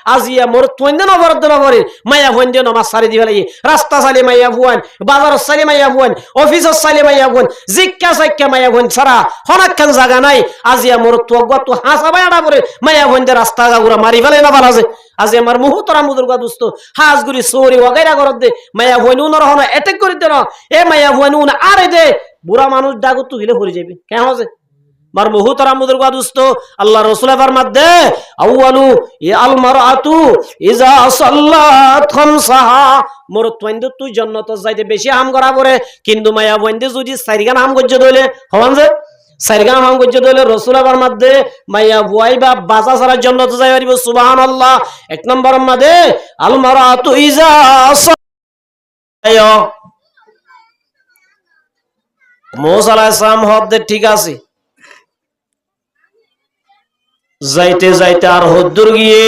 আজিয়া মোর তৈন্দে নবরদ নবরে মায়া ভুয়ান দিয়ে নমাজ সারি দিবে লাগে রাস্তা চালি মাইয়া ভুয়ান বাজার চালি মাইয়া ভুয়ান অফিসের চালি মাইয়া ভুয়ান জিক্কা চাক্কা মাইয়া ভুয়ান ছাড়া হনাক্ষণ জায়গা নাই আজিয়া মোর তো হাসা বায়াটা পরে মাইয়া ভুয়ান দিয়ে রাস্তা গাগুরা মারি ফেলে না বালা আছে আজি আমার মুহূর্তরা মুদুর্গা দুস্ত হাজগুড়ি সৌরি ওগাইরা করত দে মাইয়া ভুয়ান উনার হন এটেক করে দে না এ মাইয়া ভুয়ান উন আরে দে বুড়া মানুষ ডাকু তুই হিলে পড়ে যাবি কেন আছে মার মুহূর্তরা মুদুর্গা দুস্ত আল্লাহ রসুল ফরমাতে আউয়ালু আল মারআতু ইজা সাল্লাত খামসাহা মোর তৈন্দ তুই জান্নাত যাইতে বেশি হাম করা পরে কিন্তু মাইয়া বন্ধে যদি চারিগান হাম গজ্জ দইলে হন যে চারিগান হাম গজ্জ দইলে রাসূল ফরমাতে মাইয়া বুয়াই বা বাজা সারা জান্নাত যাই পারিব সুবহানাল্লাহ এক নম্বর মধ্যে আল মারআতু ইজা সাল্লাত মুসা আলাইহিস সালাম হদে ঠিক আছে যাইতে যাইতে আর হদ্দুর গিয়ে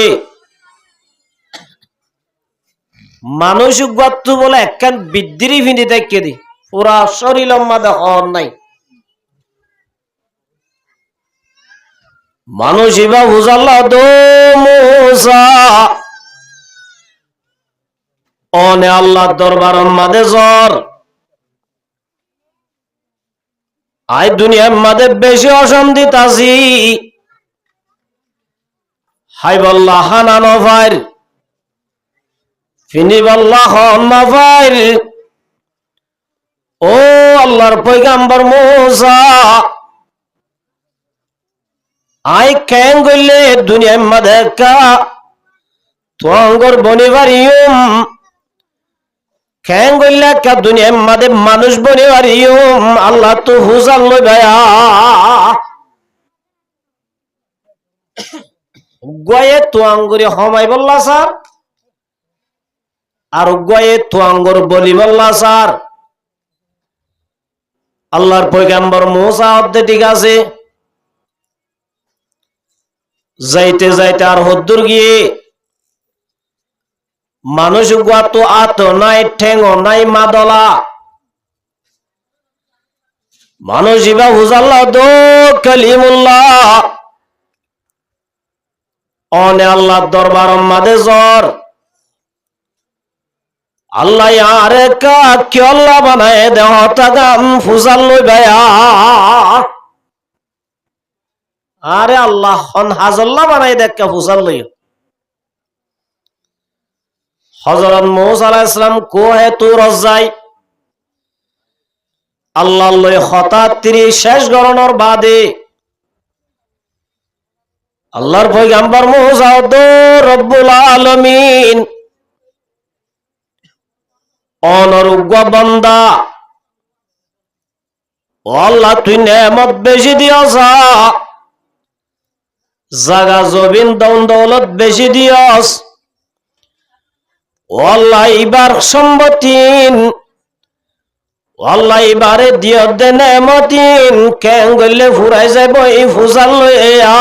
মানুষ গত্তু বলে একখান বিদ্রি ভিন্দি দেখে দি পুরা শরীর লম্বাদে হর নাই মানুষ ইবা বুঝাল্লা দো মুসা অনে আল্লাহ দরবার মাদে জ্বর আই দুনিয়ার মাদে বেশি অশান্তি তাছি হাই বল্লাহ হানা নফাইর ফিনি বল্লাহ নফাইর ও আল্লাহর পয়গাম্বর মুসা আই কেন গইলে দুনিয়ার মাঝে কা তোঙ্গর বনিবারিয়ম কেন গইলে কা দুনিয়ার মাঝে মানুষ বনিবারিয়ম আল্লাহ তো হুজাল লই ভায়া গয়ে তোয়াঙ্গরে হমাই বললা স্যার আর গয়ে তোয়াঙ্গর বলি বললা স্যার আল্লাহর পয়গম্বর মুসা হদ্দে ঠিক আছে যাইতে যাইতে আর হদ্দুর গিয়ে মানুষ গত আত নাই ঠেঙ্গ নাই মাদলা মানুষ ইবা হুজাল্লাহ দো কালিমুল্লাহ অনে আল্লাহ দরবার মাদে জ্বর আল্লাহ আরে কা কি আল্লাহ বানায় দেহ তাগাম ফুজাল লই ভায়া আরে আল্লাহ হন হাজল্লা বানায় দেখা ফুজাল লই হযরত মুসা আলাইহিস সালাম কোহে তুর যাই আল্লাহ লই হতা 30 শেষ গণনার বাদে আল্লাহর পয়গম্বর মুসা দো রব্বুল আলামিন অনরুগ্য বান্দা আল্লাহ তুই নেমত বেশি দিয়াছা জাগা জবিন দৌন দৌলত বেশি দিয়াস আল্লাহ ইবার সম্পত্তিন আল্লাহ ইবারে দিয় দে নেমতিন কেন গইলে ফুরাই যাইব এই ফুজাল লইয়া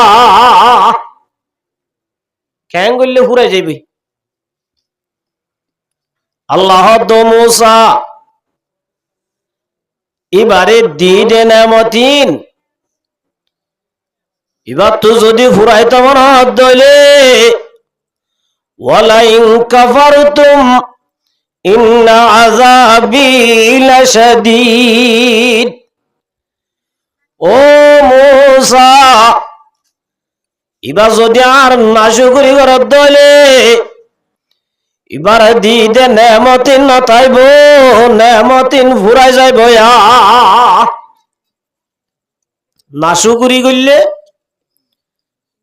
কেন গইলে ফুরাই যাইবি আল্লাহ দো মুসা এবারে দি দে নেমতিন এবার তো যদি ফুরাইতে মন দইলে ওয়ালাইন কাফারতুম ইন্না আযাবি লাশাদীদ ও মুসা এবার যদি আর নাশুকরি করত দইলে এবার দি দে নেমতিন নতাইব নেমতিন ফুরাই যাইব নাশুকুরি করলে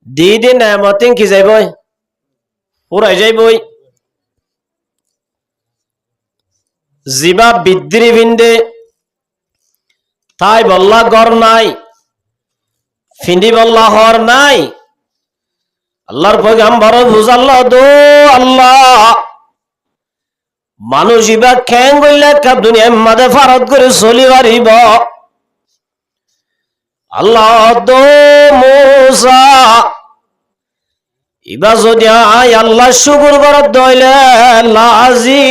দি দে নেমতিন কি যাইব ফুরাই যাইবই জিবা বিদ্রি ভিন্দে তাই বল্লা গর নাই ফিন্দি বল্লা হর নাই আল্লাহর পয়গম্বর বুঝাল্লাহ দো আল্লাহ মানুষ ইবা খেং গইলে কা দুনিয়ার মাঝে ফারত করে চলি পারিব আল্লাহ দো মুসা ইবা যদি আই আল্লাহ শুকর করত দইলে লাজিদান্নাকুম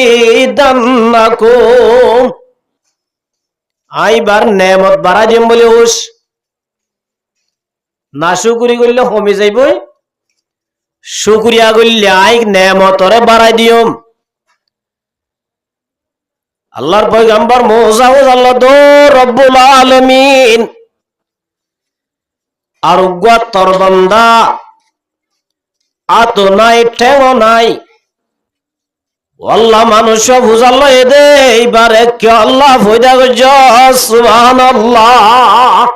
আইবার নেমত বাড়াই দিম বলে হুস না শুকরি করলে কমে যাইবই শুকরিয়া করলে আই নেমতরে বাড়াই দিয়ম। আল্লাহর পয়গম্বর মুসা আল্লাহ দো রব্বুল আলামিন আর তোর বান্দা আতো নাই ঠেঙ নাই আল্লাহ মানুষ বুঝাল এদে এইবারে কে আল্লাহ ফয়দা করছ সুবহানাল্লাহ।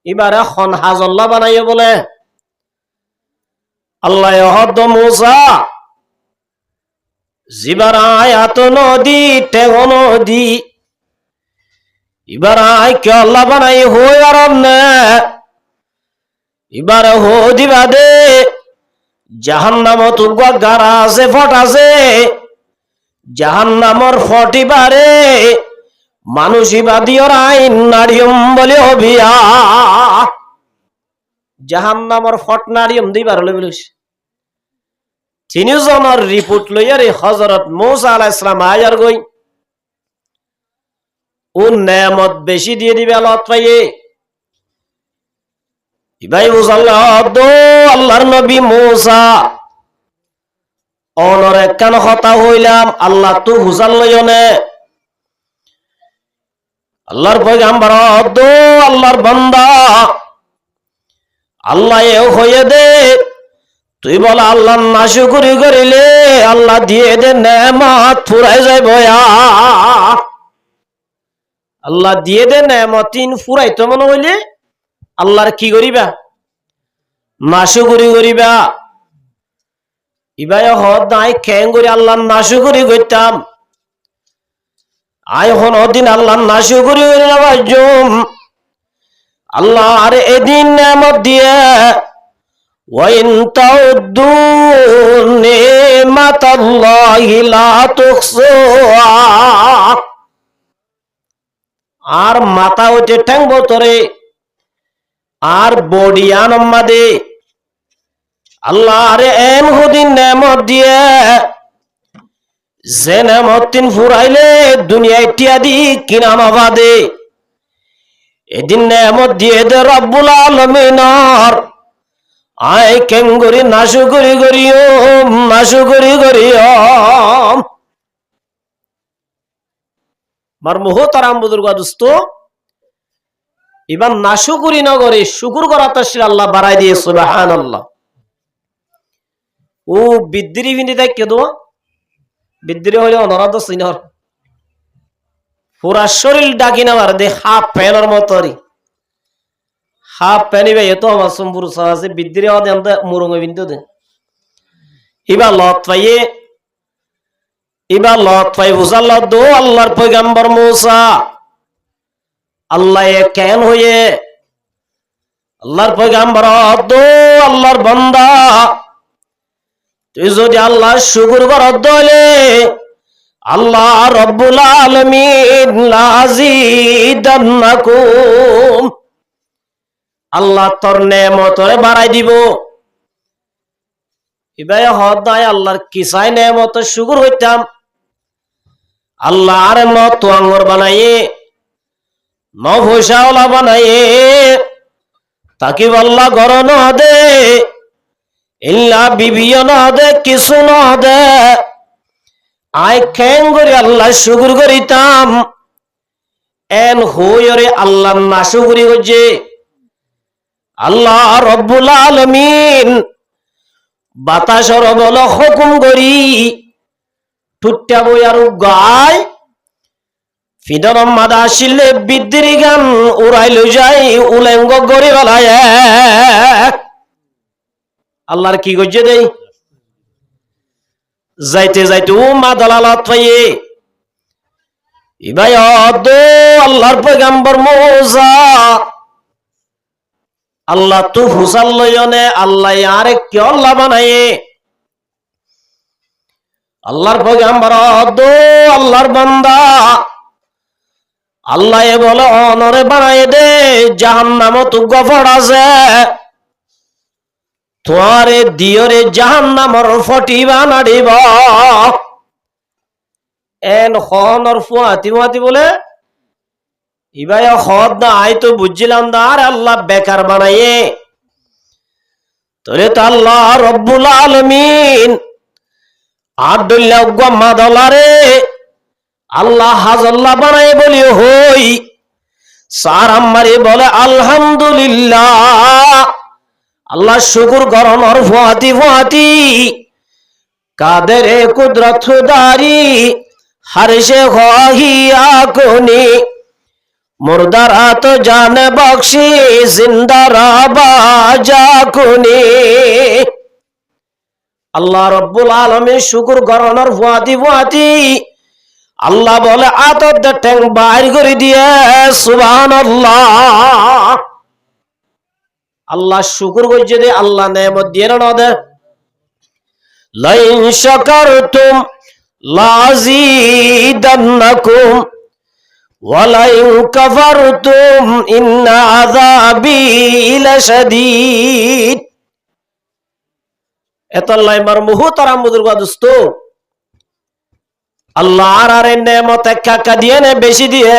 এবারে খন হাজল্লাহ বানাইয়ে বলে আল্লাহ হদ মুসা জিবারায় আত নদী টেঙ নদী এবার আয় কে আল্লাহ বানাই হই আর এবার হো দিবা দে জাহান্নামত গারা আছে ফট আছে জাহান্নামর ফটিবারে মানুষিবাদীর আইন নারিয়ম বলে অভিয়া জাহান্নামর ফট নারিয়ম দিবার হলে বলিস তিনজনের রিপোর্ট লইয়ারে হযরত মুসা আলাইহিস সালাম আয়ার গই ও নেয়ামত বেশি দিয়ে দিবে আল্লাহ পাইয়ে ইবাই মুসাল্লাহ দো আল্লাহর নবী মুসা অনর একখান কথা হইলাম আল্লাহ তো হুজাল লয়নে আল্লাহর পয়গম্বর দো আল্লাহর বান্দা আল্লাহ এ হয়ে দে তুই বল আল্লাহ নাশুকরি করিলে আল্লাহ দিয়ে দে নেয়ামত ফুরাই যাইব আল্লাহ দিয়ে দে নেয়ামতিন ফুরাই তো মনে হইলে আল্লাহর কি করিবা নাশুকরি করিবা ইবাই হদ নাই খেং করি আল্লাহ নাশুকরি করতাম আয় হন দিন আল্লাহ নাশুকরি করিলাম আল্লাহ আর এদিন নেয়ামত দিয়ে ওয়াইন তাউদ্দু নিমাতাল্লাহি লা তুহসুহা আর মাথা হইতে ঠ্যাং বতরে আর বডি আনম্মাদে আল্লাহ আরে এম হুদিন নেমত দিয়ে যে নেমত তিন ফুরাইলে দুনিয়ায় টিয়া দি কিনা নবাদে এদিন নেমত দিয়ে দে রব্বুল আলামিনর আয় কেঙ্গুরি নাশুকরি করিয়ম নাশুকরি করিয়ম মার মোহতারাম বুজুর্গ দোস্ত এবার নাশুকরি নগরে শুকুর করা তাসির আল্লাহ বাড়াই দিয়ে সুবহানাল্লাহ ও বিদ্রি ভিন্দি দেখ কে দো বিদ্রি হলে অনরাধ সিনর পুরা শরীর ডাকি না দে হাফ প্যানের মতরি হাফ প্যানি ভাই এত আমার সম্পুর আছে বিদ্রি হওয়া দেন মুরঙ্গ বিন্দু দে এবার লত পাইয়ে এবার লত পাই বুঝাল্লাহ দো আল্লাহর পয়গম্বর মুসা আল্লাহ কেন হয়ে আল্লাহর পয়গম্বর দো আল্লাহর বান্দা তুই যদি আল্লাহর শুকর করত দলে আল্লাহ রব্বুল আলামিন লাযিদান্নাকুম আল্লাহ তোর নেয়ামতরে বাড়াই দিব ইবাই হদায় আল্লাহর কিসাই নেয়ামত শুকর হইতাম আল্লাহ আরে মত আঙ্গুর বানাইয়ে ন পয়সাওয়ালা বানাইয়ে তাকে আল্লাহ গর ন দে ইল্লা বিবিও ন দে কিছু ন দে আই খেং করে আল্লাহ শুকুর করিতাম এন হইরে আল্লাহ না শুকুরি হচ্ছে আল্লাহ রব্বুল আলামিন বাতাসর বল হুকুম করি টুট্টা বই আর গায় ফিদর মাদা আসিলে বিদ্রি গান উড়াইল যাই উলেঙ্গ গড়ি বেলায় আল্লাহর কি করছে দেই যাইতে যাইতে ও মা দালালাত পাইয়ে ইবাই আল্লাহর পয়গম্বর মুসা আল্লাহ তু হুসাল লয়নে আল্লাহ আরে কে আল্লাহ বানায়ে আল্লাহর পয়গম্বর আল্লাহর বান্দা আল্লাহ এ বলে অনরে বানায়ে দে জাহান্নামত গফর আছে তোরে দিয়রে জাহান্নামর ফটি বানাড়িব এন হনর ফুয়াতি ফুয়াতি বলে ইবাই হদ না আই তো বুঝছিলাম না আর আল্লাহ বেকার বানাইয়ে তাহলে তো আল্লাহ রব্বুল আলামিন আদুল্লাহ গম্মা দলারে আল্লাহ হাজাল্লাহ বানায় বলি হই সার আম্মারে বলে আলহামদুলিল্লাহ আল্লাহ শুকুর করনর ফুয়াতি ফুয়াতি কাদের কুদরত দারি হরশে খাহিয়া কোনি মুর্দারা তো জান বখশি জিন্দারা বাজা কোনি আল্লাহ রব্বুল আলামিন শুকুর করনর ফুয়াতি ফুয়াতি আল্লাহ বলে আতত ঠ্যাং বাইর করে দিয়ে সুবহানাল্লাহ আল্লাহ শুকুর করছে দে আল্লাহ নেয়ামত দিয়ে না দে লাইন শাকারতুম লাযীদান্নাকুম ওয়া লাইন কাফারতুম ইন্না আযাবি লাশাদীদ এতাল্লাই মার মুহতারাম বুজুর্গ দোস্ত আল্লাহ আর নেয়ামত একা দিয়ে নে বেশি দিয়ে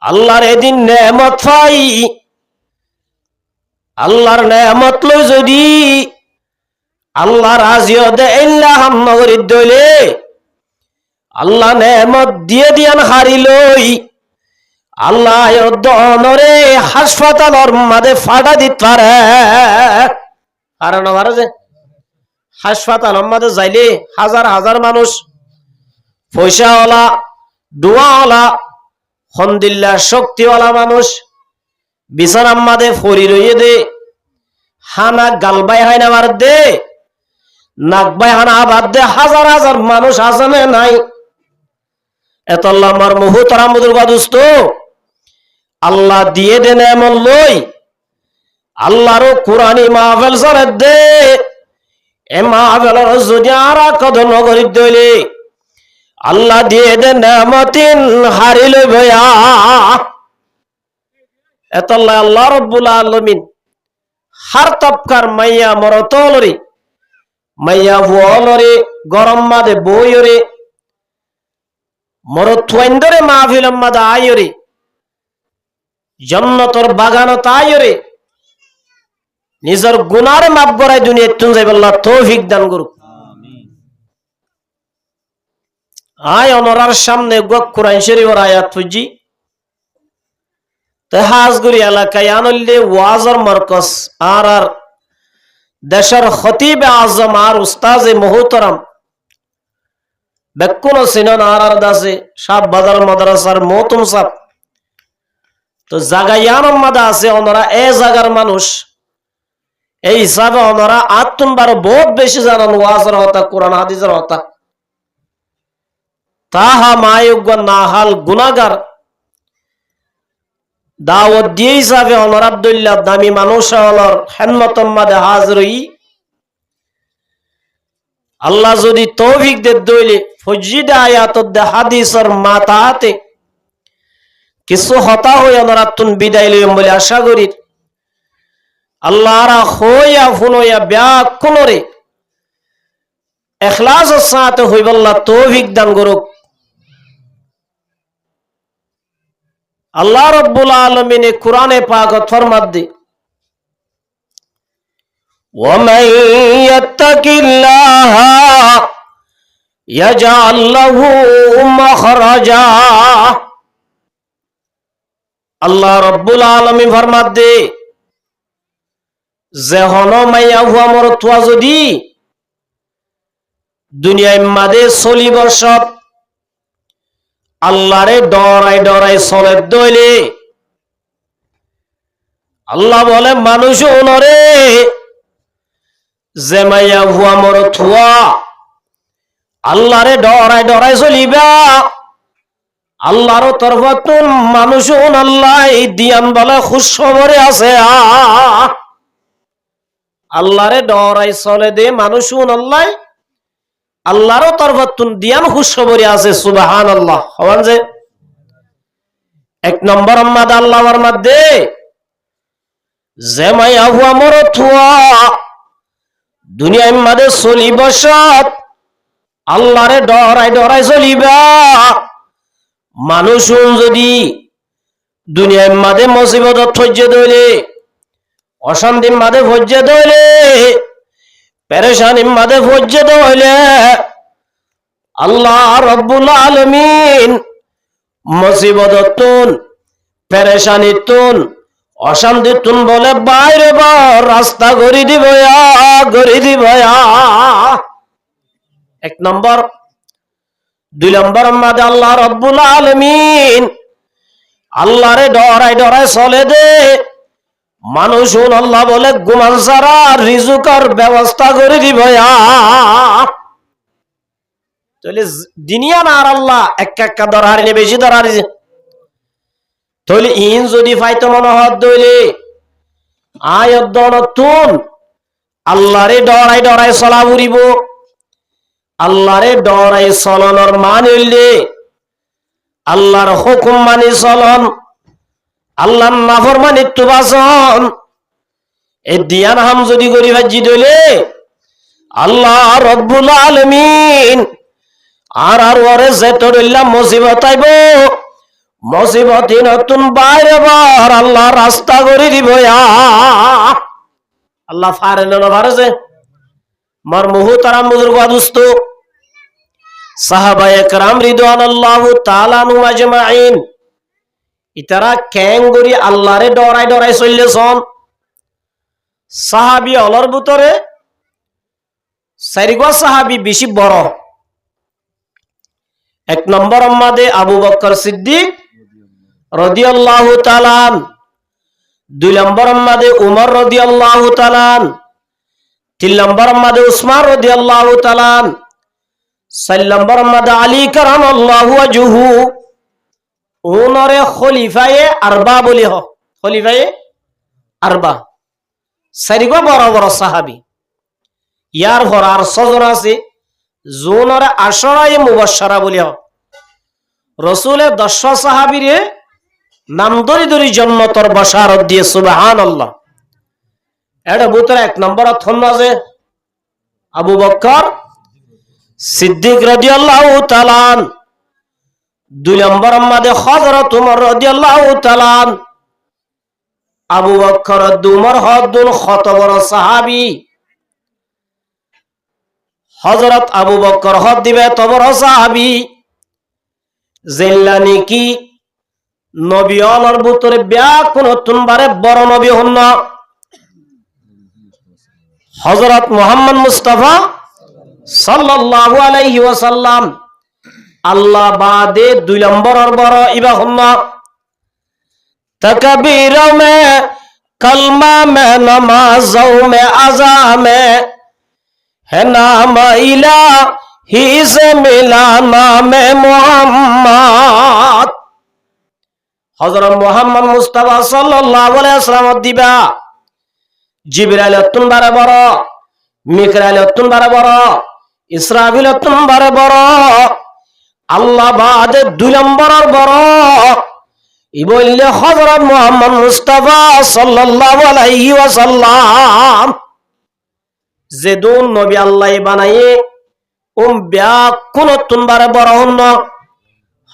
আল্লাহর এদিন নেয়ামত পাই আল্লাহর নেয়ামত লই যদি আল্লাহ রাজিও দে ইল্লা হামনগরীর দইলে আল্লাহ নেয়ামত দিয়ে দিয়ান হারি লই আল্লাহ দনরে হাসপাতালর মাঝে ফাটা দিত পারে আর নবারে যে হাসপাতালর মাঝে যাইলে হাজার হাজার মানুষ পয়সাওয়ালা ডুয়াওয়ালা হন্দিল্লা শক্তিওয়ালা মানুষ বিছানার মাঝে ফরি রইয়ে দে হানা গালবাই হয় না বার দে নাকবাই হানা আবার দে হাজার হাজার মানুষ আসনে নাই এতল্লা আমার মুহতারাম বুজুর্গ দোস্ত আল্লাহ দিয়ে দেন এমন লই আল্লাহরও কোরআনি মাহফিল সরে দে এ মাহফিলের যদি আর কদর নগরী দইলে আল্লাহ দিয়ে দেন নেয়ামতিন হারি লই ভয়া এতল্লা আল্লাহ রব্বুল আলামিন হার তপকার মাইয়া মরতলরে মাইয়া ভুয়লরে গরম মাদে বইরে মরথুইন্দরে মাহফিল মাদা আইরে জান্নাতর বাগান তাইরে নিজের গুনারে মাফ করায় দুনিয়া তুন যাইব আল্লাহ তৌফিক দান করুক আমিন আয় অনরার সামনে গক কোরআন শরীফের আয়াত ফুজি তেহাজগুড়ি এলাকায় আনলে ওয়াজর মার্কাস আর দেশের খতিব আজম আর উস্তাজে মুহতারাম বেকুন সিনন আর দাসে সাব বাজার মাদ্রাসার মহতুম সাহেব তো জাগায়ান মাদা আছে ওনারা এ জাগার মানুষ এই হিসাবে ওনারা আত্মবার বহুত বেশি জানান ওয়াজের হতা কোরআন হাদিসের হতা তাহা মায়োগ্য নাহাল গুনাগার দাওয়াত দিয়ে হিসাবে ওনার আব্দুল্লাহ দামি মানুষ হলার হেনমতম মাদে হাজরই আল্লাহ যদি তৌফিক দে দইলে ফজিদে আয়াত দে হাদিসের মাতাতে কিছু হতা হই ওনারা তুন বিদায় লইম বলে আশা করি আল্লাহরা হইয়া ফুনইয়া ব্যাকুনরে ইখলাসের সাথে হইবল্লাহ তৌফিক দান করুক আল্লাহ রব্বুল আলামিন কুরআনে পাক ফরমাদ্দি ওয়া মান ইয়াত্তাকিল্লাহা ইয়াজআল লাহু মাখরাজা আল্লাহ রব্বুল আলামিন ফরমাদ্দি যে হনো মাইয়া হুয়া মরতুয়া যদি দুনিয়ায় মাদে চলিব সব আল্লাহরে ডরাই ডরাই চলে দইলে আল্লাহ বলে মানুষ ওনরে যে মাইয়া হুয়া মরতুয়া আল্লাহরে ডরাই ডরাই চলিবা আল্লাহর তরফতুন মানুষ আল্লাহ দিয়ান বলে খুশখবরে আছে আল্লাহরে ডরাই চলে দে মানুষ আল্লাহ আল্লাহর তরফতুন দিয়ান খুশখবরে আছে সুবহানাল্লাহ হওয়ান যে এক নম্বর আম্মাদ আল্লাহর মধ্যে যে মাইয়া হুয়া মরতুয়া দুনিয়ার মধ্যে চলিব সব আল্লাহরে ডরাই ডরাই চলিবা মানুষ যদি দুনিয়ার মধ্যে মুসিবত ধৈর্য ধরে অশান্তির মাঝে ভজ্জে দইলে, পেরেশানির মাঝে ভজ্জে দইলে আল্লাহ রব্বুল আলামিন মুসিবততুন, পেরেশানিতুন, অশান্তিতুন বলে বাইরে বার রাস্তা গড়ি দিব। এক নম্বর। 2 নম্বর মাঝে আল্লাহ রব্বুল আলামিন আল্লাহরে ডরায় চলে দে। মানুষ আল্লাহ বলে গুমান সারা রিজুকার ব্যবস্থা করে দিব। তাহলে দুনিয়া না আর আল্লাহ একটা দরহারি বেশি দরহারি। তাহলে ইন যদি ফাইতো মনে হত দইলে আয়াত দনতুন আল্লাহরে ডরায় চলা উড়িব। আল্লাহরে ডরায় চলনের মান হইলে আল্লাহর হুকুম মানি চলন, আল্লাহর নাফরমানিত্ব বাসন। এই দিয়ান হাম যদি করি ভাজি দইলে আল্লাহ রব্বুল আলামিন আর ওরে যেত দইলা মুসিবত আইব। মুসিবত নতুন বাইরে বার আল্লাহ রাস্তা করে দিব। আল্লাহ ফারেন না ফারেছে মার মুহতারাম বুজুর্গ দুস্ত সাহাবায়ে কেরাম রিদওয়ানুল্লাহু তাআলা আনহুম আজমাইন, ইতারা ক্যাঙ্গুরি আল্লাহরে ডরায় চললেছন। সাহাবী অলর ভিতরে 4 সাহাবী বেশি বড়। 1 নম্বর মাদে আবু বকর সিদ্দিক রাদিয়াল্লাহু তাআলা, 2 নম্বর মাদে উমর রাদিয়াল্লাহু তাআলা, 3 নম্বর মাদে উসমান রাদিয়াল্লাহু তাআলা, 4 নম্বর মাদে আলী কারামাল্লাহু ওয়াজহু। ওনরে খলিফায়ে আরবা বলি হ, খলিফায়ে আরবা। 4 বড় বড় সাহাবী। ইয়ার ঘর আর 6 জন আছে জোনরে আশরায়ে মুবাশশারা বলি হ। রাসূলের 10 সাহাবীরে নাম ধরি জান্নাতের বাশারত দিয়ে সুবহানাল্লাহ। এটা ভিতরে 1 নম্বর থন আছে আবু বকর সিদ্দিক রাদিয়াল্লাহু তাআলা, 2 নম্বর মাদে হযরত উমর রাদিয়াল্লাহু তাআলা। আবু বকর উমর হদুন কত বড় সাহাবী। হযরত আবু বকর হদ দিবে তো বড় সাহাবী জেল্লানি কি নবী অলর ভিতরে ব্যাকুন তুনবারে বড় নবী হন না হযরত মুহাম্মদ মুস্তাফা সাল্লাল্লাহু আলাইহি ওয়াসাল্লাম। আল্লাহ বাদে 2 নম্বর বড় ইবা হন না। तकबीर में कलमा में नमाजों में अज़ा में है नाम इलाही से मिला नाम मोहम्मद। हज़रत मोहम्मद मुस्तफा सल्लल्लाहु अलैहि वसल्लम दिबा जिब्राइल तुम बारे बरो, मिकाइल तुम बारे बरो, इसराफिल तुम बारे बरो। अल्लाह बाद 2 नंबर बरो ইবলে হযরত মুহাম্মদ মুস্তাফা সাল্লাল্লাহু আলাইহি ওয়াসাল্লাম। যে দুন নবী আল্লাহ বানায়ে ব্যাকুন তুনবারে বড় হন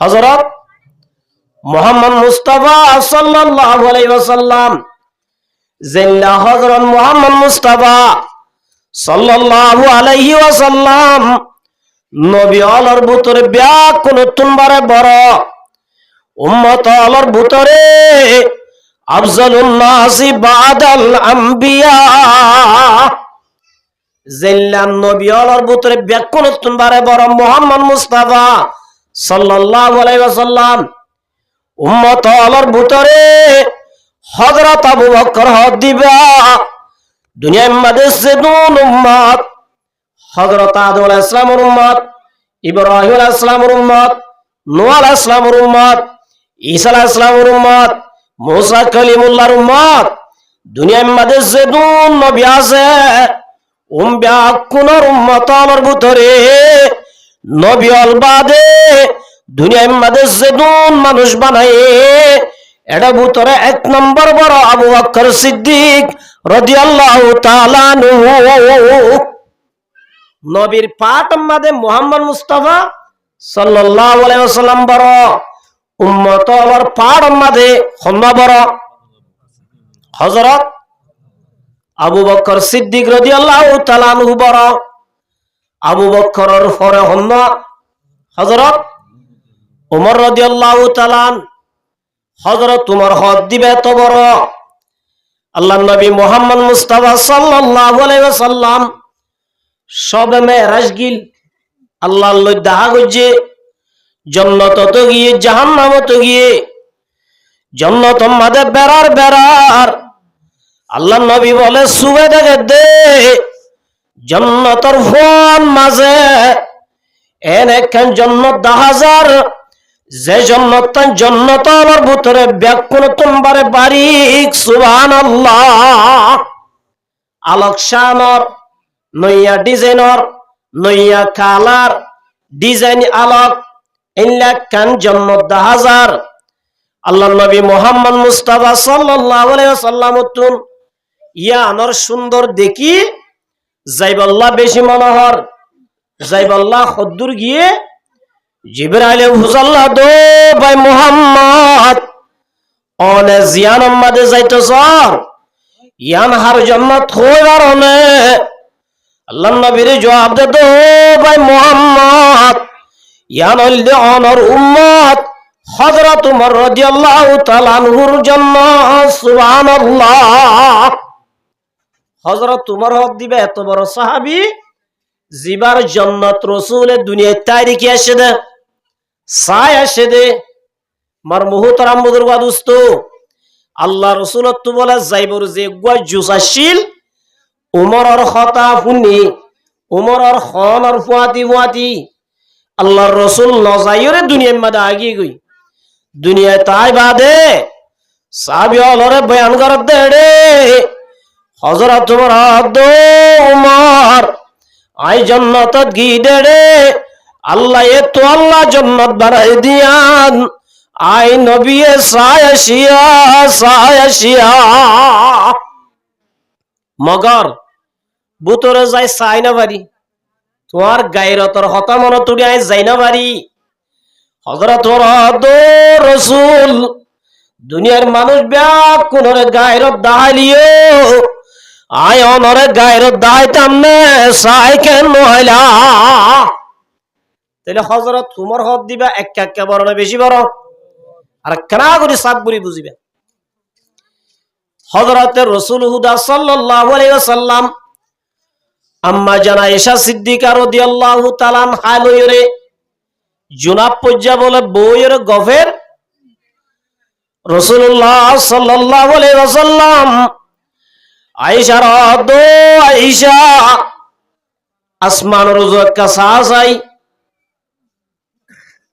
হযরত মুহাম্মদ মুস্তাফা সাল্লাল্লাহু আলাইহি ওয়াসাল্লাম। জিল্লা হযরত মুহাম্মদ মুস্তাফা সাল্লাল্লাহু আলাইহি ওয়াসাল্লাম নবী আল্লাহর ভিতরে ব্যাকুন তুনবারে বড় উম্মত আল্লাহর ভিতরে আফজালুন নাসি বাদাল আম্বিয়া। জিল্লান নবী আল্লাহর ভিতরে ব্যাকুন তুনবারে বড় মুহাম্মদ মুস্তাফা সাল্লাল্লাহু আলাইহি ওয়াসাল্লাম। উম্মত আল্লাহর ভিতরে হযরত আবু বকর হদ দিবা দুনিয়ার মধ্যে সেদুন উম্মত হযরত আদম আলাইহিস সালামের উম্মত, ইব্রাহিম আলাইহিস সালামের উম্মত, নূহ আলাইহিস সালামের উম্মত, ঈসা আলাইহিস সালামের উম্মত, মুসা কালিমুল্লাহর উম্মত। দুনিয়ার মধ্যে সেদুন নবী আছে ব্যাকুনের উম্মত আল্লাহর ভিতরে নবী আল বাদে দুনিয়ার মধ্যে সেদুন মানুষ বানায় এটা ভিতরে 1 নম্বর বড় আবু বকর সিদ্দিক রাদিয়াল্লাহু তাআলা আনহু। নবীর পাঠ মাদে মুহাম্মদ মুস্তাফা সাল্লাল্লাহু আলাইহি ওয়াসাল্লাম বড় উম্মত আল্লাহর পাঠ মাদে হন্না বড় হযরত আবু বকর সিদ্দিক রাদিয়াল্লাহু তাআলা আনহু বড়, আবু বকরের পরে হন হযরত ওমর রাদিয়াল্লাহু তাআলা, হযরত ওমর হদ দিবে এত বড়। আল্লাহর নবী মুহাম্মদ মুস্তাফা সাল্লাল্লাহু আলাইহি ওয়াসাল্লাম সবে মেরাজ গিল আল্লাহর লই দেখা গজে জান্নাত তো গিয়ে জাহান্নাম তো গিয়ে জান্নাত মাদে বেরার বেরার আল্লাহর নবী বলে সুবে দেখে দে জান্নাতের ফোন মাঝে এনেকখান জান্নাত 10,000 যে জান্নাত আমার ভিতরে ব্যাকুল তোমারে বারিক সুবহানাল্লাহ। আলোক শানর নইয়া ডিজাইনর নইয়া কালার ডিজাইন আলোক ইল্লাকান জান্নাত 10,000 আল্লাহর নবী মুহাম্মদ মুস্তাফা সাল্লাল্লাহু আলাইহি ওয়াসাল্লাম তুন ইয়া আনর সুন্দর দেখি যাইবাল্লাহ বেশি মনোহর যাইবাল্লাহ খদ্দুর গিয়ে জিবরাইল হুজাল্লাহ দো ভাই মুহাম্মদ অনে জিয়ান আম্মাদে যাইতো সর ইয়ান হার জান্নাত হইবার অনে আল্লাহর নবীর জবাব দে দো ভাই মুহাম্মদ ইয়ান হইল অনর উম্মত হযরত ওমর রাদিয়াল্লাহু তাআলা আনহুর জান্নাত সুবহানাল্লাহ। হযরত ওমর হক দিবে এত বড় সাহাবী জিবার জান্নাত রাসূলের দুনিয়ায় তারিখে আসে দে সায় আসে দে মার মুহতারাম বুজুর্গ দোস্ত আল্লাহ রাসূল তো বলে যাইবর যে গুয়া জুসাশিল ওমরের কথা শুনি ওমরের খনর ফুয়াতি আল্লাহর রাসূল নজাইরে দুনিয়ার মধ্যে আগি গই দুনিয়ায় তাই বাদে সাহাবী হলরে বয়ান করে দে রে হযরত ওমর আই জান্নাতত গি দে রে আল্লাহ এ তো আল্লাহ জান্নাত বানাই দিয়ান আই নবী সায়াশিয়া মগর বুতরে যাই চাই না বাড়ি তোমার গায়রতর হতা মন তুড়ি আই যাই না বাড়ি হযরত রাসূল দুনিয়ার মানুষ ব্যাক কোনরে গায়রত দাহালিও আয় অনরে গায়রত দাহাইতাম নে চাই কেন মহিলা তাহলে হযরত ওমর হদ দিবা এক বড় না বেশি বড় আর কেনা করে সাত বুড়ি বুঝিবে হযরত রাসূল হুদা সাল্লাল্লাহু আলাইহি ওয়াসাল্লাম আম্মা জানা আয়েশা সিদ্দিকা রাদিয়াল্লাহু তাআলা হালয়রে জুনাব পজ্জা বলে বইয়ের গফের রাসূলুল্লাহ সাল্লাল্লাহু আলাইহি ওয়াসাল্লাম আয়েশা রাদো আয়েশা আসমান রুজুক কা সাজাই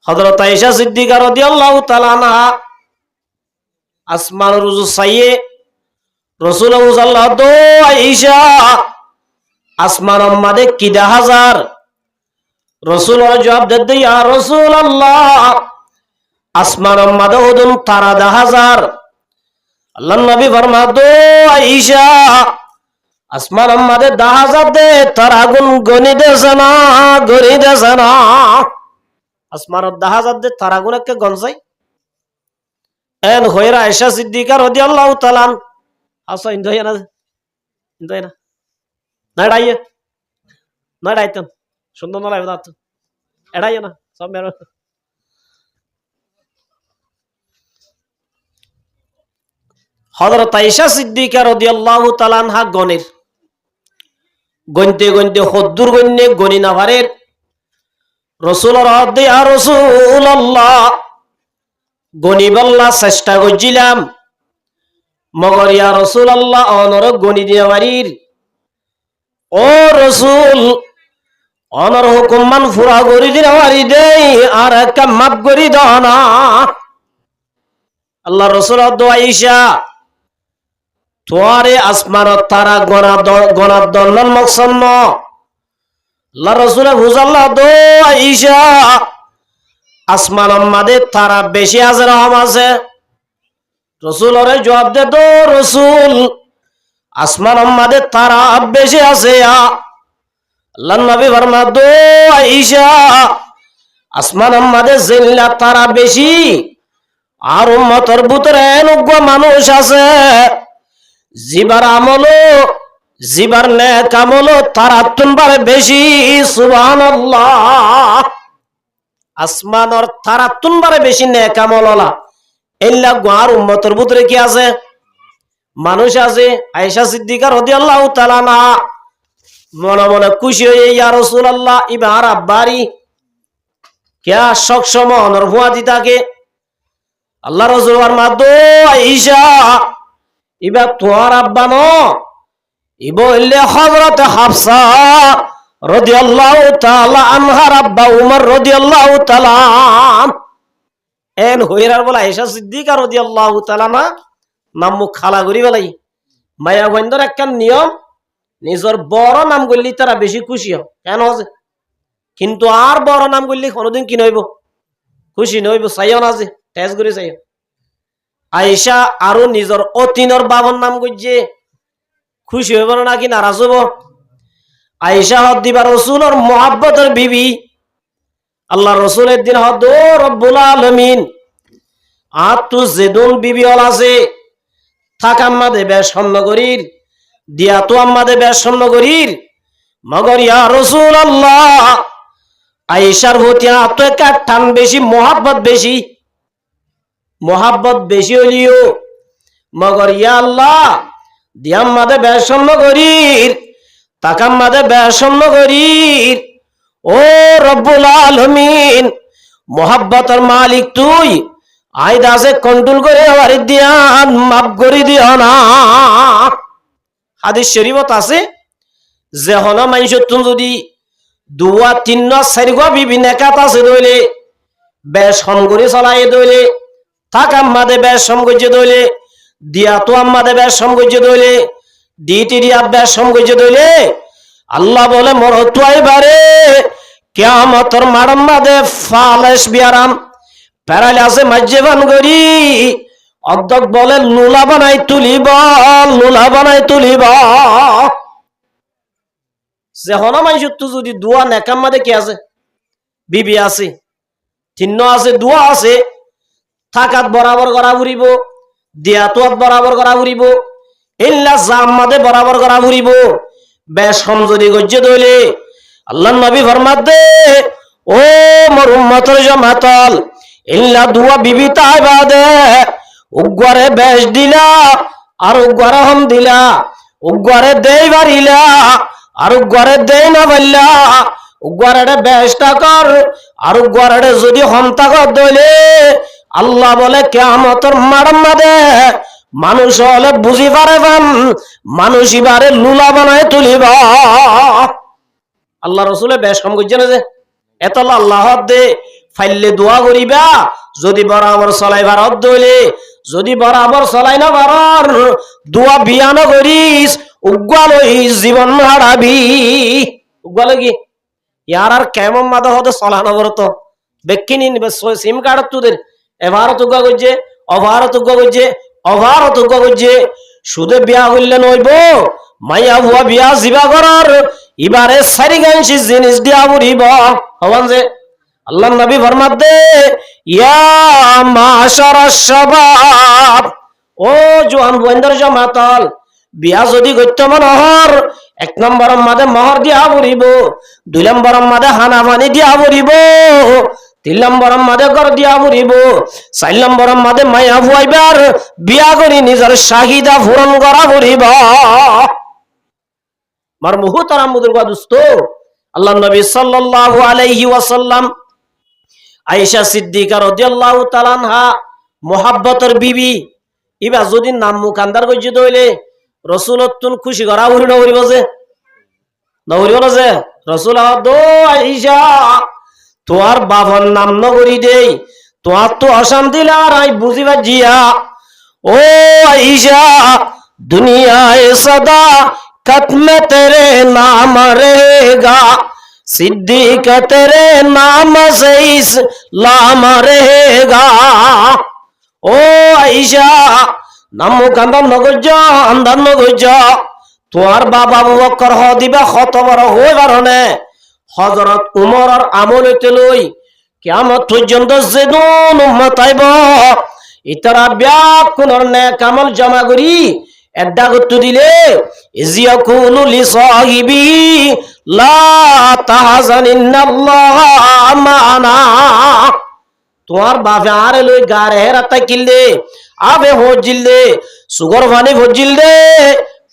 হযরত আয়েশা সিদ্দিকা রাদিয়াল্লাহু তাআলা আনহা আসমান রুজু সাইয়ে রাসূলুল্লাহ সাল্লাল্লাহু দো আয়েশা আসমান মাদে কিদা হাজার রাসূলুল্লাহ জবাব দে ইয়া রাসূলুল্লাহ আসমান মাদে ওদুন তারা 10,000 আল্লাহর নবী ফরমা দো আয়েশা আসমান মাদে 10,000 দে তারা গুন গনি দেছে না আসমানত 10,000 দে তারা গুন কে গনসাই এন হয়রা আয়েশা সিদ্দিকা রাদিয়াল্লাহু তাআলা আসা ইন্দয়না নাড়াইয়ে নাড়াইতেন সুন্দর না লাগবে তো এড়াইয়ে না সব মেরো হযরত আয়েশা সিদ্দিকা রাদিয়াল্লাহু তাআলা আনহা গনের গনতে হদ্দুর গন্নে গনি না পারের রাসূলুল্লাহ রাদি ইয়া রাসূলুল্লাহ গনি বল্লা চেষ্টা করছিলাম মগর ইয়া রাসূলুল্লাহ অনর গনি দিয়া বাড়ির ও রাসূল অনর হুকুম মান ফুরা করি দিয়া বাড়ি দেই আর একটা মাপ করি দাও না আল্লাহ রাসূল আয়েশা তোয়ারে আসমানত তারা গনা দন্নন মকসন্ন আল্লাহ রাসূল বুঝাল্লাহ দো আয়েশা আসমান মাদে তারা বেশি আছে রহম আছে রাসূল ওরে জবাব দে দো রাসূল আসমান মাদে তারা বেশি আছে আল্লাহর নবী ফরমা দো আয়েশা আসমান মাদে জিল্লা তারা বেশি আর উম্মতের ভিতরে এনুগ মানুষ আছে জিবার আমল জিবার নেক আমল 73 বার বেশি সুবহানাল্লাহ। আসমানর 73 বার বেশি নেক আমল ওলা এল্লা গোয়ার উম্মতের ভিতরে কি আছে? মানুষ আছে। আয়েশা সিদ্দিকা রাদিয়াল্লাহু তাআলা আনহা মনে মনে খুশি হয়ে, ইয়া রাসূলুল্লাহ, ইবার আব্বারি क्या সবসময় মনের ভুয়া দিতাকে আল্লাহ রাসূল ফরমাদো, আয়েশা ইবা তোমার আব্বা ন, ইবো ইল্লে হযরত হাফসা রাদিয়াল্লাহু তাআলা আনহার আব্বা উমর রাদিয়াল্লাহু তাআলা এন হইরার বলা আয়েশা সিদ্দিকা রাদিয়াল্লাহু তাআলা না নাম মুখ খালা করি বেলাই। মায়া বন্ধর একটা নিয়ম, নিজের বড় নাম করলে তারা বেশি খুশি হয়। কেন? কিন্তু আর বড় নাম করলে কোনোদিন কি নইব, খুশি নইব, চাইও না যে তেজ করে চাইও। আয়েশা আরো নিজের অতিনর বাবার নাম করছে, খুশি হইব না কি নারাজ হইব? আয়েশা হদ দিবা রসুলের মোহাব্বতের বিবি। আল্লাহ রসুলের দিন হদ রব্বুল আলামিন আর তু যেদুন বিবি হল আছে থাক আম্মাদে বেশ নগরীর দিয়া তো আম্মাদে বেশ নগরীর মগর ইয়া রাসূলুল্লাহ আয়েশার প্রতি এত একটা টান বেশি, মোহাব্বত বেশি হইলিও মগর ইয়া আল্লাহ দিয়াম মাদে বেশম নগরীর তাকাম মাদে বেশম নগরীর। ও রব্বুল আলামিন, মোহাব্বতের মালিক তুই, আইদাসে কন্ট্রোল করে আমার দিয়ান মাফ করে দিও না। হাদিস শরীফত আছে যে হন মানুষ তুমি যদি 2 3 4 বিভিন্ন কাত আছে দইলে বেশ হম করে চলাই দইলে থাক আম্মাদে বেশ হম করছে দইলে দিয়া তো আম্মাদে বেশ হম করছে দইলে ডিটি দিয়া বেশ হম করছে দইলে আল্লাহ বলে মর তুই বারে কিয়ামতের মাড়ম্মাদে ফালেশ বিয়ারাম প্যারালে আছে মাজ্জেবান গরি অর্ধক বলে লুলা বানাই তুলিব, লুলা বানাই তুলিব। যে হন মানুষ তো যদি দুয়া নেকাম মাদে কি আছে, বিবি আছে, চিহ্ন আছে, দুয়া আছে, থাকাত বরাবর করা ফুরিব, দিয়াতুয়াত বরাবর করা ফুরিব, ইল্লা জাম মাদে বরাবর করা ফুরিব। বেশ সমজদি গজ্জে দইলে আল্লাহ নবী ফরমাত দে, ও মোর উম্মতের জামাতল ইল্লা দুয়া বিবি তাই বাদে উগরে বেশ দিলা আর উগরে হম দিলা, উগরে দেই বাড়িলা আর উগরে দেই না বললা, উগরে বেশটা কর আর উগরে যদি হমতা কর দইলে আল্লাহ বলে কিয়ামতের মাড়ম্মাদে মানুষ হলে বুঝি পারে পান মানুষ ইবারে লুলা বানায় তুলিব। আল্লাহ রসুলে বেশ কম করছে না যে এত আল্লাহ দে ফাইলে দোয়া করিবা যদি বরাবর চলাইবার অর্ধ হইলে, যদি বরাবর চলাই না বারর দোয়া বিয়ান করিস উগ্গাল জীবন হারাবি। উগ্গাল কি ইয়ার আর কেমন মাদা হতে চলানো বরত বেকিনি সিম কার্ড তোদের এভারত উগ্গা করছে, অভারত উগ্গা করছে, অভারত উগ্গা করছে। শুধু বিয়া করলে নইব, মাইয়া ভুয়া বিয়া জিবা করার এবারে 4 গাংশি জিনিস দিয়া বুড়িব হবান যে আল্লাহ নবী ফরমাত দে, ইয়া মাশারাশ শাবাব, ও জওয়ান বন্ধর জামাতল বিয়া যদি করতে মনোহর 1 নম্বরের মাদে মোহর দিয়া বুড়িব, 2 নম্বরের মাদে হানামানি দিয়া বুড়িব, 3 নম্বরের মাদে ঘর দিয়া বুড়িব, 4 নম্বরের মাদে মায়া ভুয়াইবার বিয়া করি নিজের চাহিদা পূরণ করা বুড়িব। মার মুহতারাম মুদুরগা দোস্ত, আল্লাহ নবী সাল্লাল্লাহু আলাইহি ওয়াসাল্লাম আয়েশা সিদ্দিকা রাদিয়াল্লাহু তাআলা আনহা মোহাব্বতের বিবি ইবা যদি নাম মুকান্দার কইছে দইলে রাসূলতুন খুশি করা উড়ি না উড়িব যে না উড়িব না যে রাসূল দো আয়েশা তোর বাবার নাম ন করি দেই তোর তো অশান্তি লারাই বুঝিবা জিয়া। ও আয়েশা দুনিয়ায় সদা कत में तेरे नाम रहेगा, सिद्दीक तेरे नाम से इस्लाम रहेगा। ओ आयशा नाम मुकंदम नगज अंदर नगज তোমার বাবা আবু বকর হ দিবা কত বড় হই বারনে হযরত উমরের আমলতে লই কিয়ামত পর্যন্ত যেদুন উম্মত আইব ইতারা ব্যাক কোনর নেক আমল জমা করি এড্ডা করতে দিলে ইজিয়াকুলু লিসাহিবি লা তাহজানিন্নাল্লাহা মা'ানা। তোমার বাপে আরে লই গারে হেরাতা কিললে আবে হজিললে সুগর পানি হজিললে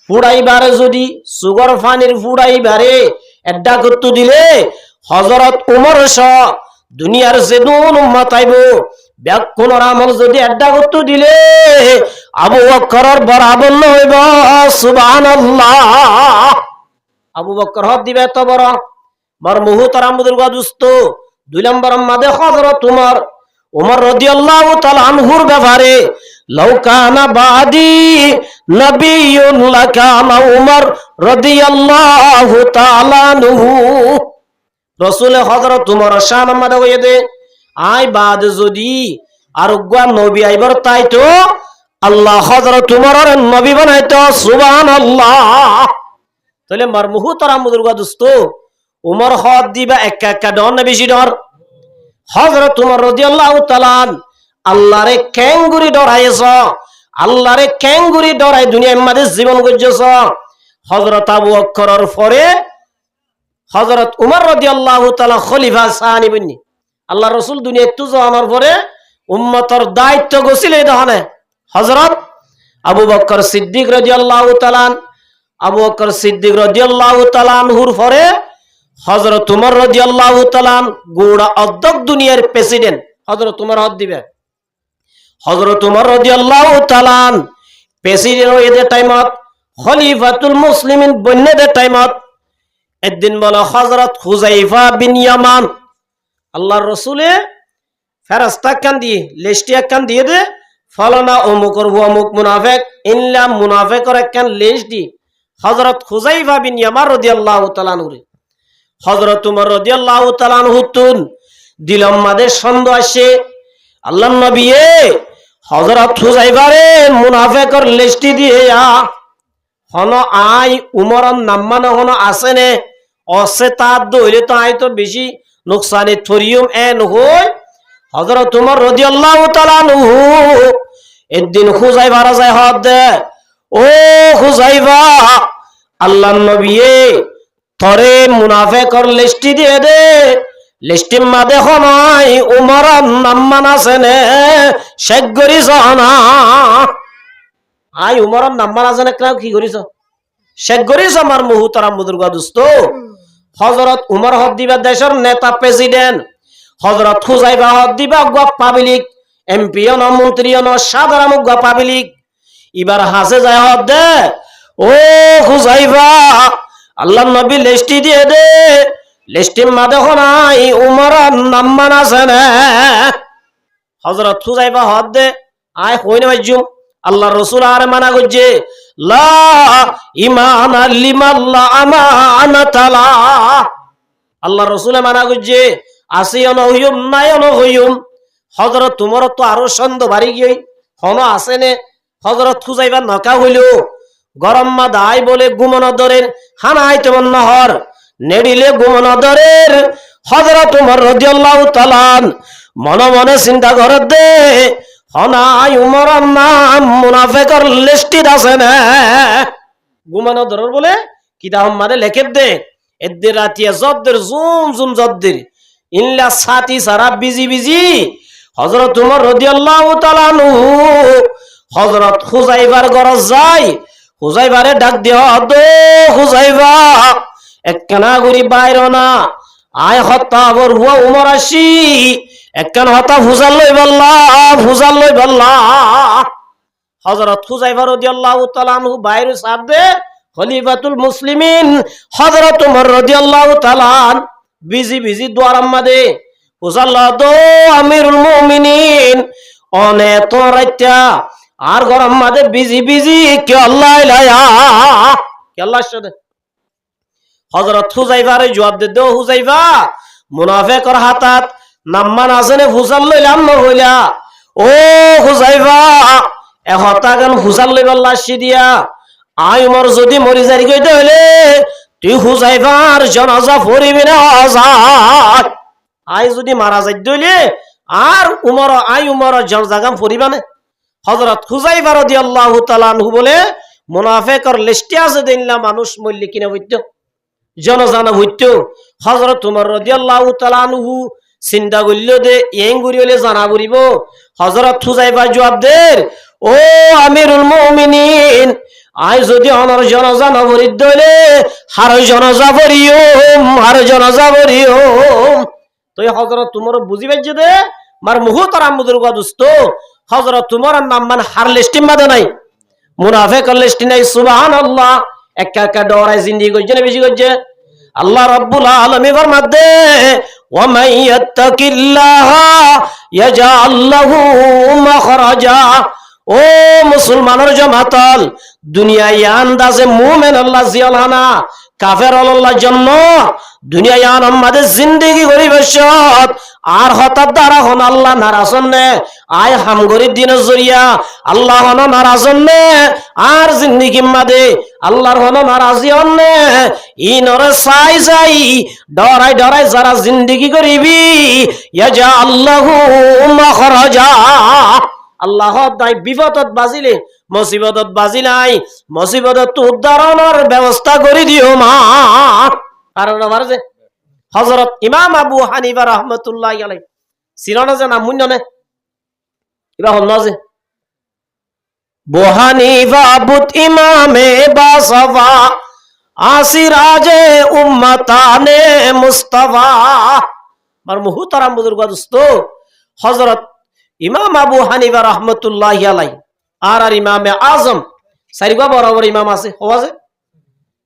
ফুড়াইবারে যদি সুগর পানির ফুড়াইবারে এড্ডা করতে দিলে হযরত উমর সহ দুনিয়ার যেদুন উম্মত আইব ব্যাকুণর আমল যদি এড্ডা করতে দিলে আবু বকরের বরাবর হইব। সুবহানাল্লাহ। আবু বকর হদ দিবে এত বড় বড় মুহতারাম বুজুর্গ দোস্ত। 2 নম্বর মাদে হযরত উমর রাদিয়াল্লাহু তাআলা আনহুর ব্যাপারে লাউ কানা বাদি নবিয়্যুন লাকানা উমর রাদিয়াল্লাহু তাআলা আনহু। রাসূল হযরত উমর শান মাদে হইয়ে দে আই বাদ যদি আর উগ্র নবী আইবার তাই তো আল্লাহ হযরত উমরের নবী বানাইতো। সুবহানাল্লাহ। তাহলে মার মুহতারাম বুজুর্গ দোস্ত উমর হদ দিবা একা ডর না বেশি ডর? হযরত উমর রাদিয়াল্লাহু তাআলা আল্লাহরে কেঙ্গুরি ডরাইছ, আল্লাহরে কেঙ্গুরি ডরাই দুনিয়ার মধ্যে জীবন গজ্জছ। হযরত আবু বকরের পরে হযরত উমর রাদিয়াল্লাহু তাআলা খলিফা সানি বনি। আল্লাহ রাসূল দুনিয়ায় তো যাওয়ার পরে উম্মতের দায়িত্ব গছিল এই দহনে হযরত আবু বকর সিদ্দিক রাদিয়াল্লাহু তাআলা। আবু বকর সিদ্দিক রাদিয়াল্লাহু তাআলা আনহুর পরে হযরত উমর রাদিয়াল্লাহু তাআলা গোড়া অর্ধেক দুনিয়ার প্রেসিডেন্ট হযরত উমর হদ দিবে। হযরত উমর রাদিয়াল্লাহু তাআলা প্রেসিডেন্ট এদের টাইমত খলিফাতুল মুসলিমিন বন্যদের টাইমত একদিন বলে হযরত হুযাইফা বিন ইয়ামান আল্লাহর রাসূলে ফেরেশতা কান দিয়ে লিস্ট একখান দিয়ে দে ফলানা অমুকর অমুক মুনাফিক ইল্লা মুনাফিকর একখান লিস্ট দি হযরত হুযাইফা বিন ইয়ামান রাদিয়াল্লাহু তাআলা আনহু হযরত উমর রাদিয়াল্লাহু তাআলা আনহু তুন দিলম মাদে সন্দেহ আসে আল্লাহর নবী হযরত হুযাইফারে মুনাফিকর লিস্ট দিয়ে হন আই উমরর নাম মানে হন আছে নে অসে তার দইলে তো আই তো বেশি নুকসানি থরিয়ম এন হই হযরত উমর রাদিয়াল্লাহু তাআলা আনহু একদিন হুযাইফা যায় হদ দে ও হুযাইফা আল্লাহর নবী তরে মুনাফিকর লিস্ট দিয়ে দে লিস্টের মাঝে হনাই উমরর নাম মান আছে নে শেখ করিস না আই উমরর নাম মান আছে না কি করিস শেখ করিস আমার মুহতারাম বুজুর্গ দোস্ত। হযরত উমর হদ দিবা দেশের নেতা প্রেসিডেন্ট, হযরত হুযাইফা হদ দিবা গো পাবলিক এমপি ন মন্ত্রী ন সাধারণ গো পাবলিক। এবার হাসে যায় হদ দে ও হুযাইফা আল্লাহর নবী লিস্ট দিয়ে দে লিস্টের মাঝে হনাই উমরর নাম মান আছে না। হযরত হুযাইফা হদ দে আয় হই না বাজুম আল্লাহর রাসূল আর মানা করছে লা ঈমানা লিমান লা আমানাতালা। আল্লাহর রাসূল মানা করছে আসিও ন হইম নাই ন হইম। হযরত উমর তো আরো সন্দেহ বাড়ি গই হন আছে নে হযরত হুযাইফা নকা হইল গরম মা দাই বলে গুমনা দরের হানাই তেমন নহর নেডিলে গুমনা দরের হযরত উমর রাদিয়াল্লাহু তাআলা মনে মনে চিন্তা করে দে হনাই উমরর নাম মুনাফিকর লিস্টে আছে না। গুমনা দরের বলে কিতাব মাদে লেখে দে এদের রাতিয়া জদ্দের জুম জুম জদ্দের ইল্লা সাতি সারা বিজি বিজি হযরত উমর রাদিয়াল্লাহু তাআলা হযরত হুযাইফার ঘর যায় হুযাইফারে ডাক দিয়া দো হুযাইফা একখানা গরি বাইর না আয় হত্যা বর হুয়া উমর আসি একখান হতা ফুজাল লই বল্লা হযরত হুযাইফা রাদিয়াল্লাহু তাআলা আনহু বাইরে সাবদে খলিফাতুল মুসলিমিন হযরত উমর রাদিয়াল্লাহু তাআলা বিজি বিজি দুয়ার মাদে ফুজাল দো আমিরুল মুমিনিন অনে তো রাইতা আর গরম মাদে বিজি বিজি কে আল্লাহ ইলায়া কে আল্লাহ সাথে হযরত হুযাইফারে জবাব দে দো হুযাইফা মুনাফিকর হাতাত নাম্মান আসেনে ফুজাল লইলাম ন হইলা ও হুযাইফা এ হতাগান ফুজাল লই বল্লা আসি দিয়া আই উমর যদি মরি যাই কইতে হইলে তুই হুযাইফার জানাজা পড়িবি না আজাদ আই যদি মারা যাই দইলে আর উমর আই উমর জানাজা পড়িবা না। হযরত হুযাইফা রাদিয়াল্লাহু তাআলা আনহু বলে মুনাফিকর লিস্টে আছে দিনলা মানুষ মল্লি কিনা হইতো জনজানা হইতো হযরত উমর রাদিয়াল্লাহু তাআলা আনহু চিন্তা করল দে এঙ্গুরি হলে জানা করিব হযরত হুযায়ফা জবাব দের ও আমিরুল মুমিনিন আই যদি অনর জনজানা ভরিত দলে হার জনজা ভরিয়ম তো হযরত উমর বুঝিবে যে দে মার মুহূর্তর আমুদুর গদুস্ত হযরত উমর নাম মান হার লিস্টিম বাদে নাই মুনাফিক লিস্টি নাই সুবহানাল্লাহ একা একা ডরাই জিন্দেগি করছে না বেশি করছে আল্লাহ রাব্বুল আলামিন ফরমাতে ওয়া মান ইয়াত্তাকিল্লাহা ইয়াজআল লাহু মাখরাজা ও মুসলমানের জামাতাল দুনিয়ায় আন্দাজে মুমিন আল্লাহ জিয়ালানা কাফের আল্লাহ জন্য দুনিয়ায় আমাদের জিন্দেগি গরিবশত আর হঠাৎ দ্বারা হন আল্লাহ নারাজন নে আয় হামগরির দিনের জরিয়া আল্লাহ হন নারাজন নে আর জিন্দেগি মাদে আল্লাহর হন নারাজি হন্নে ই নরে চাই যাই ডরাই ডরাই যারা জিন্দেগি করিবি ইয়াজা আল্লাহু মাখরাজা আল্লাহ দাই বিপদত বাজিলে মুসিবতত বাজিলাই মুসিবতত উদ্ধারণের ব্যবস্থা করে দিও মা কারণ আমার যে হযরত ইমাম আবু হানিফা রাহমাতুল্লাহি আলাইহি সিরানা যে নাম মুন্য নে ইবা হল যে আবু হানিফা বুত ইমামে বাসাফা আসিরাজে উম্মতানে মুস্তাফা মার মুহতারাম বুজুর্গ দোস্ত হযরত ইমাম আবু হানিফা রাহমাতুল্লাহি আলাইহি আর ইমামে আজম সারিগা বরাবর ইমাম আছে হওয়াজে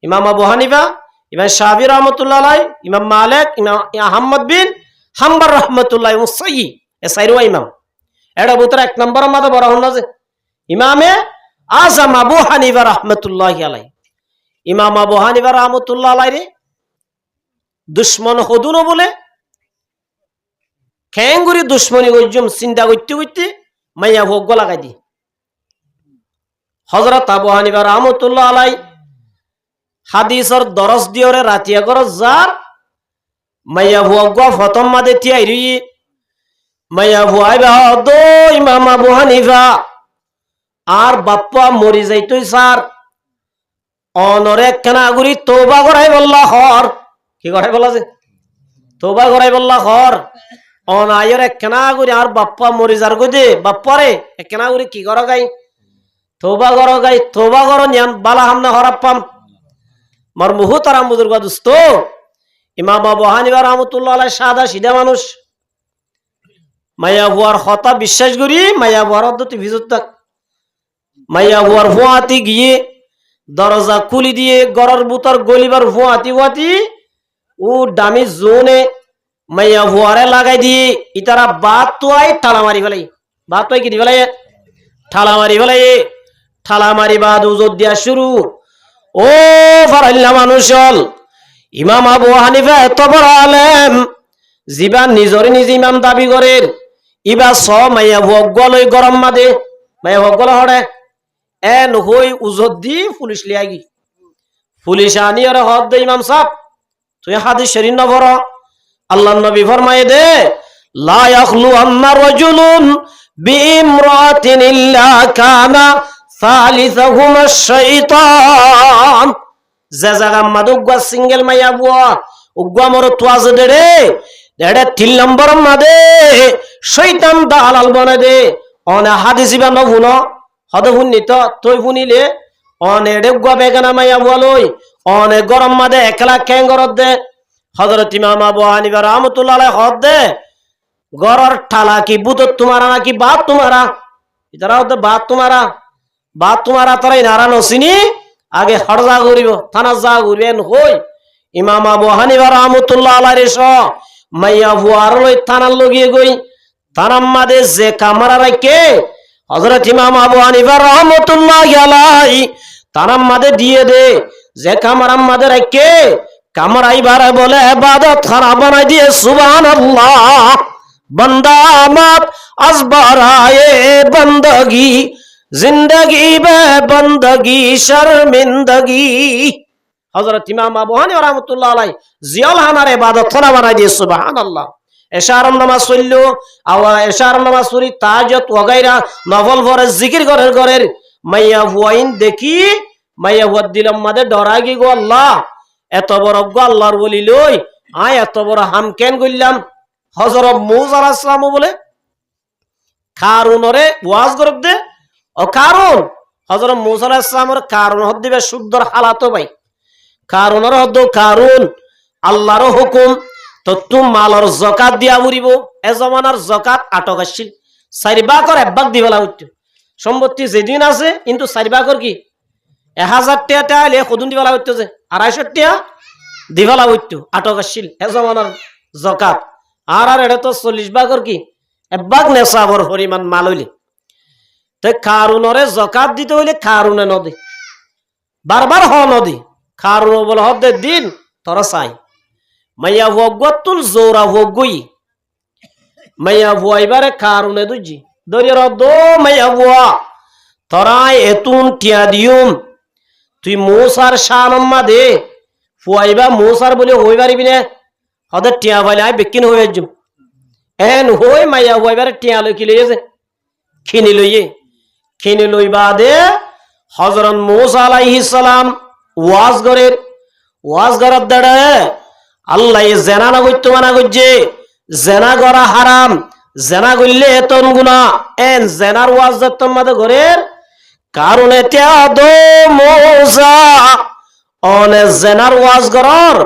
ইমাম আবু হানিফা ইমাম শাফি রাহমাতুল্লাহ আলাইহি ইমাম মালিক ইমাম আহমদ বিন হাম্বল রাহমাতুল্লাহি মুসাইয়ি এ সাইরুয়া ইমাম এডা বুতর এক নম্বর মাদে বড় হন যে ইমামে আজম আবু হানিফা রাহমাতুল্লাহি আলাইহি ইমাম আবু হানিফা রাহমাতুল্লাহ আলাইহি দুশমন হদুনো বলে খেঙ্গুরি দুশ্মনী গজ্জম চিন্তা করতে করতে মাইয়া ভোগ লাগাই দি হযরত আবু হানিফা রাহমাতুল্লাহ আলাইহি হাদিসর দরস দিওরে রাতিয়া গরজ যার মাইয়া ভোগ ফতম মাদে তিয়াইরি মাইয়া ভুয়াইবা দো ইমাম আবু হানিফা আর বাপ্পা মরি যাইতই স্যার অনরে কেনা গুরি তওবা করাই বল্লা হর কি করাই বলা যে তওবা করাই বল্লা হর অনায়ের একখানা করে আর বাপ্পা মরি যার গদে বাপ্পারে একখানা করে কি করো গাই তওবা করো নিয়ান বালা হামনা হরাপ পাম মার মুহতারাম বুজুর্গ দোস্ত ইমাম আবু হানিফা রাহমাতুল্লাহ আলাইহি সাদা সিধা মানুষ মাইয়া বুয়ার কথা বিশ্বাস করি মাইয়া বুয়ার পদ্ধতি ভিজত থাক মাইয়া বুয়ার ফুয়াতি গিয়ে দরজা খুলি দিয়ে গড়র বুতর গলিবার ফুয়াতি ও দামি জোনে মাইয়া ভুয়ারে লাগাই দিয়ে ইতারা বাত তো আই ঠালা মারি ফেলাই বাত তো কি দি ফেলাই ঠালা মারি বাদ উজত দিয়া শুরু ও ফারাইল্লা মানুষল ইমাম আবু হানিফা এত বড় আলেম জিবা নিজরে নিজে ইমাম দাবি করে ইবা স মাইয়া ভগলই গরম মাদে মাইয়া ভগল হড়ে এন হই উজত দি পুলিশ লিয়াগি পুলিশ আনি আর হদ দে ইমাম সাহেব তুই হাদিস শরীফ না পড়ো আল্লাহ নবী ফরমায়ে দে লা ইয়াখলু আম্মা রাজুলুন বিইমরাতিন ইল্লা কানা সালিসাহুমা শাইতান যে জায়গা মাদুগা সিঙ্গেল মাইয়া বুয়া উগা মর তুয়াজ দেড়ে দেড়ে 3 নম্বর মাদে শয়তান দালাল বনে দে অনে হাদিস বা নহুনো হদ হুন্নিত তুই হুনিলে অনে ডেগা বেগানা মাইয়া বুয়া লই অনে গরম মাদে একলা কেঙ্গরত দে হযরত ইমাম আবু হানিফা রাহমাতুল্লাহ আলাইহি হদ দে গরর ঠালা কি বুদত তোমারা নাকি বাত তোমারা ইতারা হদ বাত তোমারা তারাই নারা নসিনি আগে হরজা করিব থানা যা করিবেন হই ইমাম আবু হানিফা রাহমাতুল্লাহ আলাইহি স মাইয়া বুয়ার লই থানার লগিয়ে গই থানার মাদে যে কামরা রাখে হযরত ইমাম আবু হানিফা রাহমাতুল্লাহ আলাইহি থানার মাদে দিয়ে দে যে কামরার মাদে রাখে কামরাই বারে বলে ইবাদত খানা বানাই দিয়ে সুবহানাল্লাহ बंदा मत असबराए बंदगी जिंदगी बे बंदगी शर्मिंदगी हजरत इमाम अबू हनीफा रहमतुल्लाह अलैहि जियाल हानार इबादत खाना बनाई दिए सुबहानाल्लाह एशारम नमाज पढ़लो और एशारम नमाज पढ़ी ताहाज्जुद वगैरह नफल फरज जिकिर करेर माइया बुआइन देखी মাইয়া হুয়াদ দিলাম মাদে ডরা গি গো আল্লাহ এত বড় গো আল্লাহর বলি লই আয় এত বড় হাম কেন করলাম হযরত মূসা আলাইহিস সালাম বলে কারুনরে ওয়াজ করব দে ও কারুন হযরত মূসা আলাইহিস সালামের কারুন হদ দিবে সুন্দর হালাত ভাই কারুনর হদ কারুন আল্লাহর হুকুম তো তুম মালর যাকাত দিয়া উড়িব এ জমানার যাকাত আটক আসছিল 4 ভাগের 1 ভাগ দিবেলা হইতো সম্পত্তি যেদিন আছে কিন্তু 4 ভাগের কি 1000 টাকা তাইলে কদুন দিবেলা হইতো যে 250 টাকা দিবেলা হইতো আটক আসছিল এ জমানার যাকাত আর এটা তো 40 ভাগের কি 1 ভাগ নেসাবর পরিমাণ মাল হইলে তো কারুনরে যাকাত দিতে হইলে কারুনে নদী বারবার হ নদী কারুন বলে হদ দিন তোরা চাই মাইয়া ভগতুল জোরা ভগই মাইয়া ভুয়াইবারে কারুনে দুজি দরিয়ার দো মাইয়া ভুয়া তোরাই এতুন টিয়া দিউম তুই মূসার শানম্মা দে ফুয়াইবা মূসার বলে হই পারিবি না হদে টিয়া ভাইলে আই বেকিন হয়ে যাম এন হই মাইয়া ভুয়াইবারে টিয়া লই কি লইছে খিনি লই বাদে হযরত মূসা আলাইহিস সালাম ওয়াজ গরের দাঁড়ে আল্লাহ জেনা না করতে মানা করছে জেনা করা হারাম জেনা করলে এতন গুণা এন জেনার ওয়াজ যত্তন মাদে ঘরের কারণ এটা দো মূসা অনে জেনার ওয়াজ গরর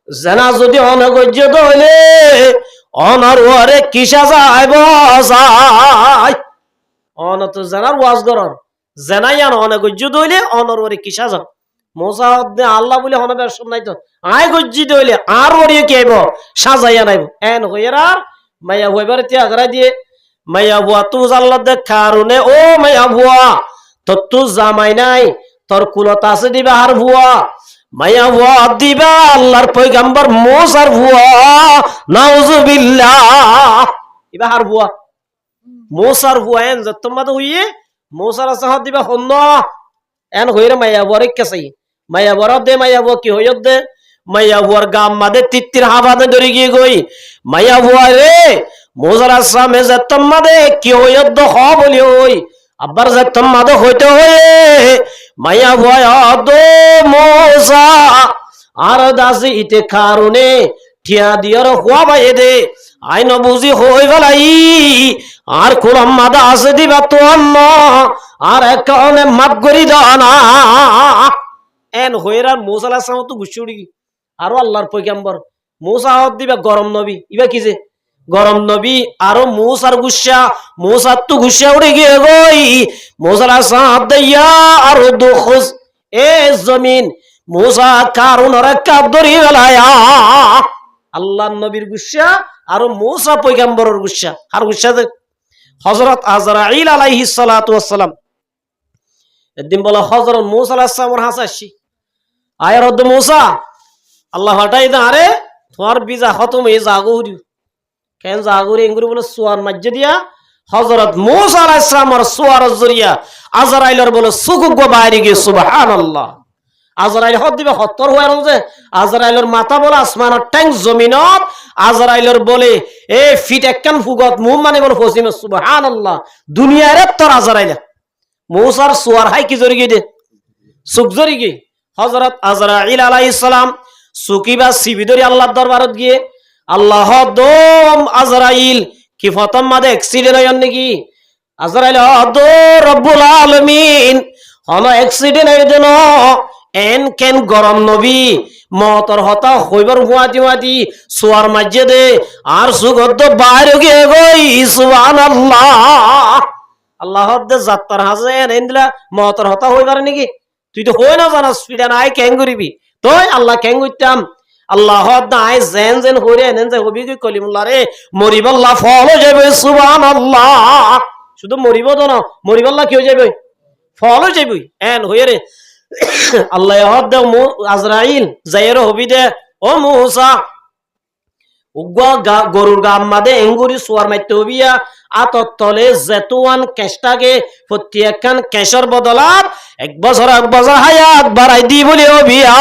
জেনা যদি অনে গজ্য দইলে অনার ওরে কিসা যায় বসাই অন তো জেনার ওয়াজ গরর জেনাই আন অনে গজ্য দইলে অনার ওরে কিসা যায় মূসা আল্লাহ বলে হন বেশ নাই তো আয় গজ্জি দইলে আর ওরে কি আইব সাজাইয়া নাইব এন হইরার মাইয়া হইবার তিয়া আগরা দিয়ে মাইয়া বুয়া তু আল্লাহ দে কারণে ও মাইয়া বুয়া তোর তু জামাই নাই তোর কুলতা আছে দিবা আর বুয়া মাইয়া বুয়া দিবা আল্লাহর পয়গম্বর মূসার বুয়া নাউজুবিল্লাহ ইবা আর বুয়া মূসার বুয়া এন যত মাদ হইয়ে মূসার সাহ দিবা হন্ন এন হইরে মাইয়া বুয়ার কেসাই মাইয়া বুয়ার দে মাইয়া বুয়া কি হইত দে মাইয়া বুয়ার গাম মাদে তিত্তির হাবাদে ধরে গিয়ে গই মাইয়া বুয়া রে মূসার সামে যত মাদে কি হইত দ হ বলি হই আবার যত মাদে হইতে হয়ে মাইয়া বুয়া দো মূসা আর দাসি ইতে কারণে ঠিয়া দিয়ার হওয়া বাইয়ে দে আইন বুঝি হই গলাই আর কোরআন মাদা আছে দিবা তো আম্মা আর একনে মাপ করি দাও না এন হইরার মূসা আলাইহিস সালাম তো গুছি উড়ি আর আল্লাহর পয়গম্বর মূসা হদ দিবা গরম নবী ইবা কি যে গরম নবী আরো মূসার গুসা মূসা তো গুসা উড়ে গিয়ে গই মূসা আলাইহিস সালাম দইয়া আর দুখস এ জমিন মূসা কারুন রে কাপ ধরি গলায়া আল্লাহর নবীর গুসা আর মূসা পয়গম্বরের গুসা আর গুসা হযরত আজরাইল আলাইহিস সালাতু ওয়াস সালাম একদিন বলা হযরত মূসা আলাইহিস সালামের হাসাসি আয়ার হদ মূসা আল্লাহ হটাই দা আরে তোমার বিজা খতম হয়ে জাগুরি কেন জাগুরি এঙ্গুরি বলে সুয়ার মাজ্জে দিয়া হযরত মূসা আলাইহিস সালামের সুয়ার জরিয়া আজরাইলের বলে সুকুগ বাইরে গিয়ে সুবহানাল্লাহ আজরাইল হদ দিবে হত্তর হয়ে রং যে আজরাইলের মাথা বলে আসমানের ট্যাং জমিনত আজরাইলের বলে এ ফিট একখান ফুগত মুহ মানে বলে ফসিমে সুবহানাল্লাহ দুনিয়ার তোর আজরাইল মূসার সুয়ার হাই কি জরি গিয়ে দে সুক জরি গিয়ে হযরত আজরাইল আলাইহিস সালাম সুকিবা সিবিদরি আল্লাহর দরবারত গিয়ে আল্লাহ দম আজরাইল কি ফতম মাদে অ্যাক্সিডেন্ট হয়ন নাকি আজরাইল দো রব্বুল আলামিন হলো অ্যাক্সিডেন্ট হয়ে দেন এন কেন গরম নবী মতর হতা হইবার হুয়াতি সুয়ার মাঝে দে আর সুগদ্ধ বাইরে গিয়ে গই সুবহানাল্লাহ আল্লাহ দে যাত্তার হাসেন এন্দিলা মতর হতা হইবার নাকি তুই তো হই না জানা স্পিডা নাই কেন করিবি তোই আল্লাহ কেন কইতাম আল্লাহ দাই জেন জেন হইরে এনেন যে হবি কি কলিমুল্লাহ রে মরিবাল্লাহ ফল যাবে সুবহানাল্লাহ শুধু মরিব তো না মরিবাল্লাহ কি হয়ে যাবে ফল যাবে এন হইরে রে আল্লাহ হদ আজরাইল যাইরো হবি দে ও মূসা উগ্গা গরুর গাম মাদে এঙ্গুরি সুয়ার মাইতে হবিয়া আতত তলে জেতুয়ান কেষ্টাকে প্রত্যেকখান কেশর বদলার এক বছর হায়াত বাড়াই দি বলি হবিয়া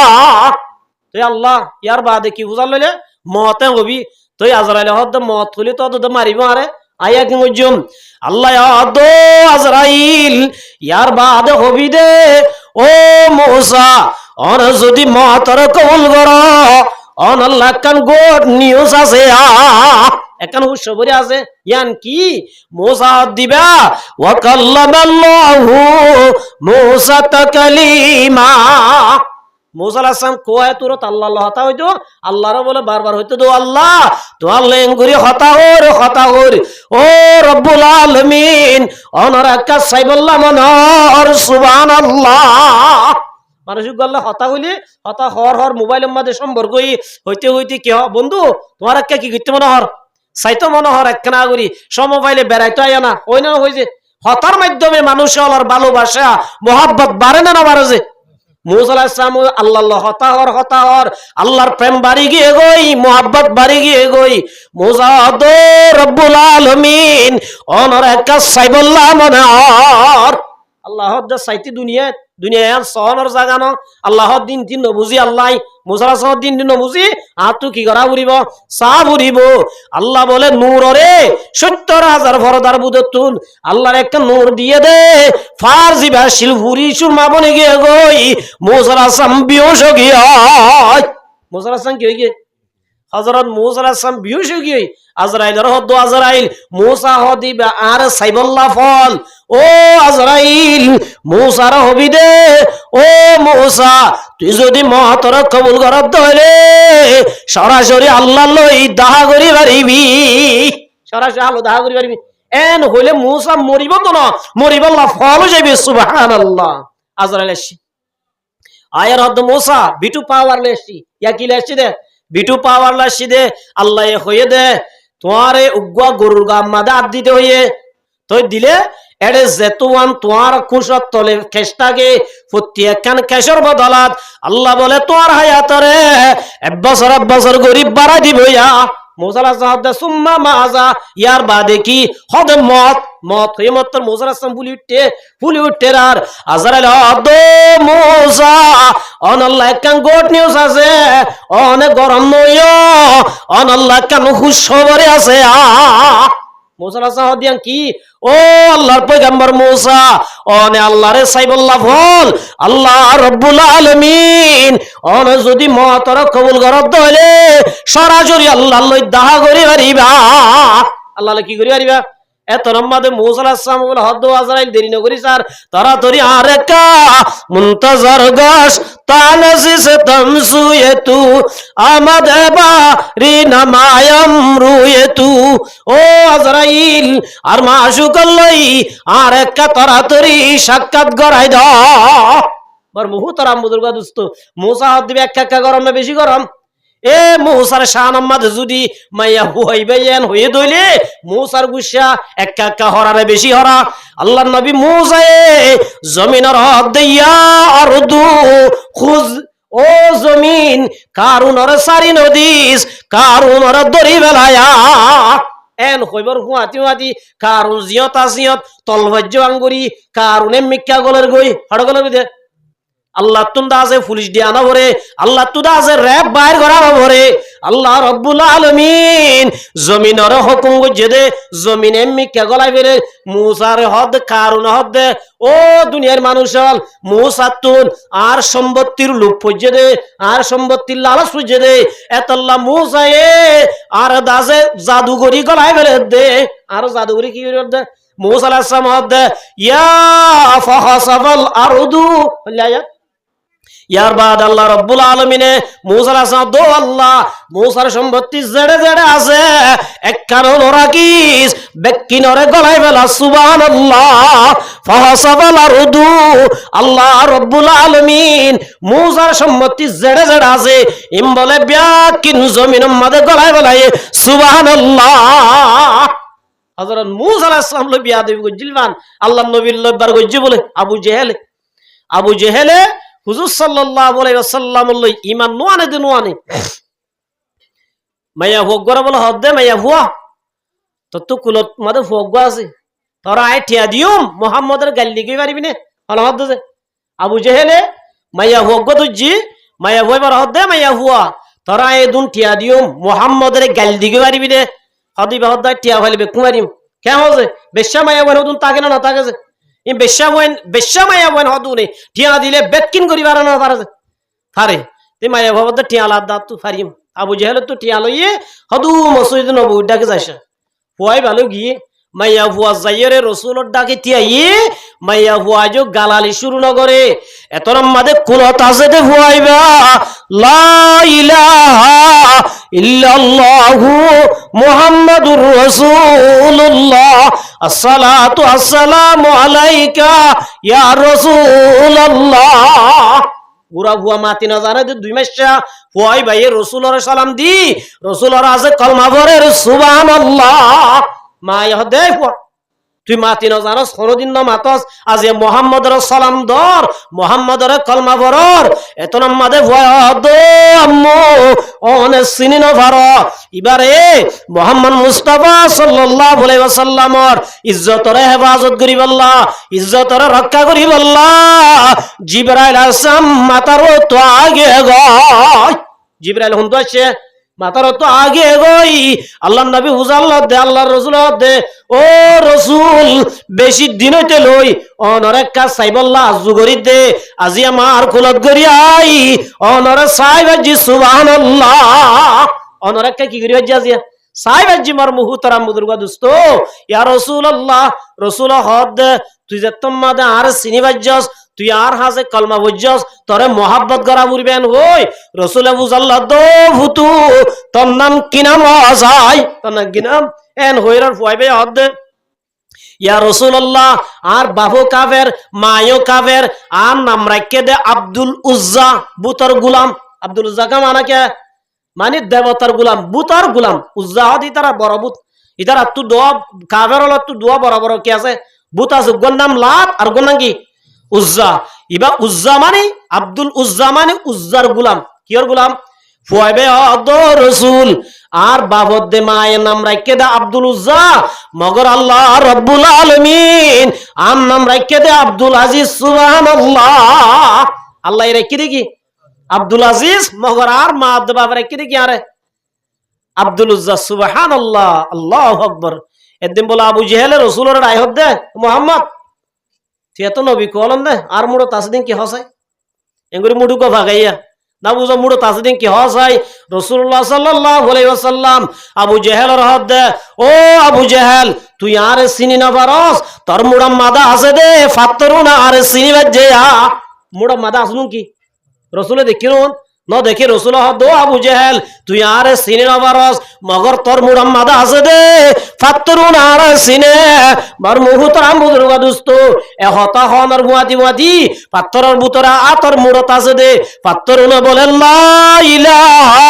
তুই আল্লাহ ইয়ার বাদে কি বুঝাল লইলে মতে হবি তুই আজরাইল হদ মত হলি তো মারিব আরে আয়া কি মজুম আল্লাহ দো আজরাইল ইয়ার বাদে হবি দে ও মূসা অন যদি মতর কবুল কর অন আল্লাহ কান গুড নিউজ আছে এখন হুশবরি আছে ইয়ান কি মূসা দিবা ওয়া কাল্লামাল্লাহু মূসা তাকলিমা মূসা আলাইহিস সালাম কোয় তুরত আল্লাহ হতা হইতো আল্লাহর বলে বারবার হইতো দো আল্লাহ তো আল্লাহ এঙ্গুরি হতা হর ও রব্বুল আলামিন অনরা কাসাইবুল্লাহ মনর সুবহানাল্লাহ মানুষ গল্লা হতা হইলে হতা হর মোবাইলের মধ্যে সম্পর্ক হইতে কি বন্ধু তোমার একটা কি করতে মনে হর চাইতো মনে হর একখানা করি সমবাইলে বেড়াইতো আয় না ওই না হয়েছে হতার মাধ্যমে মানুষ আল্লাহর ভালোবাসা মোহাব্বত বাড়ে না বাড়ে যে মূসা আলাইহিস সালাম আল্লাহ হতা হর আল্লাহর প্রেম বাড়ি গিয়ে গই মোহাব্বত বাড়ি গিয়ে গই মূসা দো রব্বুল আলামিন অনর একটা সাইবুল্লাহ মনর আল্লাহ যা সাইতি দুনিয়া সহনর জাগানো আল্লাহর দিন নবুজি আল্লাহ মূসা আলাইহিস সালাম দিন নবুজি আতু কি করা বুড়িব চা বুড়িব আল্লাহ বলে নূর রে ৭০,০০০ ফরদার বুদতুন আল্লাহর একটা নূর দিয়ে দে ফারজি বাসিল ফুরি সুরমা বনে গিয়ে গই মূসা আলাইহিস সালাম বিয়োশ গিয়া মূসা আলাইহিস সালাম কি হই গিয়ে হযরত মূসা আলাইহিস সালাম বিয়োশ গিয়ে আজরাইলের হদ আজরাইল মূসা হদিবা আর সাইবুল্লাহ ফল ও আজরাইল মূসার হবি দে ও মূসা তুই যদি মহতর কবুল করত দলে সরাসরি আল্লাহ লই দাহা করি পারিবি সরাসরি আল্লাহ দাহা করি পারিবি এন হইলে মূসা মরিব তো না মরিব আল্লাহ ফল যাবে সুবহানাল্লাহ আজরাইল আসি আয়ার হদ মূসা বিটু পাওয়ার লেসি ইয়া কি লেসি দে বিটু পাওয়ার লেসি দে আল্লাহ হয়ে দে তোমারে উগ্গা গরুর গাম মাদা আদ দিতে হইয়ে তুই দিলে এড়ে জেতুয়ান তোমার খুশত তলে কেষ্টাকে ফুটি একখান কেশর বদলাত আল্লাহ বলে তোমার হায়াতরে এক বছর গরিব বাড়া দিব ইয়া মূসা আলাইহিস সালাম সুম্মা মাজা ইয়ার বাদে কি হদ মত হয়ে মত মূসা আলাইহিস সালাম ফুলি উঠতে আর আজরাইল দো মূসা অন আল্লাহ একখান গুড নিউজ আছে অনেক গরম নইও অন আল্লাহ একখান খুশখবরি আছে মূসা আলাইহিস সালাম দিয়ান কি ও আল্লাহর পয়গম্বর মূসা অনে আল্লাহরে সাইবুল্লাহ ফল আল্লাহ রব্বুল আলামিন অনে যদি মতর কবুল করত দলে সরাসরি আল্লাহ লই দাহা করি পারিবা আল্লাহ কি করি পারিবা এত রম্মাদে মূসা আলাইহিস সালাম বলে হদ আজরাইল দেরি না করি স্যার তাড়াতাড়ি আরেকা মুনতাজার গাশ তানসিস তামসুয়েতু আমাদে বারি নামায়াম রুয়েতু ও আজরাইল আর মাশুকাল লই আরেকা তাড়াতাড়ি সাক্ষাৎ গরাই দাও বর মুহতারাম বুজুর্গ দোস্ত মূসা হদ দিবে একা গরম না বেশি গরম এ মূসার শাহান্নামাদ যদি মাইয়া হুয়াইবেন হয়ে দইলে মূসার গুসা একা হরারে বেশি হরা আল্লাহর নবী মূসা জমিনের হদ দিয়া আরদু খুজ ও জমিন কারুনর সারি নদিস কারুনর দরি বেলায়া এন হইবর হুয়াতি কারুন জিয়ত তলভজ্য আঙ্গুরি কারুনে মিক্কা গলের গই হড়গলের দে আল্লাহ তুন্দা আছে পুলিশ দিয়ে আনা ভরে আল্লাহ তুদা আছে র‍্যাব বাইর করা ভরে আল্লাহ রব্বুল আলামিন জমিনের হুকুম গজে দে জমিনে মিকে গলাই ফেলে মূসার হদ কারুন হদ দে ও দুনিয়ার মানুষ হল মূসা তুন আর সম্পত্তির লোভ পজে দে আর সম্পত্তির লালচ পজে দে এতল্লাহ মূসা আর দাসে জাদুগরি গলাই ফেলে দে আর জাদুগরি কি করে দে মূসা আলাইহিস সালাম হদ দে ইয়া ফাহাসাবাল আরদু আল্লাহ ইয়ার বাদ আল্লাহ রব্বুল আলামিনে মূসা আলাইহিস সালাম দো আল্লাহ মূসার সম্পত্তি জেড়ে আছে একখানো নরাকিস বেক্কিনরে গলায় ফেলা সুবহানাল্লাহ ফাহাসাবাল আরদু আল্লাহ রব্বুল আলামিন মূসার সম্পত্তি জেড়ে আছে ইম বলে বেক্কিন জমিনের মধ্যে গলায় ফেলায় সুবহানাল্লাহ হযরত মূসা আলাইহিস সালাম লো বিয়া দেব গজিলবান আল্লাহর নবীর লব্বার গজি বলে আবু জেহেলে হুজুর সাল্লাল্লাহু আলাইহি ওয়াসাল্লাম লই ঈমান নোয়ানে মাইয়া ভোগরা বলে হদে মাইয়া ভুয়া তো কুলত মাদে ভোগা আছে তোরা আই ঠিয়া দিউম মুহাম্মদের গালি গই পারিবি নে হল হদ দে আবু জেহেলে মাইয়া ভোগ দুজি মাইয়া ভয়বার হদে মাইয়া ভুয়া তোরা আই দুন ঠিয়া দিউম মুহাম্মদের গালি দিগি পারিবি নে হদি হদা ঠিয়া হইলে কুমারিম কেন হজে বেশা মাইয়া বলে দুন তাকে না তাকে বেশ্যা মায়া বোন হদুনে টিয়া দিলে বেতকিন করি বাড়ানো পারে তে মায়া ভাবতে টিয়া লাদ দাঁত তো ফারিম আবু জেহেল তো টিয়া লইয়ে হদু মসজিদ নবী ডাকে যাইছে ফুয়াই ভালো গিয়ে মাইয়া ফুয়া যাইয়ে রসুলের ডাকে টিয়াইয়ে মাইয়া ফুয়া যে গালালি শুরু নগরে এত মাদে কুলত আছে দে ফুয়াইবা লা ইলাহা ইল্লাল্লাহু মুহাম্মাদুর রাসূলুল্লাহ আসসালাতু আসসালামু আলাইকা ইয়া রাসূলুল্লাহ বুড়া ভুয়া মাতি না জানে দুই মাসা ফুয়াই ভাইয়ে রসুলের সালাম দি রসুলের আছে কলমা ভরে সুবহানাল্লাহ মা দে তুই মাতি না জানস কোনদিন না মাতস আজ মোহাম্মদের সালাম দর মোহাম্মদের কলমা ভরর এত নামাদে আম্মু অনে চিনি না ভার এবারে মোহাম্মদ মুস্তাফা সাল্লাল্লাহু আলাইহি ওয়াসাল্লামর ইজ্জতরে হেফাজত করিব আল্লাহ ইজ্জতরে রক্ষা করিব আল্লাহ জিবরাইল আসসালাম মাতার তো আগে গয় জিবরাইল হুন তো আছে মাতার তো আগে গই আল্লাহ নবী হুজাল্লাহ দে আল্লাহর রাসূল দে ও রাসূল বেশি দিন হইতে লই অনরেক কাজ সাইবল্লাহ জুগরি দে আজি আমার কুলত গরি আই অনরে সাইবাজি সুবহানাল্লাহ অনরেক কি গরি আজি সাইবাজি মার মুহতারাম বুজুর্গ দোস্ত ইয়া রাসূলুল্লাহ রাসূল হদ তুই যে তোমাদে আর সিনিবাজ্জস তুই আর হাজে কলমা বুঝছস তোরে মোহাব্বত করা বুঝবেন হই রসুলে বুঝাল্লাহ দো ভুতু তোর নাম কি নাম আসাই তোর নাম কি নাম এন হইরার ফুয়াইবে হদ ইয়া রাসূলুল্লাহ আর বাবু কাফের মায়ও কাফের আর নাম রাখকে দে আব্দুল উজ্জা বুতর গুলাম আব্দুল উজ্জা কা মানে কে মানে দেবতার গুলাম বুতর গুলাম উজ্জা হদ ইতারা বড় বুত ইতারা তু দোয়া কাফের হল তু দোয়া বড় বড় কি আছে বুত আছে গোর নাম লাত আর গোর নাম কি উজ্জা ইবা উজ্জা মানে আব্দুল উজ্জা মানে উজ্জার গুলাম কিয়র গুলাম ফুয়াইবে অদ রসুল আর বাবদে মায়ের নাম রাখকে দে আব্দুল উজ্জা মগর আল্লাহ রব্বুল আলামিন আম নাম রাখকে দে আব্দুল আজিজ সুবহানাল্লাহ আল্লাহ রেখে দেখি আব্দুল আজিজ মগর আর মা আব্দ বাবা রেখে দেখি আরে আব্দুল উজ্জা সুবহানাল্লাহ আল্লাহু আকবার একদিন বলে আবু জেহেল রসুলের রায় হদ দে মোহাম্মদ তো নবী কলম দে আর মুড়ো তাসদিন কি হসাই এঙ্গুরি মুডুকো ভাগাইয়া না বুঝো মুড়ো তাসদিন কি হসাই রাসূলুল্লাহ সাল্লাল্লাহু আলাইহি ওয়াসাল্লাম আবু জেহেলের হদ দে ও আবু জেহেল তুই আর চিনি না পারস তোর মুড়া মাদা আছে দে ফাত্তরুনা আর চিনি বাজে মুড়া মাদা আসুন কি রাসূলে দেখিরুন ন দেখি রসুল দো আবু জেহেল তুই আর চিনি না পারস মগর তোর মুড়া মাদা আছে দে ফাত্তরুনা আর চিনে বার মুহতারাম বুজুর্গ দোস্ত এ হতা হনর মুয়াদি মুয়াদি পাত্তরের বুতরা আতর মুড়ত আছে দে পাত্তরুনা বলেন লা ইলাহা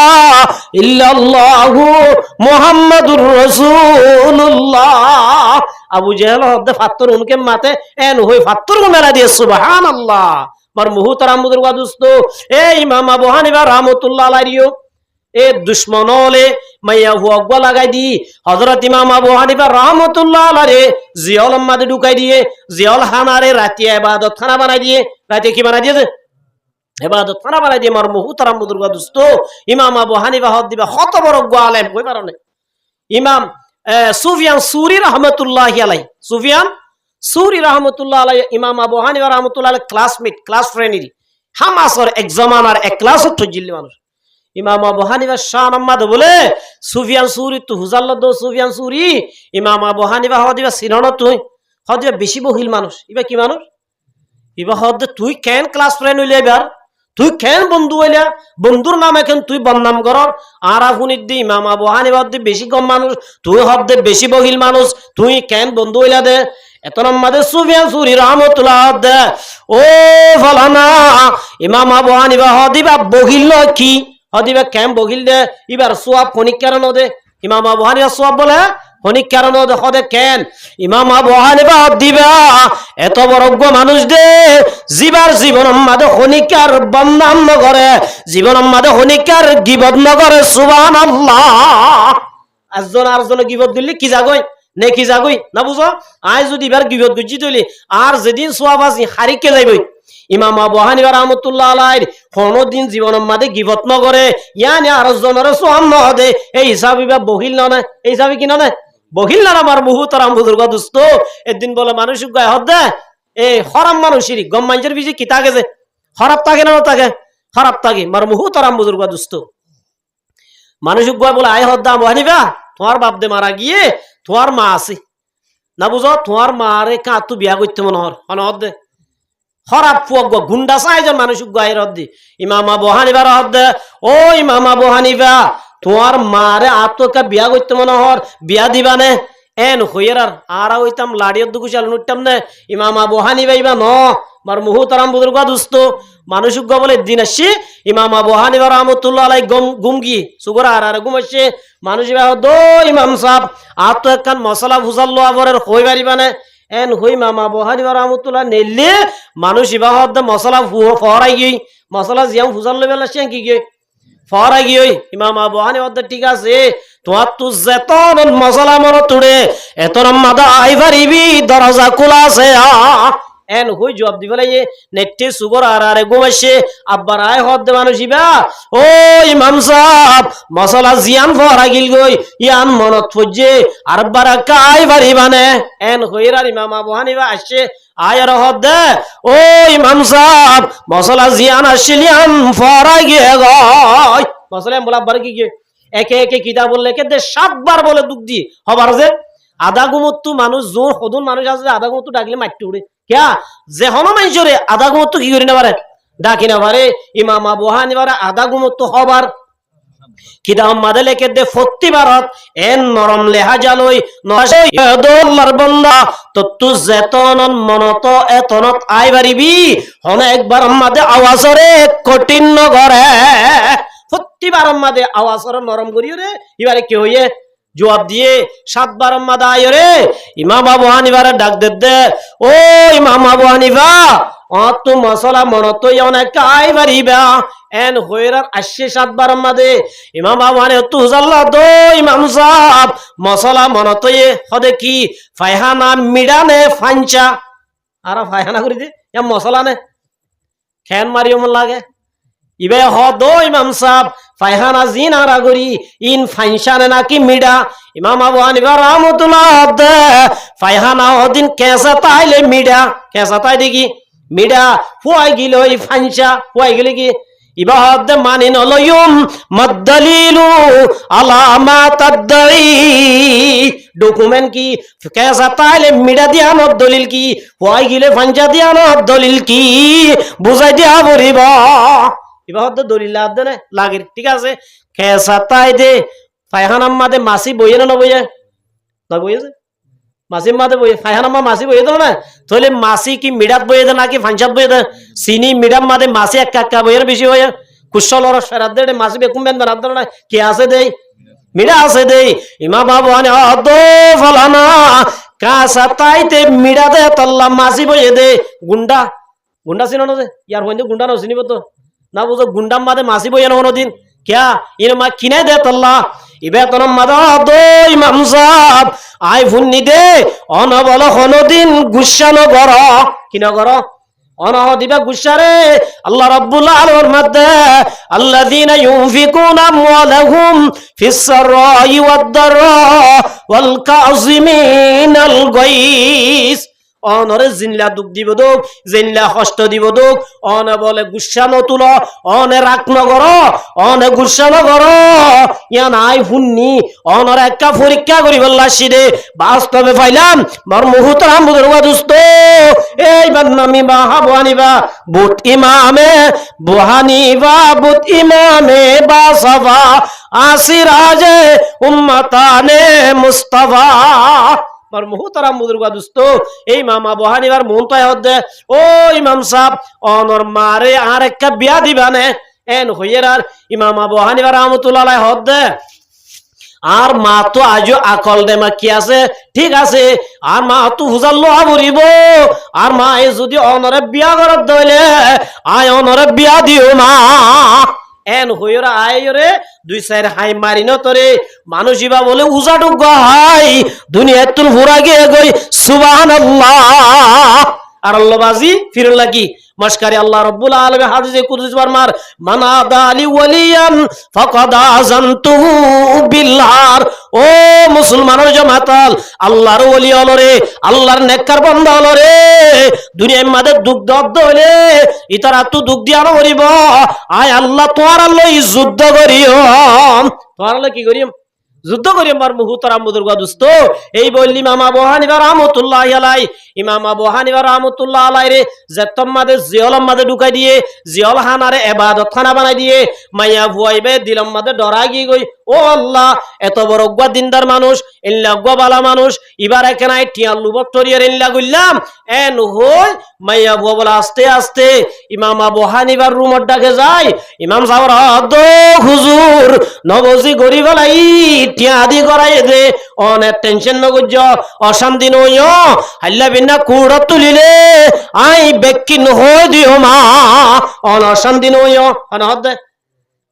ইল্লাল্লাহু মুহাম্মাদুর রাসূলুল্লাহ আবু জেহেল হদ ফাত্তরুনকে মাতে এন হই ফাত্তরুন মেলা দিয়ে সুবহানাল্লাহ মার মুহতারাম বুজুর্গ দোস্ত এ ইমাম আবু হানিফা রাহমাতুল্লাহ আলাইহি এ দুশ্মন হলে মাইয়া হুয়া লাগাই দি হযরত ইমাম আবু হানিফা রাহমাতুল্লাহ আলাইহি জিয়াউল মাদে ঢুকাই দিয়ে জিয়াউল খানারে রাতে ইবাদত খানা বানাই দিয়ে রাতে কি বানাই দিয়েছে ইবাদত খানা বানাই দিয়ে মার মুহতারাম বুজুর্গ দোস্ত ইমাম আবু হানিফা হদ দিবা কত বড় আলেম কই পারনে ইমাম সুফিয়ান সুরি রাহমাতুল্লাহি আলাইহি সুফিয়ান সুরি রাহমাতুল্লাহ আলাইহি ইমাম আবু হানিফা রাহমাতুল্লাহ আলাইহি ক্লাসমেট ক্লাস ফ্রেন্ডই হামাসর এক জামানার এক ক্লাসত তজিল্লি মানুষ ইমাম আবু হানিফা শাহ আহমদ বলে সুফিয়ান সুরি তু হুজাল্লাহ দো সুফিয়ান সুরি ইমাম আবু হানিফা হদিবা সিনন তুই হদিবা বেশি বহিল মানুষ ইবা কি মানুষ ইবা হদ তুই কেন ক্লাস ফ্রেন্ড হইলে এবার তুই কেন বন্ধু হইলা বন্ধুর নাম এখন তুই বদনাম করর আর আফুনিদ দি ইমাম আবু হানিফা হদ বেশি কম মানুষ তুই হদ বেশি বহিল মানুষ তুই কেন বন্ধু হইলা দে এত নম্বরে সুফিয়ান সুরি রাহমাতুল্লাহ দে ও ফলানা ইমাম আবু হানিফা হদিবা বহিল কি হদিবা কেম বহিল দে এবার সোয়াব ফনিক কারণ দে ইমাম আবু হানিফা সোয়াব বলে ফনিক কারণ দে হদে কেন ইমাম আবু হানিফা হদিবা এত বড় মানুষ দে জীবার জীবন মাদে হনিকার বদনাম নগরে জীবন মাদে হনিকার গিবত নগরে সুবহানাল্লাহ আজজন আরজন গিবত দিলি কি জাগই নে কি যাগই না বুঝো আজ যদি এবার গিবত গুজি তৈলি আর যেদিন সোয়াবাজি হারিকে যাইবই ইমাম আবু হানিফা রাহমাতুল্লাহ আলাইহি কোনদিন জীবনের মাঝে গিবত ন করে ইয়ানি আর জনের সোয়াম ন দে এই হিসাবে বা বহিল না এই হিসাবে কি না বহিল না আমার মুহতারাম বুজুর্গ দোস্ত একদিন বলে মানুষ গায় হদ দে এই হরাম মানুষেরই গম মানুষের পিছিয়ে কি থাকে যে খারাপ থাকে না থাকে খারাপ থাকে মার মুহু তরাম বুজুর্গ দুস্থ মানুষ বলে আয় হদ্দা হানিফা তোমার বাপ দে মারা গিয়ে তোমার মা আছে না বুঝো তোমার মারে কাঁতু বিয়া করতে মনে হর হনহদ্দে খারাপ ফুয়াগ গুন্ডা চাইজন মানুষ গায়ের হদ্দি ইমাম আবু হানিফার হদ্দে ও ইমাম আবু হানিফা তোমার মারে আত্মকা বিয়া করতে মনে হর বিয়া দিবানে এন হইয়ার আর হইতাম লাড়িয়র দুকু চাল নুটতাম নে ইমাম আবু হানিফা ইবা ন মার মুহু তারাম বুজুর্গ দুস্থ মানুষ বলে দিন আসছে ইমাম আবু হানিফা রহমতুল্লাহ আলাই গুমগি সুগরা আর গুম আসছে মানুষ দো ইমাম সাহেব আত তো একখান মশলা ভুজাল্লো আবরের হই পারিবানে এন হই ইমাম আবু হানিফা রহমতুল্লাহ নেলে মানুষ ইবা হদ মশলা ফহরাই গই মশলা জিয়াম ভুজাল্লো বেলা সে কি গে ফহরাই গই ইমাম আবু হানিফা ঠিক আছে তোমার তু যেতন মশলা মন তুড়ে এতন মাদা আই পারিবি দরজা খোলা আছে এন হই জবাব দি ফেলাই নেটে সুগর আর ঘুমাইছে আব্বার আয় হদ মানুষ ইবা ও ইমাম সাহেব মশলা জিয়ান ফরা গিল গই ইয়ান মনত ফজে আর বারা কাই বাড়ি বানে এন হইরার ইমাম আবু হানিফা আসছে আয় আর হদ ও ইমাম সাহেব মশলা জিয়ান আসলিয়ান ফরা গিয়ে গই মশলা বলা বার কি একে একে কিতা বললে কে 7 বার বলে দুঃখ দি হবার যে আধা গুমত্তু মানুষ জোর সদুন মানুষ আছে আধা গুমত্তু ডাকলে মারতে উড়ে ক্যা যে হনো মানুষরে আধা গুমত্তু কি করি না পারে ডাকি না পারে ইমাম আবু হানিফার আধা গুমত্তু হবার কিতাব মাদে লেখে দে 40 বারত এন নরম লেহাজালই নশয় দোল্লার বন্দা তত্তু যেতনন মনত এতনত আই বারিবি হন একবার মাদে আওয়াজরে কঠিন নগরে 40 বার মাদে আওয়াজরে নরম করিও রে এবারে কি হইয়ে জবাব দিয়ে 7 বার মাদা আয় রে ইমাম আবু হানিফার ডাক দে ও ইমাম আবু হানিফা অত মশলা মনত অনেক আই বারিবা এন হইরার 7 বার মাদে ইমাম আবু হানিফা তু জাল্লা দো ইমাম সাহেব মশলা মনত হদে কি ফায়হানা মিডানে ফাঞ্চা আর ফায়হানা করি দে এ মশলা নে খেন মারিও মন লাগে ইবে হ দো ইমাম সাহেব ফায়হানা জিন আরা করি ইন ফাইনশানে নাকি মিডা ইমাম আবু হানিফা রাহমাতুল্লাহ দে ফায়হানা ওদিন কেসা তাইলে মিডা কেসা তাই দেখি মিডা ফুয়াই গিল ই ফাইনশা ফুয়াই গিল কি ইবা হদ মানিন লয়ুম মাদলিলু আলামা তাদঈ ডকুমেন্ট কি কেসা তাইলে মিডা দিয়ানো দলিল কি ফুয়াই গিলে ফাইনশা দিয়ানো দলিল কি বুঝাই দিয়া বলিবা ইবাহত দলিল লাদ না লাগে ঠিক আছে কেসা তাই দে ফায়হানাম মাদে মাসি বইয়ে না বইয়ে না বইয়েছে মাসি মাদে বইয়ে ফায়হানাম মাসি বইয়ে দাও না তাহলে মাসি কি মিডাত বইয়ে দে নাকি ফাঞ্চাত বইয়ে দে সিনি মিডাম মাদে মাসি এক কাকা বইয়ের বেশি হয়ে কুশল আর ফেরাত দে মাসি বেকুম বেন বানাত না কে আছে দেই মিডা আছে দেই ইমাম আবু হানিফা দো ফলানা কাসা তাইতে মিডা দে তল্লা মাসি বইয়ে দে গুন্ডা গুন্ডা চিনো না ইয়ার হইতে গুন্ডা না চিনিব তো না বুঝো গুন্ডাম মাদে মাসি বইয়ে না দিন ক্যা ইন মা কিনে দে তল্লা ইবে তনম মাদা দো ইমাম সাহেব আই ফুন্নি দে অনবল হনদিন গুসানো গর কিনা গর অনহ দিবা গুসারে আল্লাহ রাব্বুল আলামিন মাদে আল্লাযিনা ইউনফিকুনা আমওয়ালাহুম ফিস সাররাই ওয়াদ দাররা ওয়াল কাযিমিনাল গায়স অনরে জিনলা দুঃখ দিব দুঃখ জিনলা কষ্ট দিব দুঃখ অনে বলে গুসা নতুল অনে রাখ নগর অনে গুসা নগর ইয়া নাই হুন্নি অনরে একটা পরীক্ষা করি বললাসি রে বাস্তবে পাইলাম মর মুহূর্তাম বুদরওয়া দুস্ত এই বান্নামি বা আবু হানিফা বুত ইমামে বুহানিফা বুত ইমামে বাসাফা আসিরাজে উম্মতানে মুস্তাফা আর মুহতারাম বুজুর্গা দোস্ত এই ইমাম আবু হানিফার মন তো হদে ও ইমাম সাহেব অনর মারে আর একটা বিয়া দিবানে এন হইয়ার ইমাম আবু হানিফা রাহমাতুল্লাহ আলাইহি হদে আর মা তো আজও আকল দে মা কি আছে ঠিক আছে আর মা তো হুজাল্লো আবরিব আর মা এ যদি অনরে বিয়া করত দইলে আয় অনরে বিয়া দিও না এন হইরা আয়রে 2-4 হাই মারিনো তরে মানুষ ইবা বলে উজাডুক হাই দুনিয়াত তুল ফুরা গিয়ে গই সুবহানাল্লাহ আর আল্লাহ বাজি ফিরুল্লাহ কি মশকারি আল্লাহ রাব্বুল আলামিন হাদিসে কুদসি ফরমার মানা দালি ওয়ালিয়ান ফাকাদ আযানতুহু বিল্লাহ ও মুসলমানের জমাতাল, আল্লাহর ওলি হলো রে, আল্লাহর নেককার বান্দা হলো রে, দুনিয়ার মাঝে দুঃখ দগ্ধ হইলে ইতারা তো দুঃখ দিয়া করিব, আয় আল্লাহ তোমার আল্লাহ যুদ্ধ করিও, তোমার আল্লাহ কি করিম যুদ্ধ করি আমার মুহুতারাম বুজুর্গ দোস্ত। এই বললি ইমাম আবু হানিফা রাহমাতুল্লাহি আলাই, ইমাম আবু হানিফা রাহমাতুল্লাহি আলাই রে যেতম মাদে জিয়লম মাদে ঢুকাই দিয়ে, জিয়ল হানারে ইবাদত খানা বানাই দিয়ে, মাইয়া ভুয়াইবে দিলম মাদে ডরা গই গই, ও আল্লাহ এত বড় গয়া দিনদার মানুষ, ইল্লা গয়া বালা মানুষ, এবার এখানে টিয়াল লুবট টরিয়ার ইল্লা গইলাম এন হই মাইয়া ভুয়া বলা আস্তে আস্তে ইমাম আবু হানিফার রুমত ডাকে যায়, ইমাম সাহেব দ হুজুর নবজি গরিব লাই টিয়াদি করাই দে, অনেক টেনশন নগজ অশান্তি নইও, হাল্লা বিনা কুড় তুলিলে আই বেকিন হই দিও মা, অন অশান্তি নইও অনহদ দে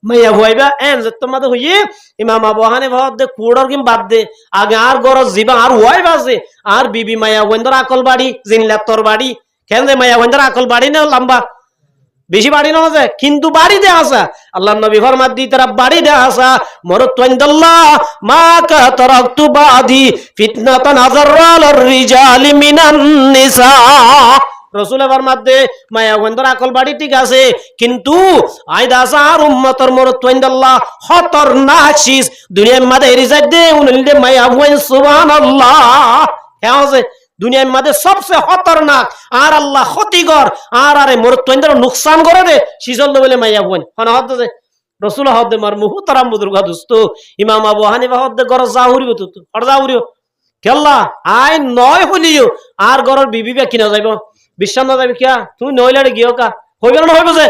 মাইয়া ভুয়াইবা এন যে তোমাদের হইয়ে ইমাম আবু হানিফা দে কুড়র কিম বাদ দে, আগে আর গরজ জিবা আর ওয়াইব আছে, আর বিবি মাইয়া ওয়েন্দর আকল বাড়ি জিনলা তোর বাড়ি কেন যে মাইয়া ওয়েন্দর আকল বাড়ি না লম্বা বেশি বাড়ি না আছে, কিন্তু বাড়ি দেয়া আছে, আল্লাহ নবী ফরমাত দি তারা বাড়ি দেয়া আছে, মরত ইনদাল্লাহ মা কা তারাকতু বাদি ফিতনাতান আযাররাল রিজালি মিনান নিসা, রাসূল ফরমাত দে মায়া ওয়ান্দর আকল বাড়ি ঠিক আছে, কিন্তু আইদা সার উম্মতর মরত ইনদাল্লাহ খতরনাক শিস দুনিয়ার মাঝে রিজাত দে উনলদে মায়া ওয়ান সুবহানাল্লাহ, হ্যাঁ আছে দুনিয়ার মাঝে সবচেয়ে খতরনাক আর আল্লাহ ক্ষতিকর আর আরে মরত্বইন্দ্র নুকসান করে দে সিজল বলে মাইয়া বোন হন হদে রাসূল হদে মার মুহতারাম বুজুর্গ দোস্ত, ইমাম আবু হানিফা হদে গর জাহুরিব তো আর জাহুরিও কেল্লা আই নয় হলিও আর গরর বিবি বে কিনা যাইব বিশ্বাস না যাইবে কিয়া তুমি নইলাড়ে গিও কা হইবে না হইবে যে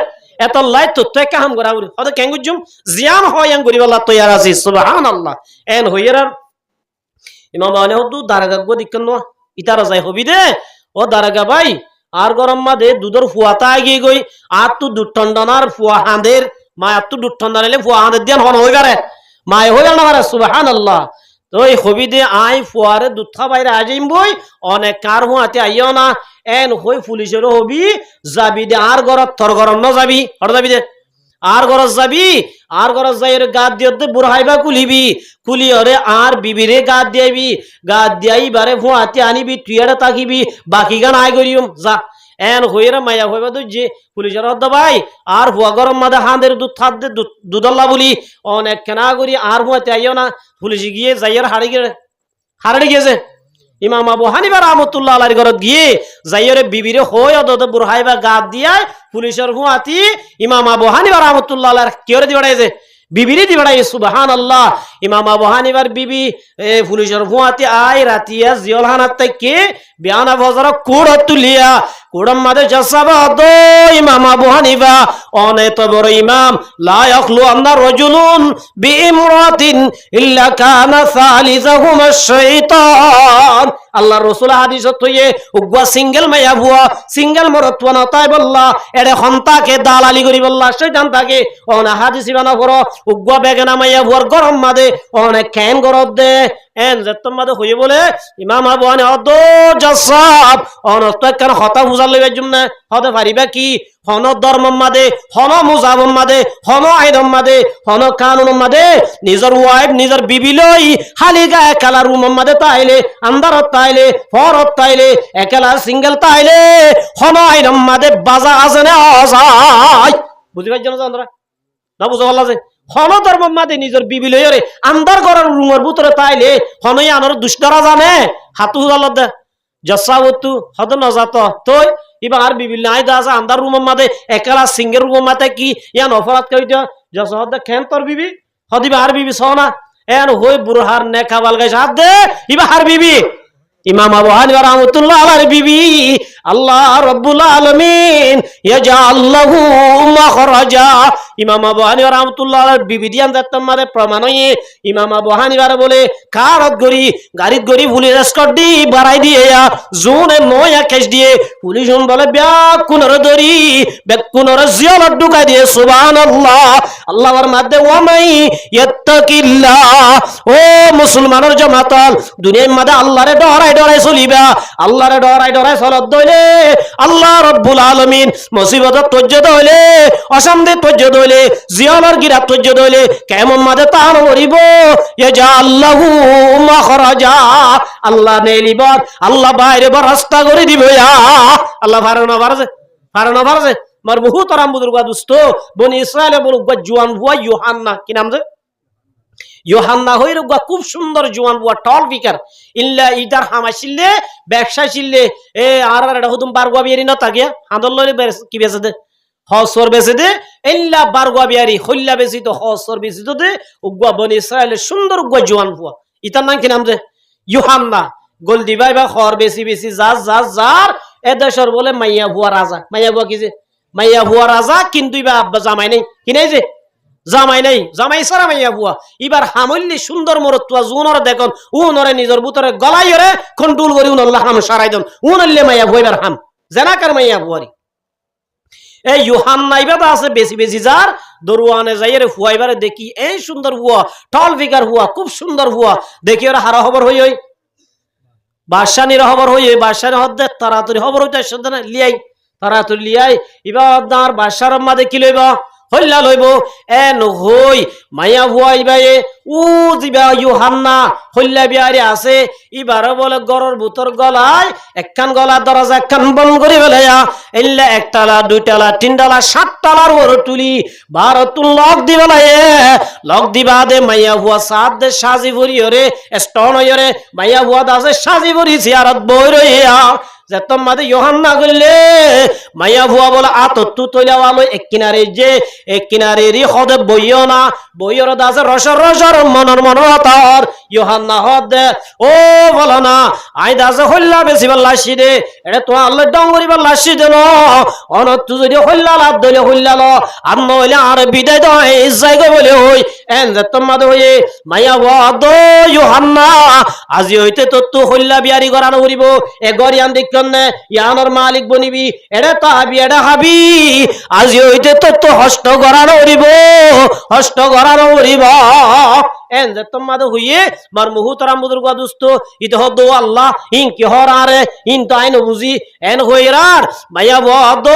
এত লাই তো তুই কাম করা উরি হদে কেঙ্গুজুম জিয়ান হয় আং গরিব আল্লাহ তৈয়ার আছে সুবহানাল্লাহ এন হইয়ার ইমাম আনে হদু দারগা গো দিকন ইতারা যাই হবি দে ও দারগা ভাই আর গরম মাদে দুধর ফুয়াতা আগিয়ে গই আর তু দুধ ঠন্ডানার ফুয়া হাঁদের মা আর তু দুধ ঠন্ডা নিলে ফুয়া হাঁদের দিয়ে হন হয়ে গেলে মায় হয়ে গেল না পারে সুবহানাল্লাহ, তো এই হবি দে আই ফুয়ারে দুধ খা বাইরে আজাইম বই অনেক কার হুয়াতে আইও না এন হই পুলিশেরও হবি যাবি দে আর গরত থর গরম ন যাবি হর যাবি দে আর গরজ যাবি আর গরজ যাই গাদ দিয়ে বুড়াইবা কুলিবি কুলি হরে আর বিবিরে গাদ দিয়াবি গাদ দিয়াই বারে ফুয়াতে আনিবি তুই আরে তাকিবি বাকি গান আয় করিম যা এন হইরা মাইয়া হইবা তো যে পুলিশের হদ্দ ভাই আর হুয়া গরম মাদে হাঁদের দুধ থাদ দে দুধল্লা বলি অনেক কেনা করি আর হুয়াতে আইও না পুলিশে গিয়ে যাইয়ার হারাড়ি গিয়েছে ইমাম আবু হানিফা রাহমাতুল্লাহ আলাইহির ঘরত গিয়ে যাইরে বিবিরে হয় অদদ বুড়াইবা গাদ দিয়াই পুলিশের হুয়াতি ইমাম আবু হানিফা রাহমাতুল্লাহ আলাইহি কি করে দিবাড়াইছে বিবিরে দিবাড়াই সুবহানাল্লাহ, ইমাম আবু হানিফার বিবি পুলিশের হুয়াতি আই রাতিয়া জিয়ল হানাত থেকে বিয়ানা ফজর কুড় তুলিয়া কুড়ম মাদে জাসাবা দো ইমাম আবু হানিফা অনেক বড় ইমাম লা ইয়াখলু আন্না রাজুলুন বিইমরাতিন ইল্লা কানা সালিসাহুমা শাইতান, আল্লাহ রাসূল হাদিসত হইয়ে উগবা সিঙ্গেল মাইয়া ভুয়া সিঙ্গেল মরতওয়া না তাই বললা এড়ে হন্তাকে দালালি করি বললা শয়তান থাকে অনা হাদিস বানা করো উগবা বেগনা মাইয়া ভুয়ার গরম মাদে অনেক কেন গরদ দে এন যেতম মাদে হইয়ে বলে ইমাম আবু হানিফা অদ জাসাব অনস্ত কেন হতা বুঝার লইবার জন্য হতে পারিবা কি হন ধর্ম মাদে হন মুজাব মাদে হন আইন মাদে হন কানুন মাদে নিজের ওয়াইফ নিজের বিবি লই খালি গায়ে একালা রুম মাদে তাইলে আন্দারত তাইলে ফরত তাইলে একালা সিঙ্গেল তাইলে হন আইন মাদে বাজা আছে না অজাই বুঝি পাইছ না চন্দ্রা না বুঝা পারলা যে হন ধর্ম মাদে নিজের বিবি লই রে আন্দার করার রুমের ভিতরে তাইলে হনই আনার দুষ্টরা জানে হাতু হুজাল দে জসাবতু হদ নজাত তোই ইবা আর বিবি নাই দাসা আন্দার রুম মাদে একালা সিঙ্গেল রুম মাতে কি ইয়ান অপরাধ কই দিও জসহদ খেন তোর বিবি হদিবা আর বিবি সোনা এন হই বুরহার নেকা বালগাই সাথ দে ইবা আর বিবি ইমাম আবু হানিফা রাহমাতুল্লাহ আলাইহি বিবি আল্লাহ রাব্বুল আলামিন ইয়াজআল লাহু মাখরাজা, ইমাম আবু হানিফা রাহমাতুল্লাহ আলাইহি বিবি দিয়ান যাতম মারে প্রমাণ হয়ে ইমাম আবু হানিফা বলে কারত গরি গাড়িত গরি পুলিশ এসকর্ট দি বাড়াই দিয়ে জোনে নয়া কেস দিয়ে পুলিশ বলে ব্যাক কুনর দরি ব্যাক কুনর জিয়ালত ঢুকাই দিয়ে সুবহানাল্লাহ, আল্লাহর মাঝে ওয়ামাই ইয়াত্তাকিল্লাহ ও মুসলমানের জমাতল দুনিয়ার মধ্যে আল্লাহরে ডরাই ডরাই চলিবা আল্লাহরে ডরাই ডরাই চলত দইলে আল্লাহ রব্বুল আলামিন মুসিবতত তজ্জ দইলে অশান্তি তজ্জ দইলে জিয়ানের গিরা তজ্জ দইলে কেমন মাঝে তার মরিব ইয়া আল্লাহু মাখরাজা আল্লাহ নেলিবার আল্লাহ বাইরে বার রাস্তা করে দিব আল্লাহ ফারানো পারছে মার বহুত আরাম বুজুর্গ দুস্ত বনি ইসরায়েলে বলুক জোয়ান বুয়া ইউহান্না কি নাম যে ইউহান্না হইর খুব সুন্দর জোয়ান বুয়া টল ফিকার ইল্লা ইদার হামাশিলে ব্যবসা ছিললে এ আর এটা হুতুম বারগুয়া বিয়ারি না তাকিয়া হাঁদল কি বেছে দে হসর বেছে দে ইল্লা বারগুয়া বিয়ারি হইল্লা বেশি তো হসর বেশি তো দে উগুয়া বনি ইসরায়েলের সুন্দর উগুয়া জোয়ান বুয়া ইতার নাম কি নাম যে ইউহান্না গোল দিবাই বা খর বেশি বেশি যার এ দেশের বলে মাইয়া ভুয়া রাজা মাইয়া ভুয়া কি যে মাইয়া ভুয়া রাজা কিন্তু এবার আব্বা জামাই নেই কি নাই যে জামাই নেই জামাই সারা মাইয়া ভুয়া এবার হামল্লি সুন্দর মরতুয়া জুনর দেখুন উনরে নিজের বুতরে গলাই রে কন্ট্রোল করি উনল্লাহ হাম সারাই দেন উনল্লে মাইয়া ভুয়া এবার হাম জেনাকার মাইয়া ভুয়ারি এই ইউহান্না ইবাদা আছে বেশি বেশি যার দরুয়ানে যাইরে ফুয়াইবারে দেখি এই সুন্দর হুয়া টল ফিগার হুয়া খুব সুন্দর হুয়া দেখি ওরা হারা খবর হই বাদশানির খবর হই বাদশানি হদ্দে তাড়াতাড়ি খবর হইতে শুনতে না লিয়াই তাড়াতাড়ি লিয়াই এবার আপনার বাদশার মাঝে কি লইব হইলা লইব এন হই মাইয়া ভুয়া ইবায়ে উ জিবা ইউহান্না হইলা বিয়ারে আছে এবারে বলে গরর ভুতর গলায় একখান গলার দরজা একখান বন্ধ করে ফেলাইয়া এল্লা একতলা দুইতলা তিনতলা সাততলার ওর তুলি ভারতুল লক দিবেলায়ে লক দিবা দে মাইয়া ভুয়া সাত দে সাজি ভরি ওরে স্টোন হইরে মাইয়া ভুয়া দাসে সাজি ভরি জিয়ারত বই রইয়া যে তোমাদে ইউহান্না গলে মাইয়া ভুয়া বলে আতত্তু তৈলাওয়ালো এক কিনারে রি হদে বইও না বইয়র দাসে রসর মনর ইউহান্না হদে ও বলো না আই দাসে হল্লা বেশি লাসি দে এটা তো আল্লাহ ডঙ্গরি বা লাসি দেন অনত্তু যদি হল্লা লাভ দইলে হল্লাল আর নইলে আর বিদায় দয় জায়গা বলে হই এন যে তোমাদে হইয়ে মাইয়া ভুয়া দো ইউহান্না আজি হইতে তত্তু হল্লা বিয়ারি করানো করিব এ গরিয়ান দেখ ইয়ানোর মালিক বনিবি এটা তো হাবি এটা হাবি আজি হইতে তো হস্ত গড়ানো উড়িব এন যে তোমাদের হইয়ে মার মুহুতরাম বুজুর্গ দুস্ত ইতে হদ আল্লাহ ইন কি হরারে ইন তো আইন বুঝি এন হইরার মাইয়া বদ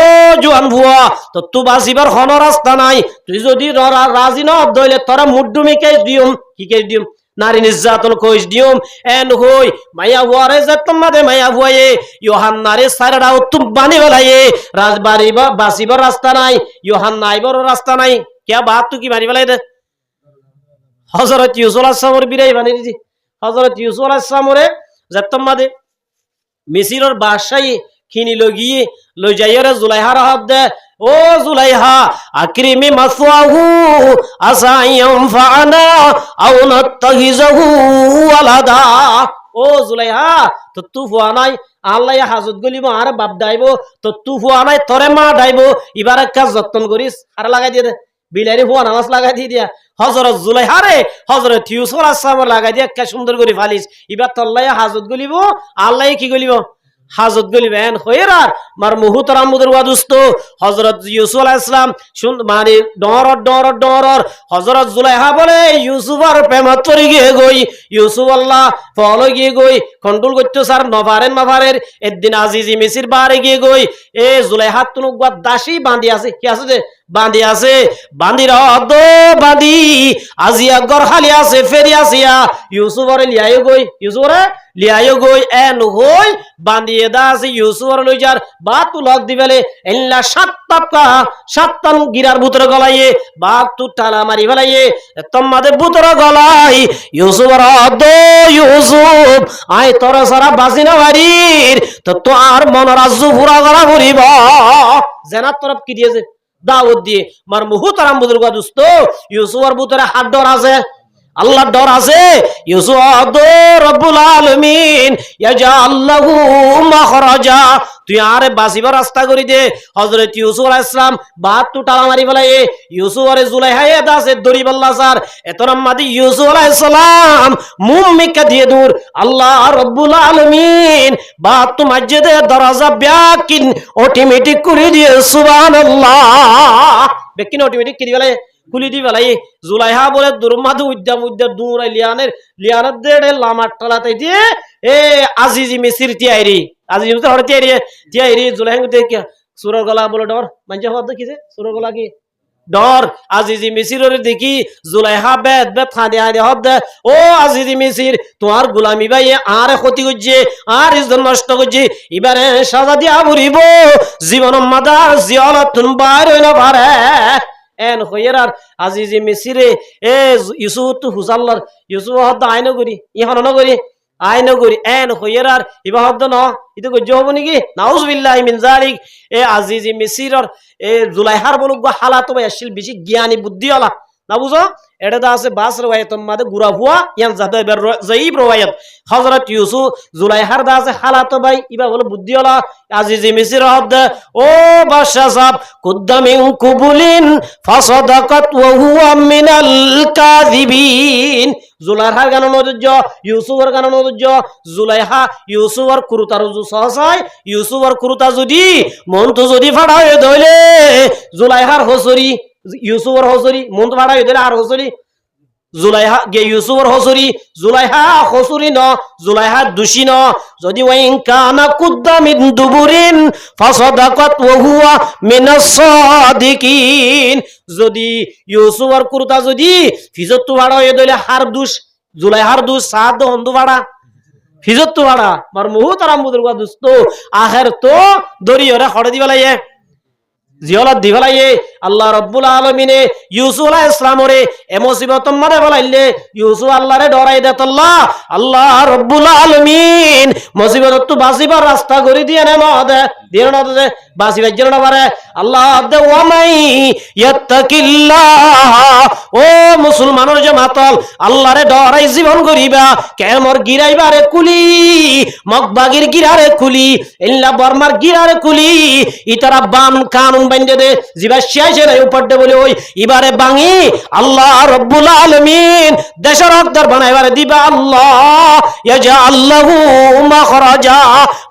জোয়ান ভুয়া তো তু বাসিবার হন রাস্তা নাই তুই যদি রাজি ন দইলে তোরা মুড্ডুমি কেস দিউম কি কেস দিউম নারী নির্যাতন কইস দিউম এন হই মাইয়া ভুয়ারে যে তোমাদের মাইয়া ভুয়ায়ে ইউহান্নারে সারাটা উত্তম বানি বেলায়ে রাজবাড়ি বা বাসিবার রাস্তা নাই ইউহান্না আইবার রাস্তা নাই কে বাত তু কি বানি বেলাই দে হযরত ইউসুফ আলাইহিস সালামের বিরাই বানি দিছি হযরত ইউসুফ আলাইহিস সালামরে যে তোমাদের মিসিরের বাদশাহী খিনি লগিয়ে লই যাইরে জুলাইহার হাত দে ও জুলাইহা আকরিমি মাসওয়াহু আসায়াম ফানা আও নাতখিযহু ওয়ালাদা ও জুলাইহা তো তু ফুয়া নাই আল্লাহ হাজত গলিব আর বাপ দাইব তো তু ফুয়া নাই তরে মা দাইব এবার একটা যত্ন করিস আর লাগাই দিয়ে দে বিলারি ফুয়া নামাজ লাগাই দিয়ে দিয়া হযরত জুলাইহা রে হযরত ইউসুফ আলাইহিস সালাম লাগাই দিয়ে একটা সুন্দর করে ফালিস এবার তল্লাই হাজত গলিব আল্লাহ কি গলিব হাজত গলিবেন হইরার মার মুহুতরাম বুজুর্গ দুস্ত হযরত ইউসুফ আলাইহিস সালাম মানে ডর হযরত জুলাইহা বলে ইউসুফের প্রেমত পড়ে গিয়ে গই ইউসুফ আল্লাহ ফলো গিয়ে গই কন্ট্রোল করতে স্যার নভারের একদিন আজিজি মিসির বারে গিয়ে গই এ জুলাইহা তুনুক দাসী বাঁধি আছে কি আছে যে বাঁধি আছে বাঁধির বাঁধি আজিয়া গরহালি আছে ফেরি আসিয়া ইউসুফরে লিয়াইও গই এন হই বাঁধিয়ে দা আছে ইউসুফর লই যার বা তু লক দিবেলে এল্লা সাতটা গিরার ভিতরে গলাইয়ে বা তু টালা মারি ফেলাইয়ে তোমাদের ভিতরে গলাই ইউসুফর ইউসুফ আই তোর সারা বাসি না বাড়ির তো আর মনরাজ্য পুরা করা করিব জেনার তরফ কি দিয়েছে দাওয়াত দিয়ে মার মুহুতরাম বুজুর্গ দুস্ত ইউসুফের ভিতরে হাত ডর আছে আল্লাহর ডর আছে ইউসুফ রব্বুল আলামিন ইয়াজআল্লাহু মাখরাজা তুই আরে বাসিবার রাস্তা করি দে হযরত ইউসুফ আলাইহিস সালাম বাতু টালা মারি ফেলায়ে ইউসুফ আরে জুলাইহা দাসে দড়ি বল্লা স্যার এতরাম মাদি ইউসুফ আলাইহিস সালাম মুমিকা দিয়ে দূর আল্লাহ রব্বুল আলামিন বাতু মসজিদে দরজা ব্যাকিন অটোমেটিক করে দিয়ে সুবহানাল্লাহ বেকিন অটোমেটিক কি দিবেলে কুলি দি বেলাই জুলাইহা বলে দুরমাদু উদ্যাম দূরাই লিয়ানের দেড়ে লামার টালাতে দিয়ে এ আজিজি মিসির তিয়াইরি আজিজি মিসির হরে তিয়াইরি জুলাইহা দেখে সুরের গলা বলে ডর মানছে হদ দেখিছে সুরের গলা কি ডর আজিজি মিসিরের দেখি জুলাইহা বেদ খানে আনে হদ ও আজিজি মিসির তোমার গোলামি ভাই আর ক্ষতি করছে আর ইজ্জত নষ্ট করছে এবারে সাজা দিয়া বুড়িব জীবন মাদার জিয়ালাতুন বাইর হইনা পারে এন হইয়ার আজিজি মিসিরে এ ইউসুফ তো হুজাল্লার ইউসুফ হদ আইন করি ইহন নগরী আইন করি এন হইয়ার ইবা হদ ন ইতো গজ্জ হব নাকি নাউজুবিল্লাহি মিন যালিক এ আজিজি মিসিরর এ জুলাইহার বলুক হালাত ভাই আসছিল বেশি জ্ঞানী বুদ্ধিওয়ালা না বুঝো এটা তো আছে বাস রওয়ায়াত মাদে গুরা হুয়া ইয়ান জাদা যায়িব রওয়ায়াত হযরত ইউসুফ জুলাইহার দা আছে হালাত ভাই ইবা বলে বুদ্ধিওয়ালা আজিজি মিসির হদ ও বাদশা সাহেব কুদ্দামিন কুবুলিন ফাসাদাকাত ওয়া হুয়া মিনাল কাযিবিন জুলাইহার গান নজুজ ইউসুফের গান নজুজ জুলাইহা ইউসুফের কুরুতা রুজু সহসায় ইউসুফের কুরুতা যদি মন তো যদি ফাড়ায় দইলে জুলাইহার হসরি ইউসুফের হসরি মন তো ফাড়ায় দইলে আর হসরি জুলাইহা গে ইউসুফের হসরি জুলাইহা হসরি ন জুলাইহা দোষী ন যদি ওয়াইন কানা কুদ্দামিন দুবুরিন ফাসাদাকাত ওয়া হুয়া মিনাস সাদিকিন যদি ইউসুফের কুরুতা যদি ফিজত তো ফাড়ায় দইলে হার দোষ জুলাইহার দোষ সাদ হন্দু ফাড়া ফিজত তো ফাড়া মার মুহু তারা মুদুর গা দোস্ত আখের তো দরিয়রে হড়ে দিবালাইয়ে জিয়ালত দিবালাইয়ে আল্লাহ রব্বুল আলামিনে ইউসুফ আলাইহিস সালামরে এ মুসিবত মারে বলাইলে ইউসুফ আল্লাহরে ডরাই দেতল্লাহ আল্লাহ রব্বুল আলামিন মুসিবত তো বাঁচিবার রাস্তা করে দিয়ে নে মদে দিয়ে না দে বাঁচিবার জন্য পারে আল্লাহ দে ওয়ামাই ইয়াত্তাকিল্লাহ ও মুসলমানের জামাতল আল্লাহরে ডরাই জীবন করিবা কেমর গিরাইবারে কুলি মগবাগির গিরারে কুলি ইল্লা বর্মার গিরারে কুলি ইতারা বাম কানুন বাইন্দে দে জিবা শেষে নাই উপড়ে বলে ওই এবারে বাঙি আল্লাহ রব্বুল আলামিন দেশের হকদার বানাইবারে দিবা আল্লাহ ইয়াজআল্লাহু মাখরাজা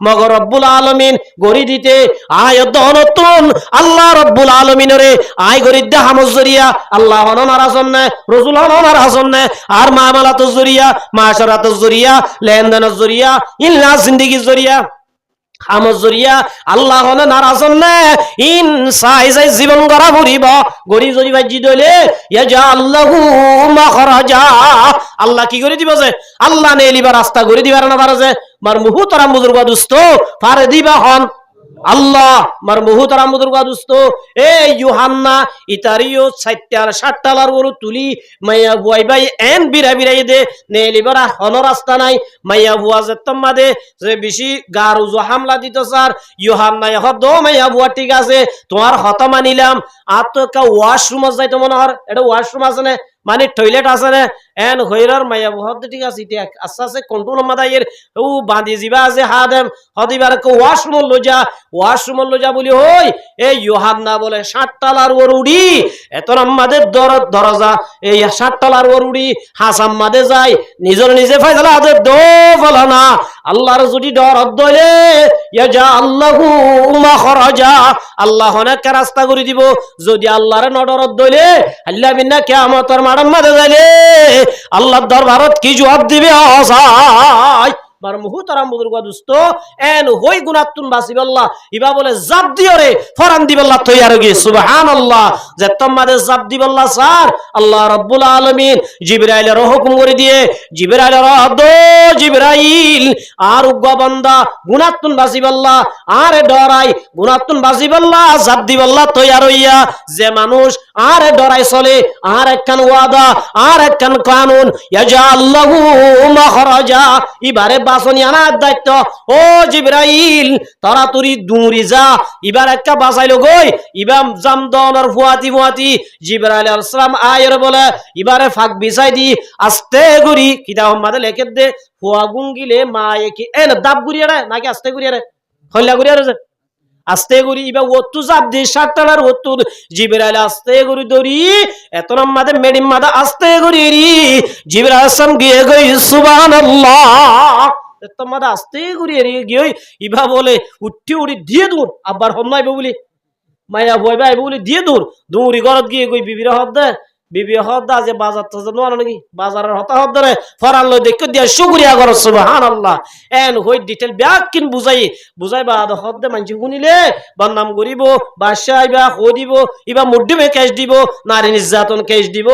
মগ রব্বুল আলামিন গরি দিতে আয় দনতুন আল্লাহ রব্বুল আলামিনরে আয় গরি দে হামজরিয়া আল্লাহ হন নারাজন না রাসূল হন নারাজন না আর মামালাত জরিয়া মাশারাত জরিয়া লেনদেন জরিয়া ইল্লা জিন্দেগি জরিয়া হামজরিয়া আল্লাহ হন নারাজন না ইনসাই যাই জীবন গড়া ভরিব গড়ি যদি বাজি দইলে ইয়াজআল্লাহু মাখরাজা আল্লাহ কি করে দিব যে আল্লাহ নে লিবা রাস্তা করে দিবার না পারে যে মার মুহু তারা বুজুর্গ দোস্ত পারে দিবা হন আল্লাহ মার মুহুতারাম বুজুর্গা দোস্ত এ ইউহান্না ইতারিও 60টার গরু তুলি মাইয়া বুয়াই ভাই এন বিরা বিরাই দে নে লিবারা হন রাস্তা নাই মাইয়া বুয়া যে তোমাদে যে বেশি গারুজো হামলা দিত স্যার ইউহান্না হদ মাইয়া বুয়া ঠিক আছে তোমার হত মানিলাম আর তো কা ওয়াশরুম যাইতো মনে হয় এটা ওয়াশরুম আছে না মানে টয়লেট আছে না এন হইরার মাইয়া হদ ঠিক আছে এটা আস্তে আস্তে কন্ট্রোল মাদাইয়ের ও বাঁধি জিবা আছে হাদেম হদিবার কো ওয়াশরুম লজা বলি হই এই ইউহান্না বলে 60টার ওরুডি এত আমাদের দরজা এই 60টার ওরুডি হাসাম মাদে যায় নিজের নিজে ফয়সালা আদে দো ফলানা আল্লাহর যদি ডর দলে ইয়াজা আল্লাহু মাখরাজা আল্লাহ অনেক রাস্তা করে দিব যদি আল্লাহর নডর দলে আল্লাহ বিনা কিয়ামতের মাঠের মাঝে যাইলে আল্লাহর দরবারত কি জবাব দিবে আসাই বার মুহুতারাম বুজুর্গা দোস্ত এন হই গুনাতুন বাসিবাল্লাহ ইবা বলে জাব দিওরে ফরান দিবাল্লাহ তৈয়ার গি সুবহানাল্লাহ যে তোমাদে জাব দিবাল্লাহ স্যার আল্লাহ রাব্বুল আলামিন জিবরাইলের হুকুম করে দিয়ে জিবরাইলের দো জিবরাইল আর উগ্গা বান্দা গুনাতুন বাসিবাল্লাহ আরে ডরাই গুনাতুন বাসিবাল্লাহ জাব দিবাল্লাহ তৈয়ার হইয়া যে মানুষ আরে ডরাই চলে আর একখান ওয়াদা আর একখান কানুন ইয়াজা আল্লাহু মাখরাজা ইবারে বাসনি আনার দায়িত্ব ও জিবরাইল তাড়াতাড়ি দূরি যা এবার একটা বাঁচাইলো গই ইবাম জামদনের ফুয়াতি জিবরাইল আলাইহিস সালাম আয়ের বলে এবারে ফাঁক বিছাই দি আস্তে গুরি কিতাব মাদে লেখে দে ফুয়া গুঙ্গিলে মায়ে কি এন দাব গুরিয়ারে নাকি আস্তে গুরিয়ারে হল্লা গুরিয়ারে আস্তে গুরি ইবা ওত্তু জাব দি 60টার ওত্তু জিবরাইল আস্তে গুরি দরি এতন মাদে মেডিম মাদা আস্তে গুরি রি জিবরাইল সাম গিয়ে গই সুবহানাল্লাহ তোমাদে আস্তে গুরি রি গই ইবা বলে উঠি উড়ি দিয়ে দূর আবার হম নাই বলি মাইয়া বই ভাই বলি দিয়ে দূর দূরি গরত গিয়ে গই বিবির হদ দে বিবি হদ্দা যে বাজার তো নোয়ানো নাকি বাজারের হতাহত ধরে ফরান লই দেখো দিয়া শুকরিয়া করো সুবহানাল্লাহ এন হই ডিটেল ব্যাকিন বুঝাইবা হদ্দে মানছি শুনিলে বদনাম করিব বাদশা আইবা হই দিব ইবা মুদ্দিমে কেস দিব নারী নির্যাতন কেস দিব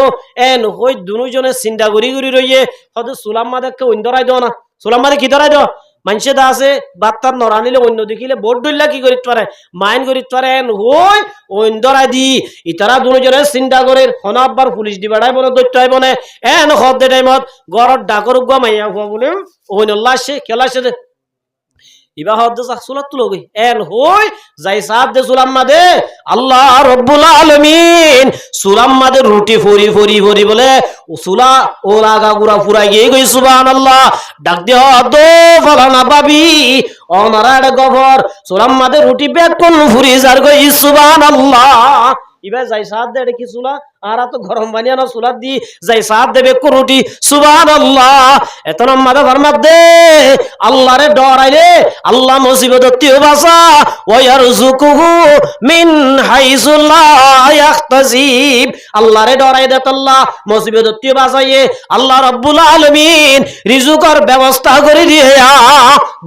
এন হই দুজনে চিন্তা করি রইয়ে হদ সুলাম মাদাকে অন্ধরাই দাও না সুলাম মাদে কি ধরাই দাও মানুষে দা আছে বাত্তার নরানিলে অন্য দেখিলে বোর্ড ডইলা কি করিতে পারে মাইন করিতে পারে হই অন্ধরাই দি ইতারা দুজনে চিন্তা করে হনাববার পুলিশ দিবাড়াই বনে দৈত্য আইব না এন হদ দে টাইমত গরত ডাকর গুয়া মাইয়া হুয়া বলে ওই নল্লাসে খেলাসে ইবা হদ সুলাত তুলো গই এন হই যাই সাদ দে সুলাম্মা দে আল্লাহ রব্বুল আলামিন সুলাম্মা দে রুটি ফরি ফরি ফরি বলে উসুলা ও লাগা গুরা ফুরাই গই গই সুবহানাল্লাহ ডাক দে হদ ফলানা বাবি অনারাড গবর সুলাম্মা দে রুটি বেক কোন ফুরি যার গই সুবহানাল্লাহ ইবা যাই সাদ দে কি সুলা আর তো গরম বানিয়া না সুলাত দি যাই সাদ দেবে কুরুটি সুবহানাল্লাহ এত নামাদে ফরমাত দে আল্লাহরে ডরাইলে আল্লাহ মুসিবত তিও বাসা ওয়া ইয়ারযুকুহু মিন হাইসু লা ইয়াহতাসিব আল্লাহরে ডরাই দে আল্লাহ মুসিবত তিও বাসাইয়ে আল্লাহ রাব্বুল আলামিন রিজুকের ব্যবস্থা করে দিয়ে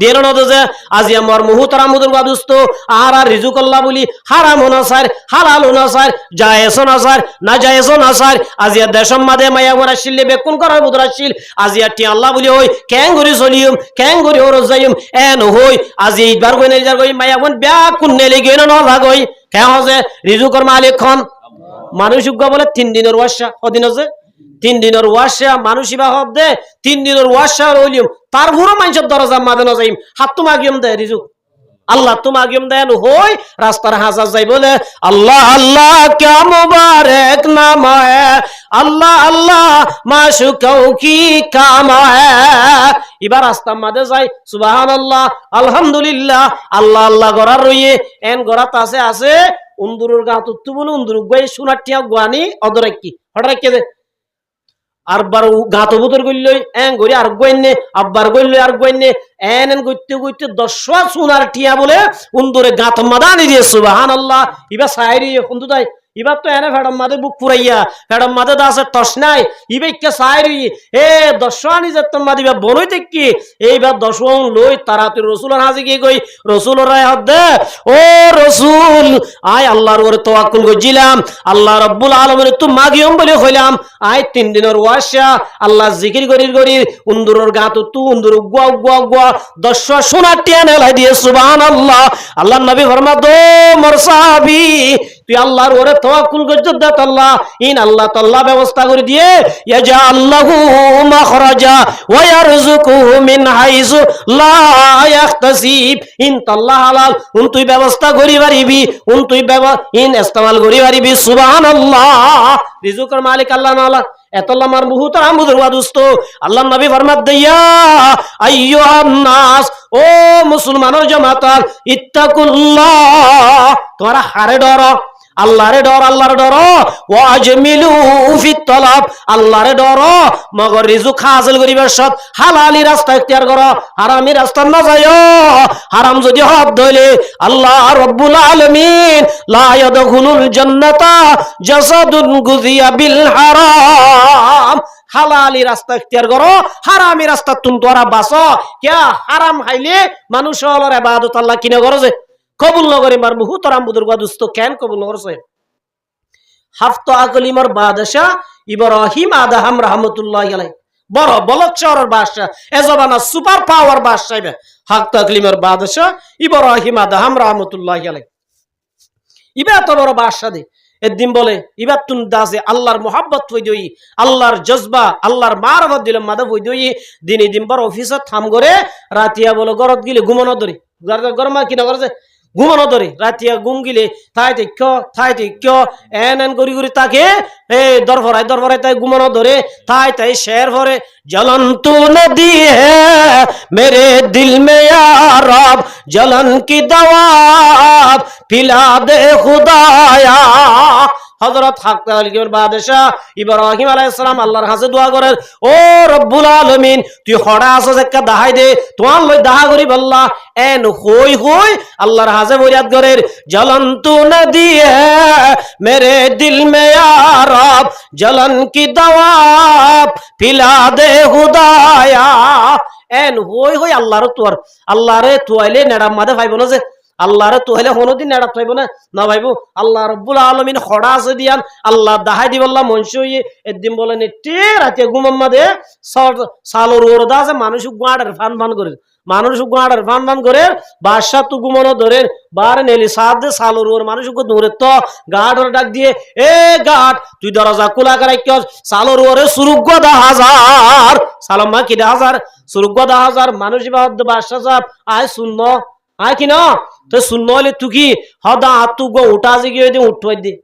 দেন না যে আজি আমার মুহতারাম মুদুরবা দোস্ত আর রিজুক আল্লাহ বলি হারাম না স্যার হালাল না স্যার জায়েজ না স্যার না জায়েজ না স্যার আজিয়া দেশম মাদে মায়া ওরা শিলে বেকুন করার মুদরাশিল আজিয়া টি আল্লাহ বলি ওই কেন গরি চলিম কেন গরি ওর যাইম এন হই আজি এইবার গই নেই যার গই মায়া কোন বেকুন নেলে গেন না লাগই কেন হজে রিজুকের মালিক খন মানুষ বলে 3 দিনের ওয়াশা কদিন আছে 3 দিনের ওয়াশা মানুষ ইবা হদ দে 3 দিনের ওয়াশা রইলিম তার পুরো মানুষের দরজা মাদে না যাইম হাত তো মাগিম দে রিজুক আল্লাহ তোমাকে দেন হই রাস্তার হাজার যাই বলে আল্লাহ আল্লাহ क्या मुबारक नाम है আল্লাহ আল্লাহ মাশুকাও কি কাম है এবার রাস্তা মাঝে যাই সুবহানাল্লাহ আলহামদুলিল্লাহ আল্লাহ আল্লাহ গরার রইয়ে এন গরাত আছে উন্দুরুর গা তুত্তু বলে উন্দুর গই সোনাটিয়া গুয়ানি অদরে কি হড়াকে দে আর বার গাতো বুতর গইলই এন গরি আর গইনে আব্বার গইলই আর গইনে এন গইতে গইতে 10 সোনার টিয়া বলে উন্দুরে গাত মাদানি দিয়ে সুবহানাল্লাহ ইবা সাইরি কুন্দু দাই ইবা তো এনে ফেডম মাদে বুক পুরাইয়া ফেডম মাদে দাসে টস নাই ইবে কে সাইরি এ 10 আনি যে তোমরা দিবা বনইতে কি এইবার 10 লই তারাতে রাসূলের হাজে গিয়ে কই রাসূলের রায় দে ও রাসূল আয় আল্লাহর ওরে তাওয়াক্কুল গজিলাম আল্লাহ রাব্বুল আলামিন তো মাগিয়ম বলে কইলাম আয় 3 দিনের ওয়াশা আল্লাহ জিকির গরির উন্দুরর গাত তু উন্দুর গুয়া গুয়া গুয়া 10 সোনা টিয়ানে লাই দিয়ে সুবহানাল্লাহ আল্লাহর নবী ফরমাদ দো মোর সাহাবী তুই আল্লাহর ওরে তাওয়াক্কুল করতে দাত আল্লাহ ইন আল্লাহ তাআলা ব্যবস্থা করে দিয়ে ইয়াজা আল্লাহু মাখরাজা ওয়া ইয়ারযুকুহু মিন হাইসু লা ইয়াহতাসিব ইন তাআলা হালাল উন তুই ব্যবস্থা করি পারিবি উন তুই ইন ইস্তেমাল করি পারিবি সুবহানাল্লাহ রিজুকের মালিক আল্লাহ নালা এতল্লাহ মার মুহতারাম বুজুর্গ দোস্ত আল্লাহ নবী ফরমাত দিয়া আইয়ুহান নাস ও মুসলমানের জামাতার ইত্তাকুল্লাহ তোরা হারে ডর আল্লাহরে ডর আল্লাহর ডর ওয়াজমিলু ফিত তলাব আল্লাহরে ডর মগর রিজুক হাসিল করিবার সৎ হালালি রাস্তা ইখতিয়ার করো হারামি রাস্তা না যায়ও হারাম যদি হদ ধইলে আল্লাহ রাব্বুল আলামিন লা ইয়াদখুলুল জান্নাতা জাসাদুন গুযিয়া বিল হারাম হালালি রাস্তা ইখতিয়ার করো হারামি রাস্তা তুমি তোরা বাঁচো কিয়া হারাম খাইলে মানুষ হলর ইবাদত আল্লাহ কিনে করছে কবুল নগরে মার মুহতারাম বুজুর্গ দোস্ত কেন কবুল নগরছে হাফত আকলিমর বাদশাহ ইব্রাহিম আদহাম রাহমাতুল্লাহি আলাইহি বড় বলক শহরের বাদশাহ এ জমানা সুপার পাওয়ার বাদশাহ হাফত আকলিমর বাদশাহ ইব্রাহিম আদহাম রাহমাতুল্লাহি আলাইহি ইবা তো বড় বাদশাহ দে একদিন বলে ইবা তুন দাসে আল্লাহর মোহাব্বত হই দই আল্লাহর জজবা আল্লাহর মারফত দিলে মাদা হই দই দিন দিন বড় অফিসত থাম করে রাতিয়া বলে গরত গিলে ঘুমানো ধরে গরমা কি না করছে ঘুমানো ধরে রাতিয়া ঘুম গিলে থাই ঠিক এন গরি গরি তাকে এ দরফরাই তাই ঘুমানো ধরে তাই শের ভরে जलन तू नदी है मेरे दिल में या रब जलन की दवा पिला दे खुदाया হযরত বাদশাহ ইব্রাহিম আলাইহিস সালাম আল্লাহর কাছে দোয়া করেন, ও রব্বুল আলামিন তুই হড়া আছস একটা দাহাই দে, তোমার লই দাহা করি বল্লা এন হই হই আল্লাহর হাজে ফরিয়াদ করেন, জ্বলন্তু নদী হ্যায় মেরে দিল মে ইয়া রব, জ্বলন কি দাওয়া পিলা দে খুদায়া। এন হই হই আল্লাহরে তুয়াইলে নেড়াম মাদে পাইব না, যে আল্লাহরে তুয়াইলে কোনোদিন নেড়াত পাইব না পাইব। আল্লাহ রব্বুল আলামিন খড়া আছে দিয়ান আল্লাহ দাহাই দি বললা মনসু একদিন বলেন এটে রাতে ঘুমাম্মাদে সালোর ওরদা আছে মানুষ গাঁড়ের ফান করে, মানুষ গাঁড়ের ফান করে বাদশা তু ঘুমানো ধরেন বার নেলি সাদ সালোর ওর মানুষ দূরে তো গাড় ডাক দিয়ে, এ গাট তুই দরজা খোলা করাই কেউ সালোর ওরে সুরুগ্য 10,000 সালাম মা কি 10,000 সুরুগ্য 10,000 মানুষ বাদশা সাহেব আয় শূন্য আয় কি না তো শূন্য হলে তু কি হদা তু গো উঠা জিগিয়ে দে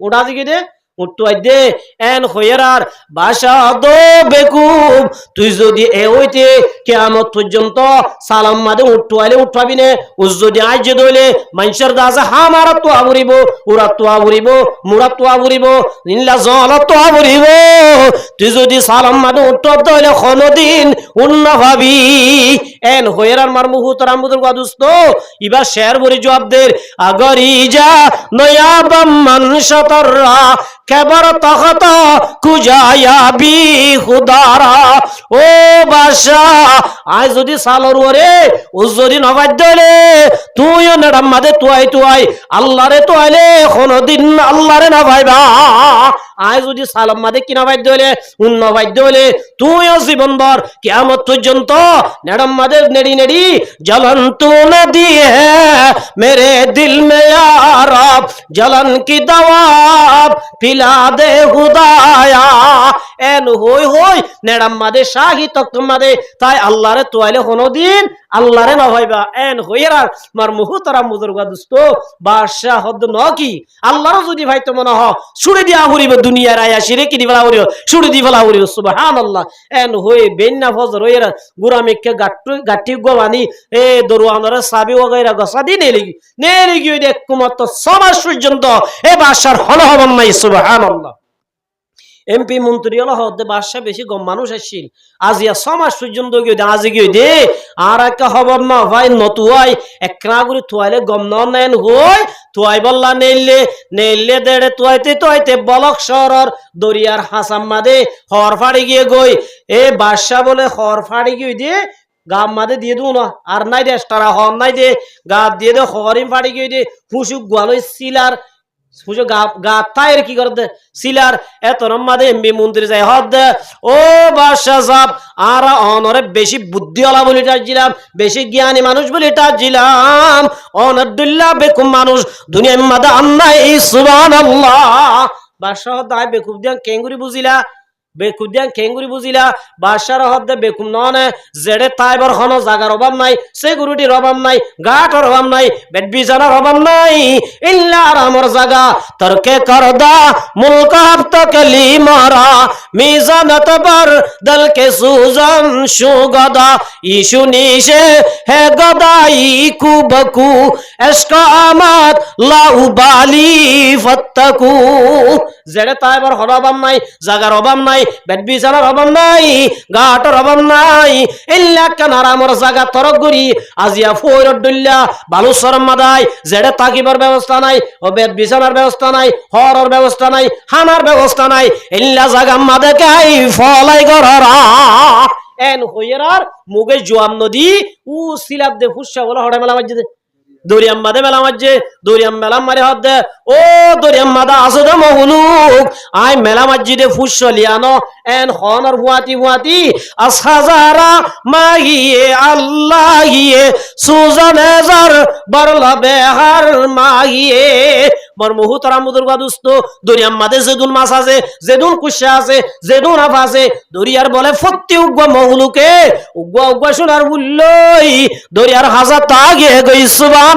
উঠা জিগিয়ে দে উঠুয়াই দে এন হইয়ার বাসা দো বেকুব তুই যদি এ হইতে কিয়ামত পর্যন্ত সালাম মাদে উঠুয়াইলে উঠাবি নে, ও যদি আজ যে দইলে মানুষের দাসে হামারা তো আবরিব, ওরা তো আবরিব, মুরা তো আবরিব, ইল্লা জল তো আবরিব, তুই যদি সালাম মাদে উঠব দইলে কোনদিন উন্ন ভাবি। এন হইয়ার মার মুহুতরাম বুদুর গাদুস্ত ইবা শের বরি জবাবদের আগরি যা নয়াবাম মানশতররা কেবর তখত কুজায়া বি খুদারা। ও বাদশা আজ যদি সালর ওরে ও যদি নবাদ্য রে তুইও নেড়াম মাদে তুয়াই আল্লাহরে তুয়াইলে কোনদিন আল্লাহরে না ভাইবা। আজ যদি সালাম মাদে কি নবাদ্য হলে উন্ন বাদ্য হলে তুইও জীবনভর কিয়ামত পর্যন্ত নেড়াম মাদে নেড়ি নেড়ি জ্বলন্তু নদী হ্যায় মেরে দিল মে ইয়া রব, জ্বলন কি দাওয়া পিলা দে খুদায়া। এন হই হই নেড়াম মাদে শাহি তকম মাদে তাই আল্লাহরে তোয়াইলে কোনদিন আল্লাহরে না ভাইবা। এন হইরা মার মুহুতরাম বুজুর্গা দোস্ত বাদশা হদ ন কি আল্লাহর যদি ভাই তো মনে হ ছুড়ে দিয়া হরিব দুনিয়ার আয়াসি রে কি দিবলা হরিও ছুড়ে দিবলা হরিও সুবহানাল্লাহ। এন হই বেন্না ফজর হইরা গুরামিকে গাটি গোবানি এ দরওয়ানরে সাবি ওগাইরা গসা দি নেলি গিয়ে দেখ কুমত সমাজ পর্যন্ত এ বাদশার হল হবন নাই সুবহানাল্লাহ। এমপি মন্ত্রী হলো হতে বাদশা বেশি গম মানুষ আসছিল আজিয়া সমাজ পর্যন্ত গিয়ে দে আজি গিয়ে দে আর একটা খবর না ভাই নতুয়াই একরা করে তুয়াইলে গম নেন হই তুয়াই বললা নেইলে দেড়ে তুয়াইতে বলক শহর দরিয়ার হাসাম মাদে হর ফাড়ি গিয়ে গই এ বাদশা বলে হর ফাড়ি গিয়ে দিয়ে গাম মাদে দিয়ে দু না আর নাই দে তারা হর নাই দে গা দিয়ে দে হরিম ফাড়ি গিয়ে দে ফুসুক গোয়ালই সিলার পুজো গা তাইর কি করতে সিলার এত রম্মাদে এমবি মন্ত্রী যাই হদ ও বাদশা সাহেব আর অনরে বেশি বুদ্ধিওয়ালা বলে টাছিলাম, বেশি জ্ঞানী মানুষ বলে টাছিলাম, অনাদুল্লাহ বেকুম মানুষ দুনিয়ার মাদা আন্নাই সুবহানাল্লাহ। বাদশা হদ আই বেকুব দিয়া কেঙ্গুরি বুঝিলা বেকুদিয়ান খেঙ্গুরি বুঝিলা বাদশার হদ্দে বেকুম ননে জেডে তাইবর হনো জাগার অভাব নাই, সিকিউরিটির অভাব নাই, গাটর অভাব নাই, বেড বিছানার অভাব নাই, ইল্লা আরামর জাগা তরকে করদা মুলক হাফতক লি মারা মিজানত বার দলকে সুজন সুগদা ইশু নিশে হে গদাই কুবকু এশক আমাত লাউবালি ফত্তাকু। জেডে তাইবর হনো অভাব নাই, জাগার অভাব নাই, বেড বিছানার অভাব নাই, গাটর অভাব নাই, ইল্লা কানারামর জায়গা তরক গরি আজিয়া ফয়রদ দুল্লা বালু শরম মাদাই জেডে তাকিবার ব্যবস্থা নাই, ও বেড বিছানার ব্যবস্থা নাই, হরর ব্যবস্থা নাই, হানার ব্যবস্থা নাই, ইল্লা জায়গা মাদে কাই ফলাই গররা। এন হইরার মুগে জোয়াম নদী উ সিলাব দে ফুসা বলা হড়া মেলা মাঝে দরিয়াম মাদে মেলা মাঝে দরিয়াম মেলা মারে হদ দে ও দরিয়াম মাদা আসো দে মহুলুক আই মেলা মসজিদে ফুসলিয়ানো এন হনর হুয়াতি আসহাজারা মাগিয়ে আল্লাহিয়ে সুজানেজার বরলা বেহার মাগিয়ে মর মুহুতরাম বুজুর্গা দোস্ত দরিয়াম মাদে যেদুন মাছ আছে, যেদুন কুশা আছে, যেদুন আফ আছে, দরিয়ার বলে ফত্তি উগ্গা মহুলুকে উগ্গা সোনার বুল্লই দরিয়ার হাজার তাগে গই সুবহানাল্লাহ।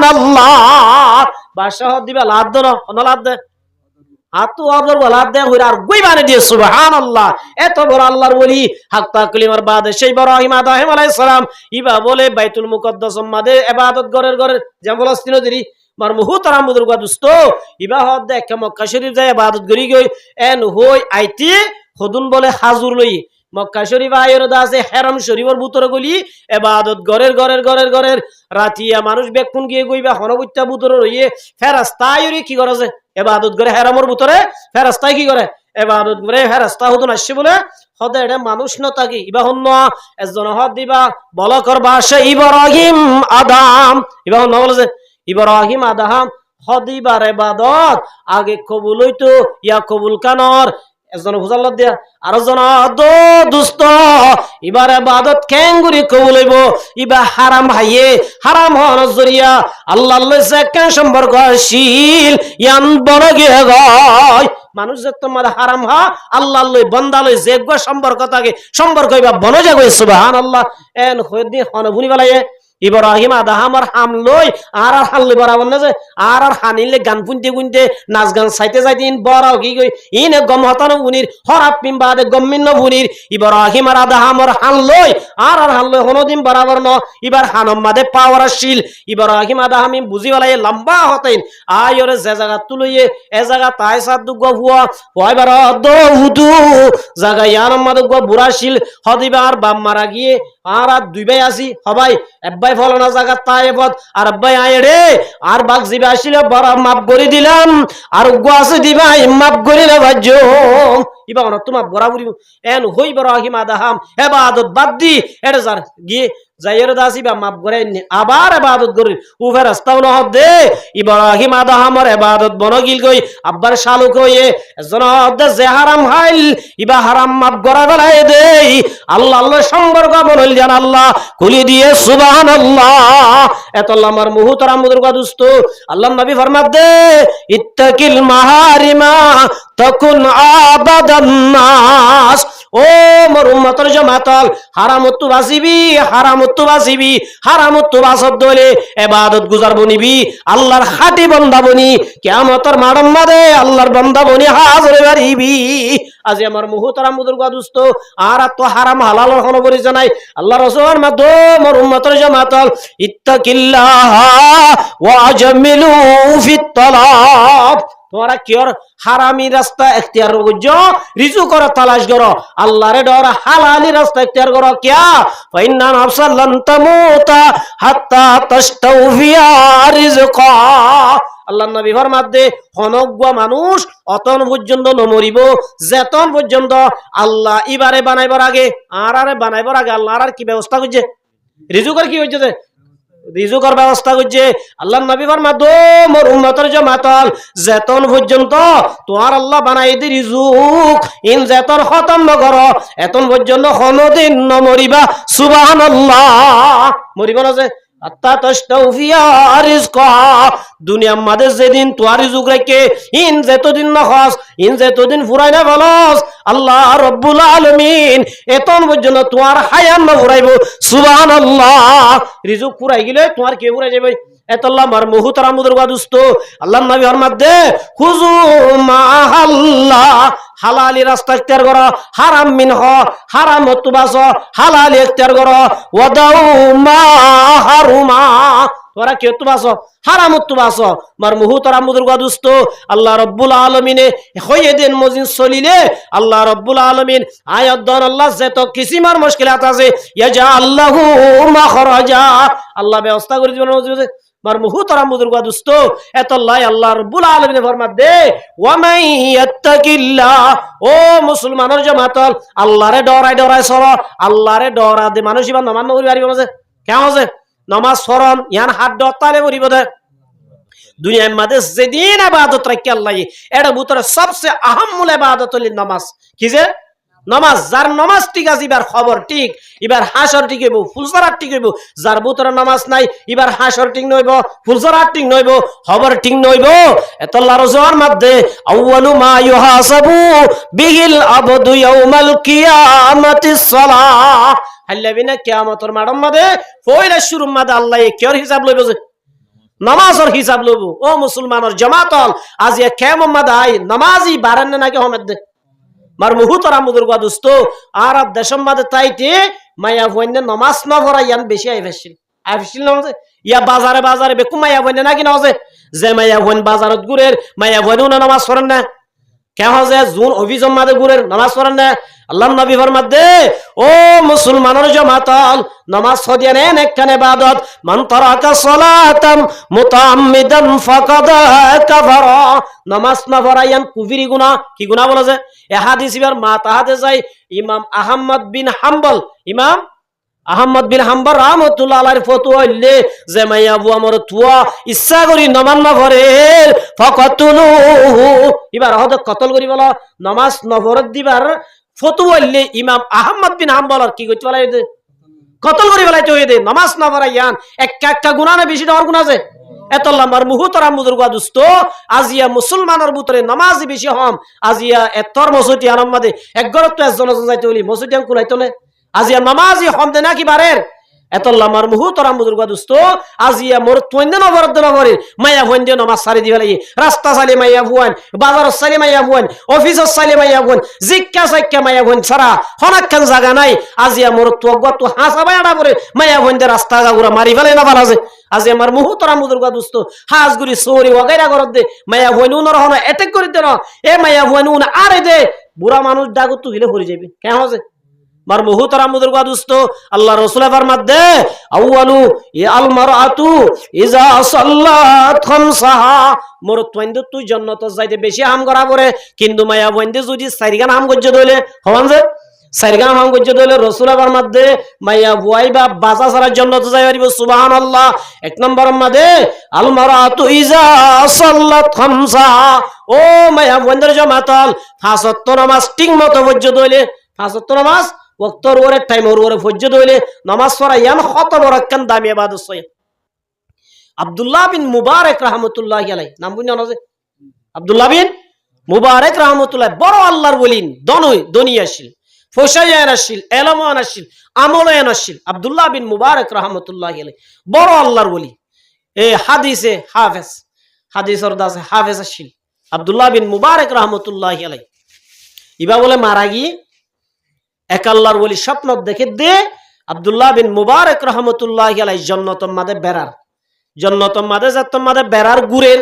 বাদশাহ দিবা লাদ দে না লাদ দে আতু আবর লাদ দে হইরা আর গই বানে দিয়ে সুবহানাল্লাহ। এত বড় আল্লাহর ওলি হক তাকলিমার বাদে সেই ইব্রাহিম আলাইহিস সালাম ইবা বলে বাইতুল মুকদ্দাস মাদে ইবাদত ঘরের যেমন ফলস্তিন দিরি মার মুহুতারাম বুজুর্গ দুস্ত ইবা হদ দেখ মক্কা শরীফ যায় ইবাদত করি গই এন হই আইতি হদুন বলে হাজুর লই মক্কা শরীফ আয়ের দাসে হেরাম শরীফের ভিতরে গলি ইবাদত গরের রাতিয়া মানুষ বেকুন গিয়ে গইবা হনবুত্তা ভিতরে রইয়ে ফেরেশতা আইরি কি করে যে ইবাদত করে হেরামের ভিতরে ফেরেশতা কি করে ইবাদত করে ফেরেশতা হদুন আসছে বলে হদে এটা মানুষ ন থাকি ইবা হন্ন একজন হদ দিবা বলা করবা সে ইব্রাহিম আদম ইবা হন্ন বলে যে ইব্রাহিম আদম হদিবার ইবাদত আগে কবুল হইতো ইয়া কবুল কানর একজন হুজাল্লাহ দিয়া আর জন দুস্ত এবার ইবাদত কেঙ্গুরি কবুল হইব ইবা হারাম ভাইয়ে হারাম হন জরিয়া আল্লাহ লইছে কেন সম্পর্ক শিল ইয়ান বড় গিয়ে গয় মানুষ যে তোমার হারাম হা আল্লাহ লই বন্দা লই যে গো সম্পর্ক থাকে সম্পর্ক হইবা বনে যাবে সুবহানাল্লাহ এন হইদি হন ভুনি বালায়ে ইব্রাহিম আদাহামর হাম লই আর হানলে বরাবর না যে আর হানিলে গান পুনতে গুনতে নাচ গান সাইতে যাইতে ইন বড় কি কই ইন গম হতানো উনির হরাপ পিম্বাদে গম্মিন্ন বুনির ইব্রাহিম আর আদাহামর হান লই আর হান লই হনদিন বরাবর ন ইবার হানম মাদে পাওয়ারশীল ইব্রাহিম আদাহামি বুঝি বলাই লম্বা হতেন আয়রে যে জায়গা তুলইয়ে এ জায়গা তাই সাদু গো হুয়া হয়বার দ হুদু জায়গা ইয়ানম মাদে গো বুড়াশীল হদিবার বাম মারা গিয়ে আর দুই ভাই আসি হবাই এব্বাই ফলনা জায়গা তাই পথ আর আব্বাই আয় রে আর বাঘ জিবে আসলে বড় মাপ করে দিলাম আর গো আছে দিবাই মাপ করে না ভাজ্য ইবা না তোমার বরাবরি এন হই ইব্রাহিম আদাহাম ইবাদত বাদ দি এটা যার গিয়ে যাইয়ের দাসি বা মাপ করে আবার ইবাদত করি ও ফেরেশতাও না দে ইব্রাহিম আদাহামর ইবাদত বনগিল কই আব্বার শালুক হয়ে জন দে যে হারাম হাইল ইবা হারাম মাপ করা বেলায় দে আল্লাহ আল্লাহ সম্পর্ক বনল জান আল্লাহ কুলি দিয়ে সুবহানাল্লাহ এতল্লাহ আমার মুহতারাম বুজুর্গ দোস্ত আল্লাহ নবী ফরমাত দে ইত্তাকিল মাহারিমা তকুন আবাদান নাস ও মোর উম্মতের জামাতাল হারামত বাসিবি হারামত বাসদ দলে ইবাদত গুজার বনিবি আল্লাহর খাঁটি বান্দা বনি কিয়ামতের মাঠের মধ্যে আল্লাহর বান্দা বনি হাজির করিবি আজি আমার মুহতারাম বুজুর্গ দোস্ত আর তো হারাম হালাল হলো বলি জানাই আল্লাহ রাসূলের মাধ্যমে মোর উম্মতের জামাতাল ইত্তাকিল্লাহ ওয়া আজমিলু ফিত তালাব তোমরা কিয়র হারামি রাস্তা এখতিয়ার করছো রিজু করো তালাশ করো আল্লাহরে ডর হালালি রাস্তা এখতিয়ার করো কিয়া ফাইন্না নাফসাল লান তামুতা হাত্তা তাস্তাউফিয়া রিজকা আল্লাহ নবী ফরমাত দে হনজ্ঞ মানুষ অতন পর্যন্ত নমরিব যেতন পর্যন্ত আল্লাহ ইবারে বানাইবার আগে আরে বানাইবার আগে আল্লাহ আর কি ব্যবস্থা করছে রিজুকের কি হচ্ছে রিজুকের ব্যবস্থা করছে আল্লাহ নবী ফরমাত মোর উম্মতের জামাতাল যেতন পর্যন্ত তোমার আল্লাহ বানাই দি রিজুক ইন যেতন খতম করো এতন পর্যন্ত কোনদিন নমরিবা সুবহানাল্লাহ মরিব না যে আত্তা তাস্তাউফিয়া রিজকা দুনিয়ার মাঝে যেদিন তোর রিজুক রাখে ইন যতদিন না হস ইন যতদিন ফুরাই না বলস আল্লাহ রব্বুল আলামিন এতন পর্যন্ত তোর হায়াত না ফুরাইব সুবহানাল্লাহ রিজুক ফুরাই গেলে তোর কে ফুরাই যাবে এতল্লাহ মার মুহতারাম বুজুর্গ দোস্ত আল্লাহ নবী ফরমাত দে খুজু মা আল্লাহ হালালি রাস্তা ইখতিয়ার করো হারাম মিনহ হারাম তুবাস হালালি ইখতিয়ার করো ওয়াদাউ মা হারুমা তোরা কে তুবাস হারাম তুবাস মার মুহতারাম বুজুর্গ দোস্ত আল্লাহ রব্বুল আলামিনে হয়ে দেন মজিন চলিলে আল্লাহ রব্বুল আলামিন আয়াত দন আল্লাহ যত কিসিমার মুশকিলাত আছে ইয়াজা আল্লাহু মাখরাজা আল্লাহ ব্যবস্থা করে দিবেন মার মুহতারাম বুজুর্গ দোস্ত এতল্লাই আল্লাহ রাব্বুল আলামিন ফরমাত দে ওয়া মান ইয়াত্তাকিল্লাহ ও মুসলমানের জামাতাল আল্লাহরে ডরাই সরো আল্লাহরে ডরা দে মানুষ ইবা নামাজ নকরি পারিব না কেন আছে নামাজ ফরন ইয়ান হাত ডতালে পড়িব দে দুনিয়ার মধ্যে যেদিন ইবাদত রাখি আল্লাহ এটা ভিতরে সবচেয়ে আহম্মুল ইবাদত হল নামাজ কি যে নামাজ যার নামাজ ঠিক আছে এবার খবর ঠিক এবার হাসর ঠিক হইব ফুলসরাত ঠিক হইব যার ভিতরে নামাজ নাই এবার হাসর ঠিক নইব ফুলসরাত ঠিক নইব খবর ঠিক নইব এতল্লাহ রাসূলের মধ্যে আউয়ালু মা ইউহাসাবু বিহিল আবদু ইয়াউমাল কিয়ামাতিস সালাহ আল্লাবিনা কিয়ামতের মাঠের মধ্যে পয়লা শুরুর মধ্যে আল্লাহ কিয়র হিসাব লইব যে নামাজের হিসাব লইব ও মুসলমানের জামাতল আজি কিয়ামত মধ্যে আই নামাজি বারান নাকি হমেদ দে মার মুহতারাম বুজুর্গ দোস্ত আর দেশের মধ্যে তাইতে মায়া ভইনে নামাজ না পড়া ইয়ান বেশি আইফেছিল না ইয়া বাজারে বেকু মায়া ভইনে নাকি না যে মাইয়া বোন বাজারত ঘুরের মাইয়া বোন নামাজ পড়েন না কেন যে জুন অভিযোগ মাদে ঘুরের নামাজ পড়েন না আল্লাহ নবী ফরমাত দে ও মুসলমানের জামাতাল নামাজ সদিয়া নেন একখানে ইবাদত মান তারাকা সালাতাম মুতাআম্মিদান ফাকাদ কাফারা নামাজ না পড়াইয়ান কুফরি গুনাহ কি গুনাহ বলা যায় এ হাদিস ইবার মাতাহাতে যায় ইমাম আহমদ বিন হাম্বল রাহমাতুল্লাহ আলাইহির ফতোয়া হইলে যে মাইয়া বুয়া আমর তুয়া ইচ্ছা করি নামাজ না পড়ে ফাকাতুলুহু এবার হদ কতল করি বলা নামাজ না পড়ে দিবার ফতোয়া হইলে ইমাম আহমদ বিন হাম্বল কি কইতে বলা হইতে কতল করি বলাইতে হইতে নামাজ না পড়াইয়ান একটা গুনাহ না বেশি দেওয়ার গুনাহ আছে এত লম্বার মুহুতরাম বুজুর্গ দোস্ত আজিয়া মুসলমানের ভিতরে নামাজ বেশি হম আজিয়া এতর মসজিদ আনমাদে একগরত তো একজন যাইতে হলি মসজিদ কুলাইতো না আজিয়া নামাজি হম দে নাকি বারের এত লম্বার মুহুতরাম বুজুর্গ দোস্ত আজিয়া মোর তোইন্দে নবরদ নবরে মাইয়া ভুন দিয়ে নামাজ সারি দিবে লাগি রাস্তা চালি মাইয়া ভুয়ান বাজার চালি মাইয়া ভুয়ান অফিস চালি মাইয়া ভুয়ান জিক্কা সাক্কা মাইয়া ভুন ছাড়া হনাক্ষণ জায়গা নাই আজিয়া মোর তো হাসা বাইড়া পরে মাইয়া ভুন দিয়ে রাস্তা গাগুরা মারি ফেলে না ভালো আছে আজি আমার মুহুতরাম বুজুর্গ দোস্ত হাজগুড়ি চোরি ওগাইরা করত দে মাইয়া ভুন উনর হন এটেক করে দে না এ মাইয়া ভুন উন আরে দে বুড়া মানুষ ডাকু তুই হিলে পড়ে যাবে কেন আছে মার মুহুতরাম বুজুর্গ দোস্ত আল্লাহ রাসূল ফরমাত দে আউয়ালু ইয়াল মারআতু ইজা সাল্লাত খামসাহা মোর তোইন্দে তুই জান্নাত যাইতে বেশি হাম করা পড়ে কিন্তু মাইয়া বন্দে যদি চারিগান হাম গজ্জ দইলে হন যে চারিগান হাম গজ্জ দইলে রাসূল ফরমাত দে মাইয়া বুয়াই বা বাজা সারা জান্নাত যাই পারিব সুবহানাল্লাহ এক নম্বর মধ্যে আল মারআতু ইজা সাল্লাত খামসাহা ও মাইয়া বন্দের জামাতাল পাঁচ ওয়াক্ত নামাজ ঠিকমতো গজ্জ দইলে পাঁচ ওয়াক্ত নামাজ ওয়াক্তর ওরে টাইম ওরে ফজ্জ দইলে নামাজ পড়া ইয়ান কত বড় একখান দামি ইবাদত সয় আব্দুল্লাহ বিন মুবারক রাহমাতুল্লাহি আলাইহি নাম বুঝনা না যে আব্দুল্লাহ বিন মুবারক রাহমাতুল্লাহ বড় আল্লাহর ওলি দুনিয়াশীল ফসায়ানাশীল এলমানাশীল আমলায়ানাশীল আব্দুল্লাহ বিন মুবারক রাহমাতুল্লাহি আলাইহি বড় আল্লাহর ওলি এ হাদিসে হাদিসের দাসে হাফেজ আশীল আব্দুল্লাহ বিন মুবারক রাহমাতুল্লাহি আলাইহি ইবা বলে মারা গিয়ে এক আল্লাহর ওলি স্বপ্ন দেখে দে আব্দুল্লাহ বিন মুবারক রাহমাতুল্লাহি আলাইহি জান্নাতুল মাদে বেরার জান্নাতুল মাদে জাত্তুল মাদে বেরার গুরের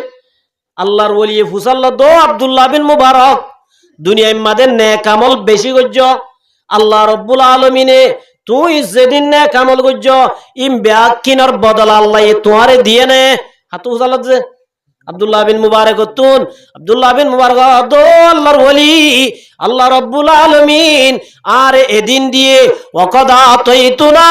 আল্লাহর ওলি ফুসাল্লাহ দো আব্দুল্লাহ বিন মুবারক দুনিয়ায় মাদে নেক আমল বেশি গজ্জ আল্লাহ রাব্বুল আলামিনে তুই যেদিন নেক আমল গজ্জ ইম ব্যাকিনার বদল আল্লাহ তোয়ারে দিয়ে নে হাতু ফুসাল্লাহ যে আব্দুল্লাহ বিন মুবারক তুন আব্দুল্লাহ বিন মুবারক দো আল্লাহর ওলি আল্লাহ রাব্বুল আলামিন আর এদিন দিয়ে ওয়াকাদা তাইতুনা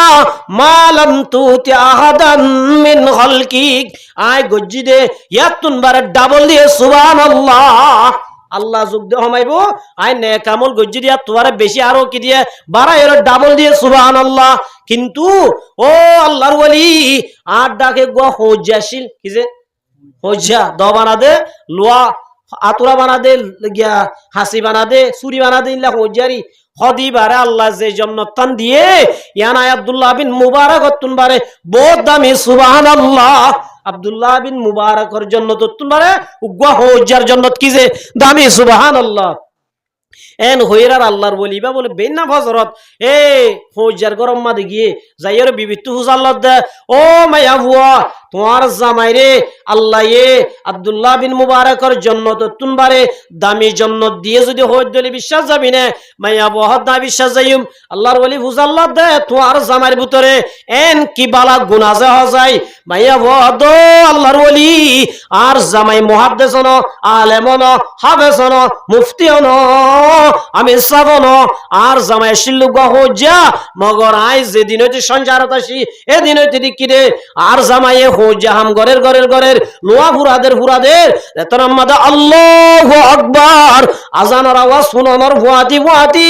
মা লাম তুতি আহাদান মিন খালকিক আয় গজ্জি দে ইয়াতুন বার ডাবল দিয়ে সুবহানাল্লাহ আল্লাহ যোগ দে হমাইবো আয় নেক আমল গজ্জি দিয়া তোরে বেশি আরো কি দিয়ে বাড়াই এর ডাবল দিয়ে সুবহানাল্লাহ কিন্তু ও আল্লাহর ওলি আর ডাকে গো হজ্জাশীল কি যে হজ্জা দ বানা দে লোয়া আতুরা বানা দে গিয়া হাসি বানা দে চুরি বানা দে ইল্লা হজ্জারি হদি বারে আল্লাহ যে জান্নাতান দিয়ে ইয়ানা আব্দুল্লাহ বিন মুবারকতুন বারে বহুত দামি সুবহানাল্লাহ আব্দুল্লাহ বিন মুবারকর জান্নাতুন বারে উগ্গা হজ্জার জান্নাত কি যে দামি সুবহানাল্লাহ এন হইরার আল্লাহর বলি বা বলে বেনা ফজরত এ হজ্জার গরম মাদে গিয়ে যাইয়ের বিবিতু হুজাল্লাহ দে ও মাইয়া বুয়া তোমার জামাই রে আল্লাহ এ আব্দুল্লাহ বিন মুবারকর জান্নাতুন বারে দামি জান্নাত দিয়ে যদি হজ দলি বিশ্বাস যাবি না মাইয়া বহুত না বিশ্বাস যাইম আল্লাহর ওলি হুজাল্লাহ দে তোমার জামাইর ভিতরে এন কি বালা গুনাহ যা যায় মাইয়া বহুত আল্লাহর ওলি আর জামাই মুহাদ্দিস ন আলেম ন হাফেজ ন মুফতি ন আমি সাবন আর জামাই শিল্লুগা হজ্জা মগর আই যেদিন হইতে সংসারত আসি এদিন হইতে দিকিরে আর জামাইয়ে হজ্জা হাম ঘরের লোয়া ফুরাদের এতনাম মাদা আল্লাহু আকবার আজানের আওয়াজ শুনানোর ভুয়াতি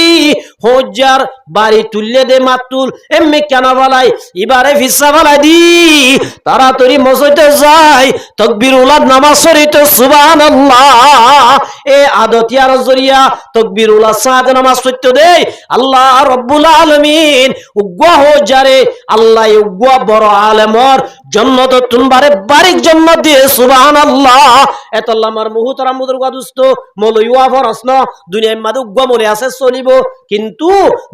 হজ্জার বাড়ি তুললে দে মাতুল এমনি কেন বলাই এবারে ফিসা বলাই দি তাড়াতাড়ি মসজিদে যায় তাকবীরুল্লাহ নামাজ পড়িতে সুবহানাল্লাহ এ আদতিয়ার জরিয়া তাকবীরুল্লাহ সাদ নামাজ পড়তে দে আল্লাহ রাব্বুল আলামিন উগ্গা হজ্জারে আল্লাহ উগ্গা বড় আলেমর জান্নাত তুনবারে বারিক জান্নাত দিয়ে সুবহানাল্লাহ এত আল্লাহ আমার মুহতারাম বুজুর্গ দোস্ত মলইওয়া ফরজ ন দুনিয়ার মাঝে উগ্গা মরে আছে চলিব কিন্তু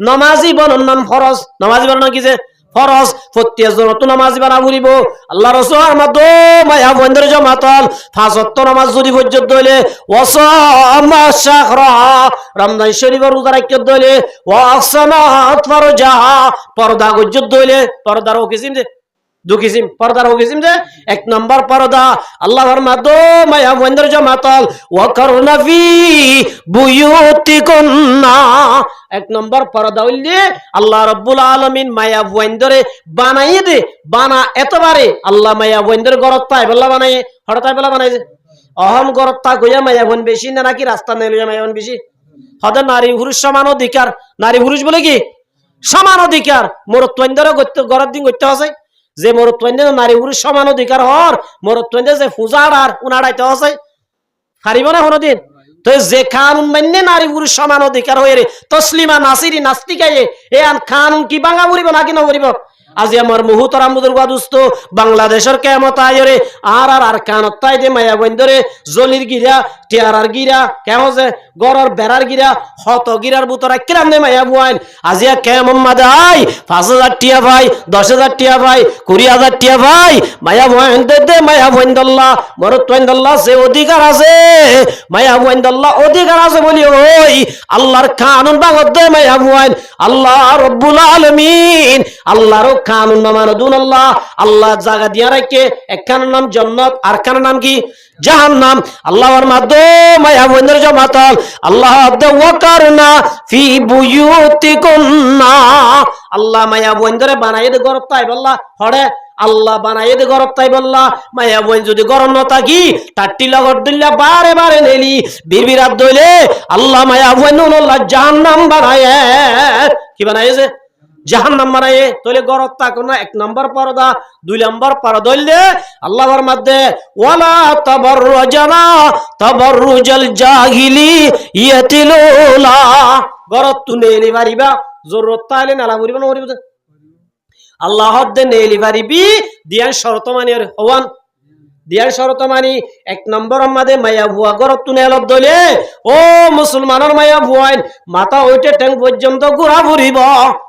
নামাজি বনন নাম ফরজ নামাজি বনন কি যে ফরজ প্রত্যেকজন তো নামাজ বানা ঘুরিব আল্লাহ রাসূল আমার দো মায়া বন্ধের জমাতল 5 ওয়াক্ত নামাজ যদি পর্যন্ত হইলে ওয়াসামা শাহরা রমজান শরীফের রোজা রাখতে হইলে ওয়াসামাত ফরজাহা পর্দা পর্যন্ত হইলে পর্দার ও কিসিম যে দু কিসিম পর্দার ও কিসিম যে এক নম্বর পর্দা আল্লাহর মাদো মায়া বন্ধের জমাতল ওয়া করুনা ফি বুয়ুতিকুন্না এক নম্বর পর্দা হইলে আল্লাহ রাব্বুল আলামিন মায়া বন্ধরে বানাইয়ে দে বানা এতবারে আল্লাহ মায়া বন্ধের ঘরত পায় বল্লা বানাইয়ে হঠাৎ বলা বানাইছে অহম ঘরত তা কইয়া মায়া বন বেশি না নাকি রাস্তা নেলিয়া মায়া বন বেশি হদে নারী পুরুষ সমান অধিকার নারী পুরুষ বলে কি সমান অধিকার মোর তৈন্দরে ঘরের দিন করতে আছে যে মোর তৈন্দে নারী পুরুষ সমান অধিকার হর মোর তৈন্দে যে পূজার আর উনাড়াইতে আছে হারিব না কোনোদিন তো যে কানুন মান্য নারী পুরুষ সমান অধিকার হয়ে রে তসলিমা নাসিরি নাস্তিকায়ে এ আন কানুন কি বাঙা মরিব নাকি নমরিব আজি আমার মুহুতরাম বুজুর্গ দোস্ত বাংলাদেশের কিয়ামত আয়রে আর কানত তাই দে মায়া বন্ধরে জলির গিরা টিয়ারার গিরা কেমন যে গরর বেড়ার গিরা হত গিরার বুতরা কিরাম দে মায়া বুয়াইন আজিয়া কেমন মাদে আই 5000 টিয়া ভাই 10000 টিয়া ভাই 20000 টিয়া ভাই মায়া বুয়াইন দে মায়া বন্ধল্লাহ মরত বন্ধল্লাহ যে অধিকার আছে মায়া বন্ধল্লাহ অধিকার আছে বলি ওই আল্লাহর কানুন বাগদ দে মায়া বুয়াইন আল্লাহ রাব্বুল আলামিন আল্লাহর কানুন মামানুন আল্লাহ আল্লাহ জায়গা দিয়া রাখে একখানের নাম জান্নাত আর খানের নাম কি জাহান্নাম আল্লাহর মাধ্যমে মায়া বন্ধের জমাতল আল্লাহ দে ওয়াকারনা ফি বুয়ুতিকুন্না আল্লাহ মায়া বন্ধরে বানাই দে ঘর তাই বল্লা হড়ে আল্লাহ বানাই দে ঘর তাই বল্লা মায়া বন যদি গরম ন থাকি টাট্টি লগর দিল্লা বারে বারে নেলি বিরবিরাত দইলে আল্লাহ মায়া বন্ধুন আল্লাহ জাহান্নাম বানায় কি বানাইছে জাহান্নাম বানায়ে তইলে গরত তাকো না এক নম্বর পর্দা দুই নম্বর পর্দা হইলে আল্লাহর মধ্যে ওয়ালা তাবাররুজানা তাবাররুজাল জাহিলিয়াতিলুলা গরত তুলে নেলি পারিবা জরুরত তাইলে নালা করিবা না করিবা আল্লাহ হদ্দে নেলি পারিবি দিয়ান শর্ত মানি হওয়ান দিয়ার শরত মানি এক নম্বর আমাদের মায়া ভুয়া গরত তুলে এলত দলে ও মুসলমানের মায়া ভুয়াইন মাথা ওইটে ট্যাং পর্যন্ত ঘুরা ফুরিব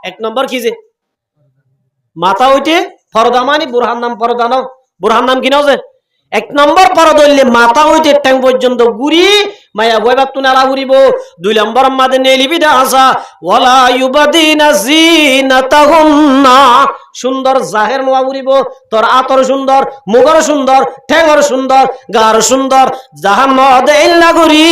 এক নম্বর কি যে মাথা ওইটে পর্দা মানি বুরহান নাম পর্দা নাও বুরহান নাম কি নাও যে এক নম্বর পর্দা হইলে মাথা ওইটে ট্যাং পর্যন্ত ঘুরি মায়া ভুয়া তুলে আলা ঘুরিব দুই নম্বর আমাদের নেলিবিদা আসা ওয়ালা ইউবাদিনা জিনাতাহুন্না সুন্দর জাহের নোয়া ঘুরিব তোর আতর সুন্দর মুগর সুন্দর ঠেঙ্গর সুন্দর গার সুন্দর জাহান মদে ইল্লা ঘুরি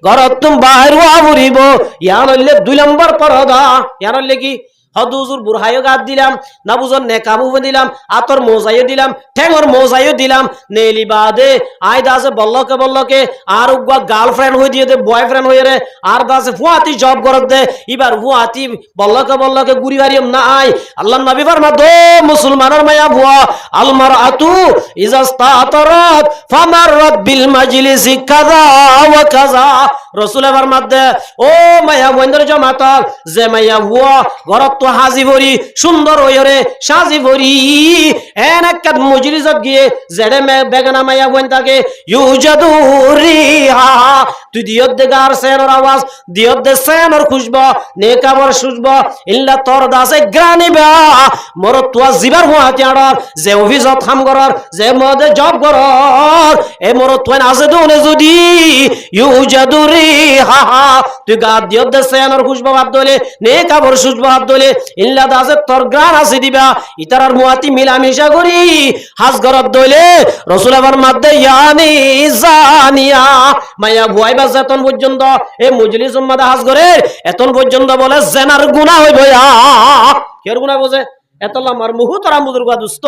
ঘরত তুম বাহির ওয়া ঘুরিব ইয়ান হইলে দুই নম্বর পর্দা ইয়ান হইলে কি হদুজুর বুরহায়ও গাদ দিলাম না বুঝর নেকাবু দিলাম আতর মোজাইও দিলাম ঠেঙ্গর মোজাইও দিলাম নেলি বাদে আয় দাসে বল্লকে আর উগা গার্লফ্রেন্ড হয়ে দিয়ে দে বয়ফ্রেন্ড হয়ে রে আর দাসে ফুয়াতি জব করত দে এবার ফুয়াতি বল্লকে গুড়ি বাড়িম না আয় আল্লাহ নবী ফরমা দো মুসলমানের মায়া ভুয়া আল মারআতু ইজাস্তাতারাত ফামাররাত বিল মাজলিসি কাযা ওয়া কাযা রাসূল ফরমা দে ও মায়া বন্ধের জমাতল যে মায়া ভুয়া ঘরত তো হাজি ভরি সুন্দর হইরে সাজি ভরি এন একটা মজলিসত গিয়ে জেডে মে বেগানা মায়া বন থাকে ইউজাদু রিহা তুই দিয়ত দে গার সেনর আওয়াজ দিয়ত দে সেনর খুশবা নেকাবর সুজবা ইল্লা তোর দাসে গ্রানিবা মোর তোয়া জিবার হুয়াতি আড়ার যে অফিসত কাম করার যে মদে জব করার এ মোর তোয়া আছে দনে যদি ইউজাদু রিহা তুই গা দিয়ত দে সেনর খুশবা আব্দুলে নেকাবর সুজবা আব্দুলে ইল্লা দাসে তোর গ্রান আছে দিবা ইতারার মুয়াতি মিলামিশা করি হাজ গরব দইলে রাসূল আবার মাদ্দে ইয়ানি জানিয়া মায়া ভুয়াইবা যেতন পর্যন্ত এই মজলিস উম্মাদা হাজ করে এতন পর্যন্ত বলে জেনার গুনাহ হইব কের গুনাহ বোঝে এতলা মার মুহুতরাম বুজুর্গ দোস্ত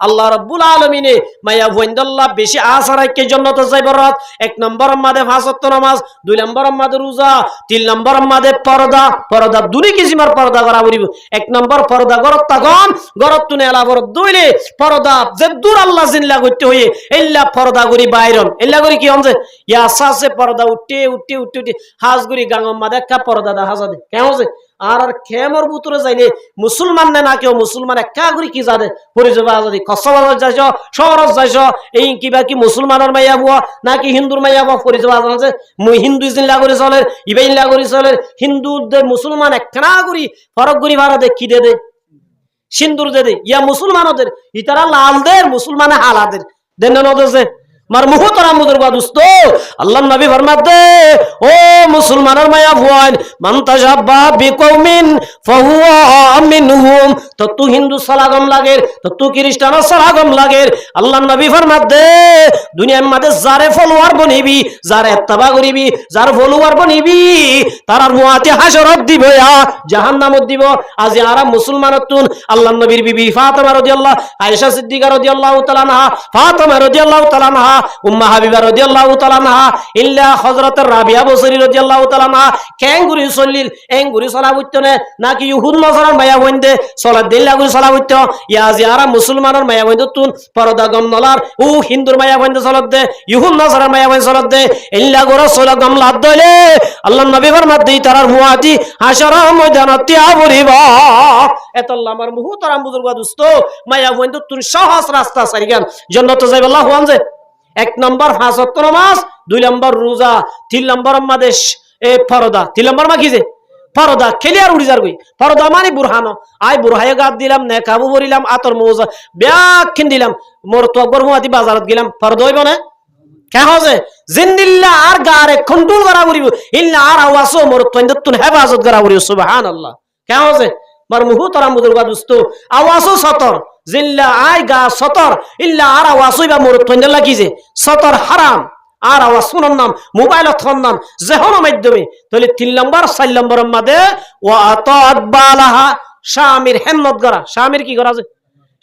আল্লাহ রাব্বুল আলামিনে মায়া ভুইন্দাল্লাহ বেশি আশা রাখে জান্নাতে যাইব রাত এক নম্বর আমাদের 5 ওয়াক্ত নামাজ দুই নম্বর আমাদের রোজা তিন নম্বর আমাদের পর্দা দুনি কিসিমার পর্দা করা বলিব এক নম্বর পর্দা গরত তাগন গরত তুনে আলা গরত দুইলে পর্দা যে দূর আল্লাহ জিল্লা করতে হয়ে এল্লা পর্দা করি বাইরন এল্লা করি কি হমছে ইয়া সাসে পর্দা উঠে হাজ করি গাঙ্গম মাদে কা পর্দা দা হাজা দে কেমন আছে আর খেমর বুতরে যাইলে মুসলমান না কেউ মুসলমান একা করি কি জানে পরিজবা যদি কসবাজার যাইছ শহরত যাইছ এই কিবা কি মুসলমানের মাইয়া বুয়া নাকি হিন্দুর মাইয়া বুয়া পরিজবা জানছে মুই হিন্দু জিল্লা করে চলে ইবাইল্লা করে চলে হিন্দু মুসলমান একখানা করি ফরক করি ভাড়া দে কি দে সিন্দুর দে ইয়া মুসলমানদের ইতারা লালদের মুসলমানে হালাদের দেন নদে মার মুহতরা মুদুর বাদুস্ত আল্লাহ নবী ফরমাতে ও মুসলমানের মায়া ভুয়ান মান তাশাব্বা বিকৌমিন ফাহুয়া মিনহুম। তো তু হিন্দু সালাগম লাগের, তো তু খ্রিস্টান সালাগম লাগের। আল্লাহ নবী ফরমাতে দুনিয়ার মধ্যে যারে ফলোয়ার বনিবি, যারে ইত্তেবা করিবি, যার ফলোয়ার বনিবি তারার মুয়াতে হাসরত দিব, জাহান্নামত দিব। আজি আরা মুসলমানতুন আল্লাহ নবীর বিবি ফাতেমা রাদিয়াল্লাহু, আয়েশা সিদ্দিকা রাদিয়াল্লাহু তাআলা আনহা, ফাতেমা রাদিয়াল্লাহু তাআলা আনহা, উম্মে হাবিবা রাদিয়াল্লাহু তাআলা আনহা, ইল্লা হযরত রাবিয়া বসরি রাদিয়াল্লাহু তাআলা আনহা কেঙ্গুরি চলিল এঙ্গুরি চলা বুঝতনে নাকি ইহুদ নসারার মায়া বন্ধে চলার দিল্লা গুলি চলা বুঝত। ইয়া যারা মুসলমানের মায়া বন্ধ তুন পরদা গম নলার ও হিন্দুর মায়া বন্ধে চলত দে, ইহুদ নসারার মায়া বন্ধে চলত দে, ইল্লা গরো চলা গম লাদ দইলে আল্লাহ নবী ফরমাতে তারার মুয়াতি হাসরা ময়দানত তিয়া বলিবা। এতল্লা আমার মুহতারাম বুজুর্গ দোস্ত মায়া বন্ধ তুন সহজ রাস্তা সারিগান জান্নাত যাইবে আল্লাহ ওয়ানজে। 1 নম্বর 5 ওয়াক্ত নামাজ, 2 নম্বর রোজা, 3 নম্বর আমাদের ফরদা, 3 নম্বর মা কি যে ফরদা খেলিয়ার উড়ি যার গই ফরদা মানে বুরহানো আই বুরহায়ে গাদ দিলাম নে কাবু বরিলাম আতর মৌজা ব্যাখিন দিলাম মোর তো আকবর হুয়াতি বাজারত গেলাম ফরদ হইব না কে হজে জিন্দিল্লাহ আর গারে কন্ট্রোল করা করিব ইল্লা আর আওয়াসো মোর তন্দতুন হেফাজত করা করিব সুবহানাল্লাহ কে হজে মার মুহতারাম বুজুর্গ দোস্ত আওয়াসো সতর জিল্লা আই গা সতর ইল্লা আর আওয়াসইবা মোর তন্দলা কি যে সতর হারাম আর আওয়াজ শুনার নাম মোবাইল থন নাম যেহন মাধ্যমে তাহলে 3 নম্বর 4 নম্বরের মধ্যে ওয়া আতাত বালাহা স্বামীর হেম্মত করা। স্বামীর কি করা যায়?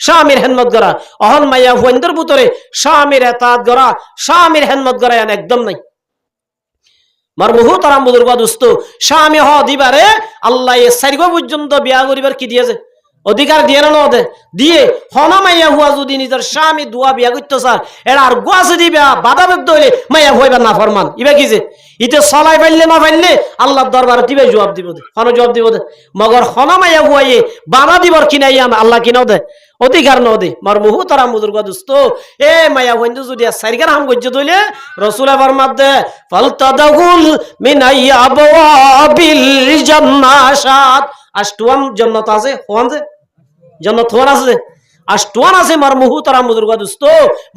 স্বামীর হেম্মত করা। অহন মাইয়া হুয়াইন্দর ভিতরে স্বামীর এতাত করা, স্বামীর হেম্মত করা একদম নাই। মার মুহতারাম বুজুর্গ দোস্ত স্বামী হ দিবারে আল্লাহ এ 4 পর্যন্ত বিয়া করিবার কি দিয়েছে? অধিকার দিয়ে না নদে দিয়ে হনা মাইয়া হুয়া যদি নিজের স্বামী দুয়া বিয়া করতে স্যার এরা আর গোয়াছে দিবা বাধাবিদ্ধ হইলে মাইয়া হইবা না ফরমান ইবা কি যে ইতে চলাই পাইলে না পাইলে আল্লাহর দরবারে দিবে জবাব দিব দে হন জবাব দিব দে মগর হনা মাইয়া হুয়াইয়ে বাধা দিবর কিনাই আল্লাহ কিনাও দে অধিকার ন দে মার মুহতারাম বুজুর্গ দোস্ত এ মাইয়া হইন্দু যদি সারিকার হাম গজ্জ দইলে রাসূলে ফরমাত দে ফালতাদাহুল মিন আবওয়াবিল জান্নাত আষ্টওয়ান জান্নাত আছে হন যে জান্নাত হন আছে আষ্টওয়ান আছে মার মুহতারাম বুজুর্গ দোস্ত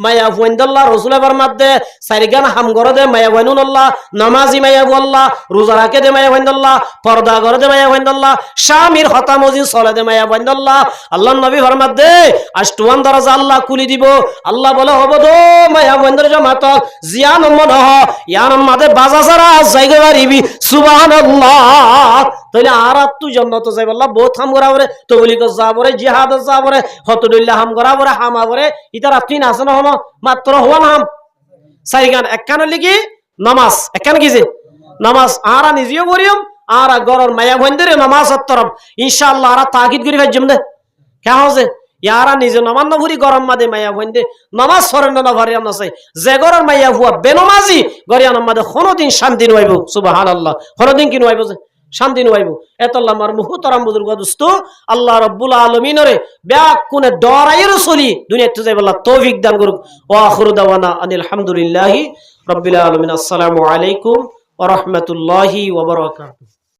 মায়া ওয়াইন্দাল্লাহ রাসূলে ফরমাত দে সারিগান হাম গরে দে মায়া ওয়াইনুল্লাহ নামাজি মায়া ওয়াল্লাহ রোজা রাখে দে মায়া ওয়াইন্দাল্লাহ পর্দা করে দে মায়া ওয়াইন্দাল্লাহ স্বামীর হতা মজি চলে দে মায়া ওয়াইন্দাল্লাহ আল্লাহর নবী ফরমাত দে আষ্টওয়ান দরজা আল্লাহ খুলি দিব। আল্লাহ বলে হবো দো মায়া ওয়াইন্দার জামাত জিয়ান মন হ ইয়ান মাদে বাজা সারা জায়গা বাড়িবি সুবহানাল্লাহ তাইলে আর তুই জান্নাত যাইব আল্লাহ বহুত হাম করা বরে তবলিগ যাবরে জিহাদ যাবরে হতদুল্লাহ হাম করা বরে হামা বরে ইতার আপনি নাছ না হন মাত্র হওয়ান হাম সাইগান একখান লিখি নামাজ একখান কি যে নামাজ আরা নিজেও করিম আর গরর মায়া বন্ধের নামাজ তরফ ইনশাআল্লাহ আর তাকিদ করি ভাই জমদে কে হজে ইয়ারা নিজে নামান না ভরি গরম মাদে মায়া বন্ধে নামাজ সরেন না ভারিয়াম না চাই যে গরর মায়া হুয়া বেনমাজি গরিয়ান মাদে কোনদিন শান্তি নইব সুবহানাল্লাহ কোনদিন কি নইব যে শান্তি নইব। এতল্লাহ আমার মুহতারাম বুজুর্গ দোস্ত আল্লাহ রাব্বুল আলামিনরে ব্যাক কোনে ডরাইর চলি দুনিয়াতে যাইব আল্লাহ তৌফিক দান করুক। ওয়া আখিরু দাওয়ানা আনিল হামদুলিল্লাহি রাব্বিল আলামিন। আসসালামু আলাইকুম ওয়া রাহমাতুল্লাহি ওয়া বারাকাতুহু।